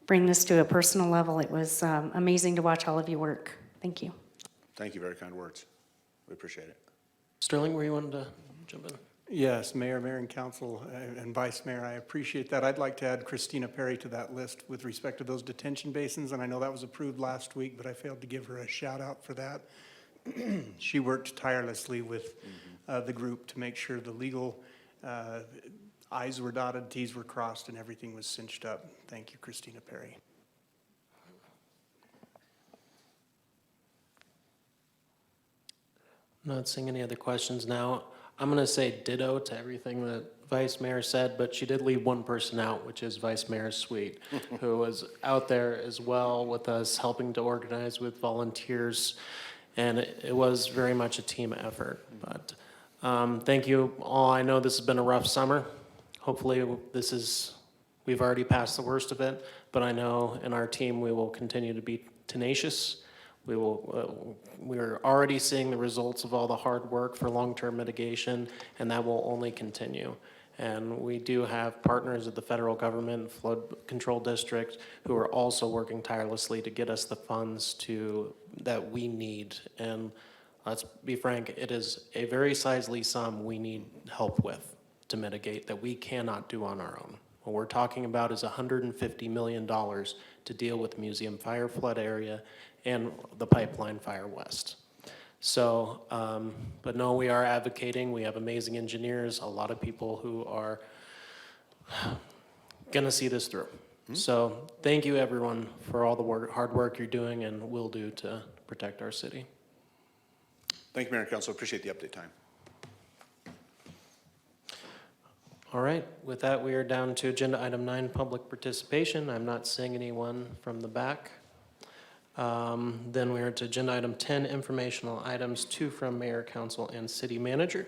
bring this to a personal level. It was amazing to watch all of you work. Thank you. Thank you, very kind words. We appreciate it. Sterling, where you wanted to jump in? Yes, Mayor, Mayor and Council, and Vice Mayor, I appreciate that. I'd like to add Christina Perry to that list with respect to those detention basins, and I know that was approved last week, but I failed to give her a shout out for that. She worked tirelessly with the group to make sure the legal I's were dotted, T's were crossed, and everything was cinched up. Thank you, Christina Perry. Not seeing any other questions now. I'm going to say ditto to everything that Vice Mayor said, but she did leave one person out, which is Vice Mayor Sweet, who was out there as well with us, helping to organize with volunteers. And it was very much a team effort. But thank you all. I know this has been a rough summer. Hopefully we've already passed the worst of it, but I know in our team we will continue to be tenacious. We're already seeing the results of all the hard work for long-term mitigation, and that will only continue. And we do have partners at the federal government, Flood Control District, who are also working tirelessly to get us the funds that we need. And let's be frank, it is a very sizely sum we need help with to mitigate that we cannot do on our own. What we're talking about is $150 million to deal with Museum Fire Flood area and the Pipeline Fire West. So, but no, we are advocating. We have amazing engineers, a lot of people who are gonna see this through. So thank you everyone for all the hard work you're doing and will do to protect our city. Thank you, Mayor and Council. Appreciate the update time. All right, with that, we are down to agenda item 9, public participation. I'm not seeing anyone from the back. Then we are to agenda item 10, informational items, 2 from mayor, council, and city manager.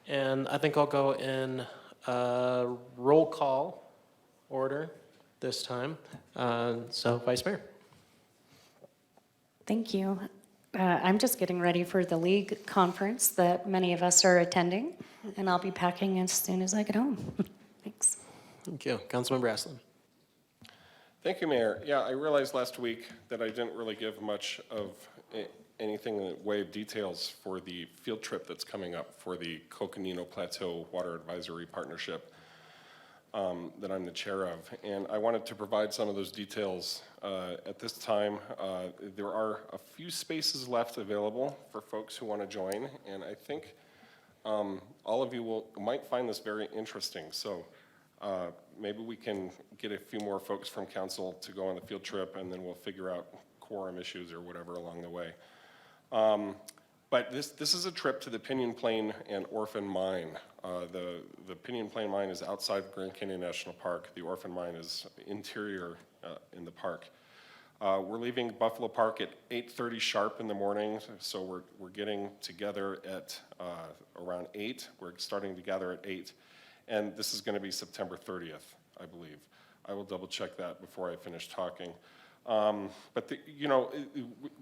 And I think I'll go in roll call order this time. So Vice Mayor. Thank you. I'm just getting ready for the league conference that many of us are attending, and I'll be packing as soon as I get home. Thanks. Thank you. Councilmember Aslan. Thank you, Mayor. Yeah, I realized last week that I didn't really give much of anything in the way of details for the field trip that's coming up for the Coconino Plateau Water Advisory Partnership that I'm the chair of. And I wanted to provide some of those details at this time. There are a few spaces left available for folks who want to join, and I think all of you might find this very interesting. So maybe we can get a few more folks from council to go on the field trip, and then we'll figure out quorum issues or whatever along the way. But this is a trip to the Pinyon Plain and Orphan Mine. The Pinyon Plain Mine is outside Grand Canyon National Park. The Orphan Mine is interior in the park. We're leaving Buffalo Park at 8:30 sharp in the morning, so we're getting together at around 8. We're starting to gather at 8, and this is going to be September 30th, I believe. I will double check that before I finish talking. But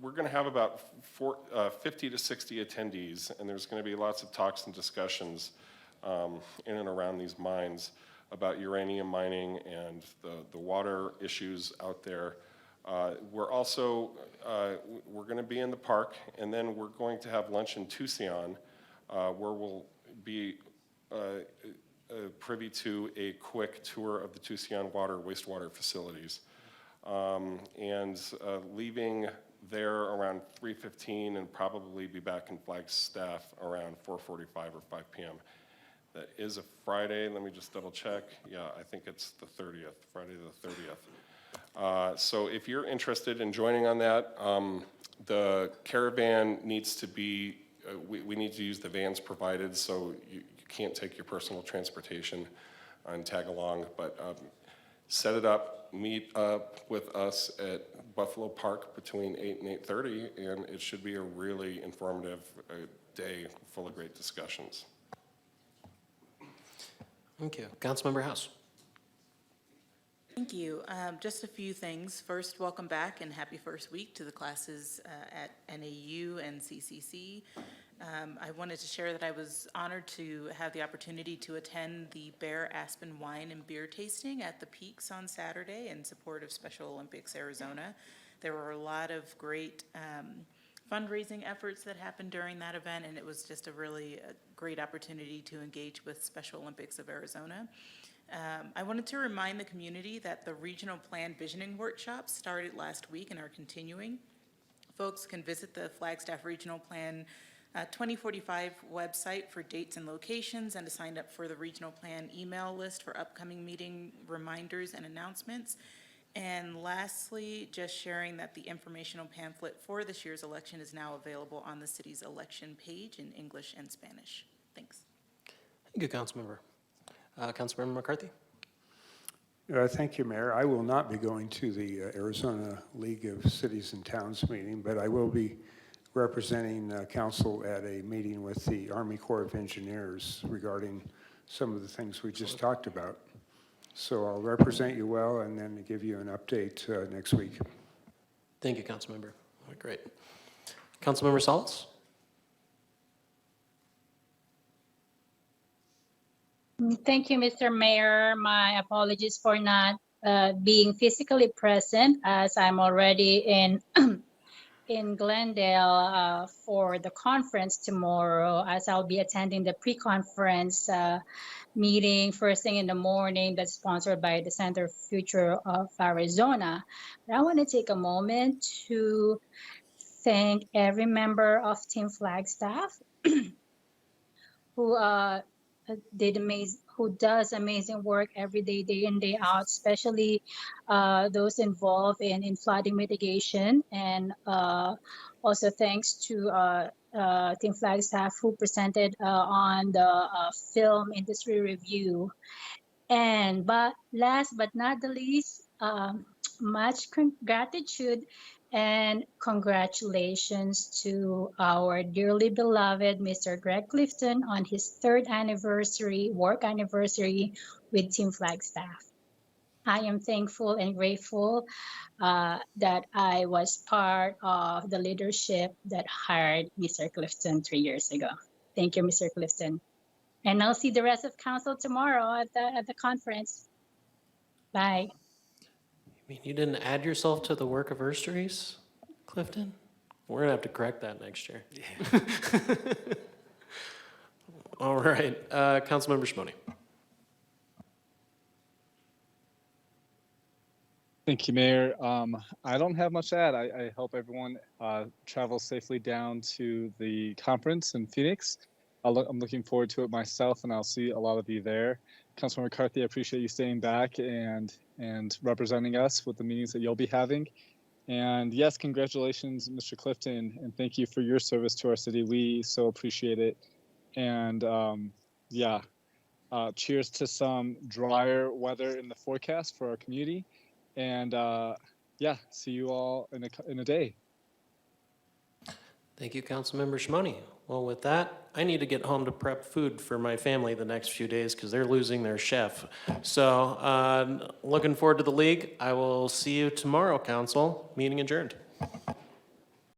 we're going to have about 50 to 60 attendees, and there's going to be lots of talks and discussions in and around these mines about uranium mining and the water issues out there. We're also we're going to be in the park, and then we're going to have lunch in Tucson, where we'll be privy to a quick tour of the Tucson wastewater facilities. And leaving there around 3:15 and probably be back in Flagstaff around 4:45 or 5 p.m. That is a Friday. Let me just double check. Yeah, I think it's the 30th, Friday the 30th. So if you're interested in joining on that, the caravan needs to be we need to use the vans provided, so you can't take your personal transportation and tag along, but set it up, meet up with us at Buffalo Park between 8 and 8:30, and it should be a really informative day full of great discussions. Thank you. Councilmember House. Thank you. Just a few things. First, welcome back and happy first week to the classes at NAU and CCC. I wanted to share that I was honored to have the opportunity to attend the Bear Aspen Wine and Beer tasting at the Peaks on Saturday in support of Special Olympics Arizona. There were a lot of great fundraising efforts that happened during that event, and it was just a really great opportunity to engage with Special Olympics of Arizona. I wanted to remind the community that the regional plan visioning workshops started last week and are continuing. Folks can visit the Flagstaff Regional Plan 2045 website for dates and locations and to sign up for the regional plan email list for upcoming meeting reminders and announcements. And lastly, just sharing that the informational pamphlet for this year's election is now available on the city's election page in English and Spanish. Thanks. Thank you, Councilmember. Councilmember McCarthy. Thank you, Mayor. I will not be going to the Arizona League of Cities and Towns meeting, but I will be representing council at a meeting with the Army Corps of Engineers regarding some of the things we just talked about. So I'll represent you well and then give you an update next week. Thank you, Councilmember. All right, great. Councilmember Salas. Thank you, Mr. Mayor. My apologies for not being physically present, as I'm already in in Glendale for the conference tomorrow, as I'll be attending the pre-conference meeting first thing in the morning that's sponsored by the Center for Future of Arizona. But I want to take a moment to thank every member of Team Flagstaff who who does amazing work every day, day in, day out, especially those involved in flooding mitigation. And also thanks to Team Flagstaff who presented on the film industry review. But last but not the least, much gratitude and congratulations to our dearly beloved Mr. Greg Clifton on his 3rd anniversary, work anniversary with Team Flagstaff. I am thankful and grateful that I was part of the leadership that hired Mr. Clifton 3 years ago. Thank you, Mr. Clifton. And I'll see the rest of council tomorrow at the conference. Bye. You mean you didn't add yourself to the work anniversaries, Clifton? We're gonna have to correct that next year. Yeah. All right, Councilmember Shimoni. Thank you, Mayor. I don't have much to add. I hope everyone travels safely down to the conference in Phoenix. I'm looking forward to it myself, and I'll see a lot of you there. Councilman McCarthy, I appreciate you staying back and representing us with the meetings that you'll be having. And yes, congratulations, Mr. Clifton, and thank you for your service to our city. We so appreciate it. And cheers to some drier weather in the forecast for our community. And see you all in a day. Thank you, Councilmember Shimoni. Well, with that, I need to get home to prep food for my family the next few days because they're losing their chef. So looking forward to the league. I will see you tomorrow, Council. Meeting adjourned.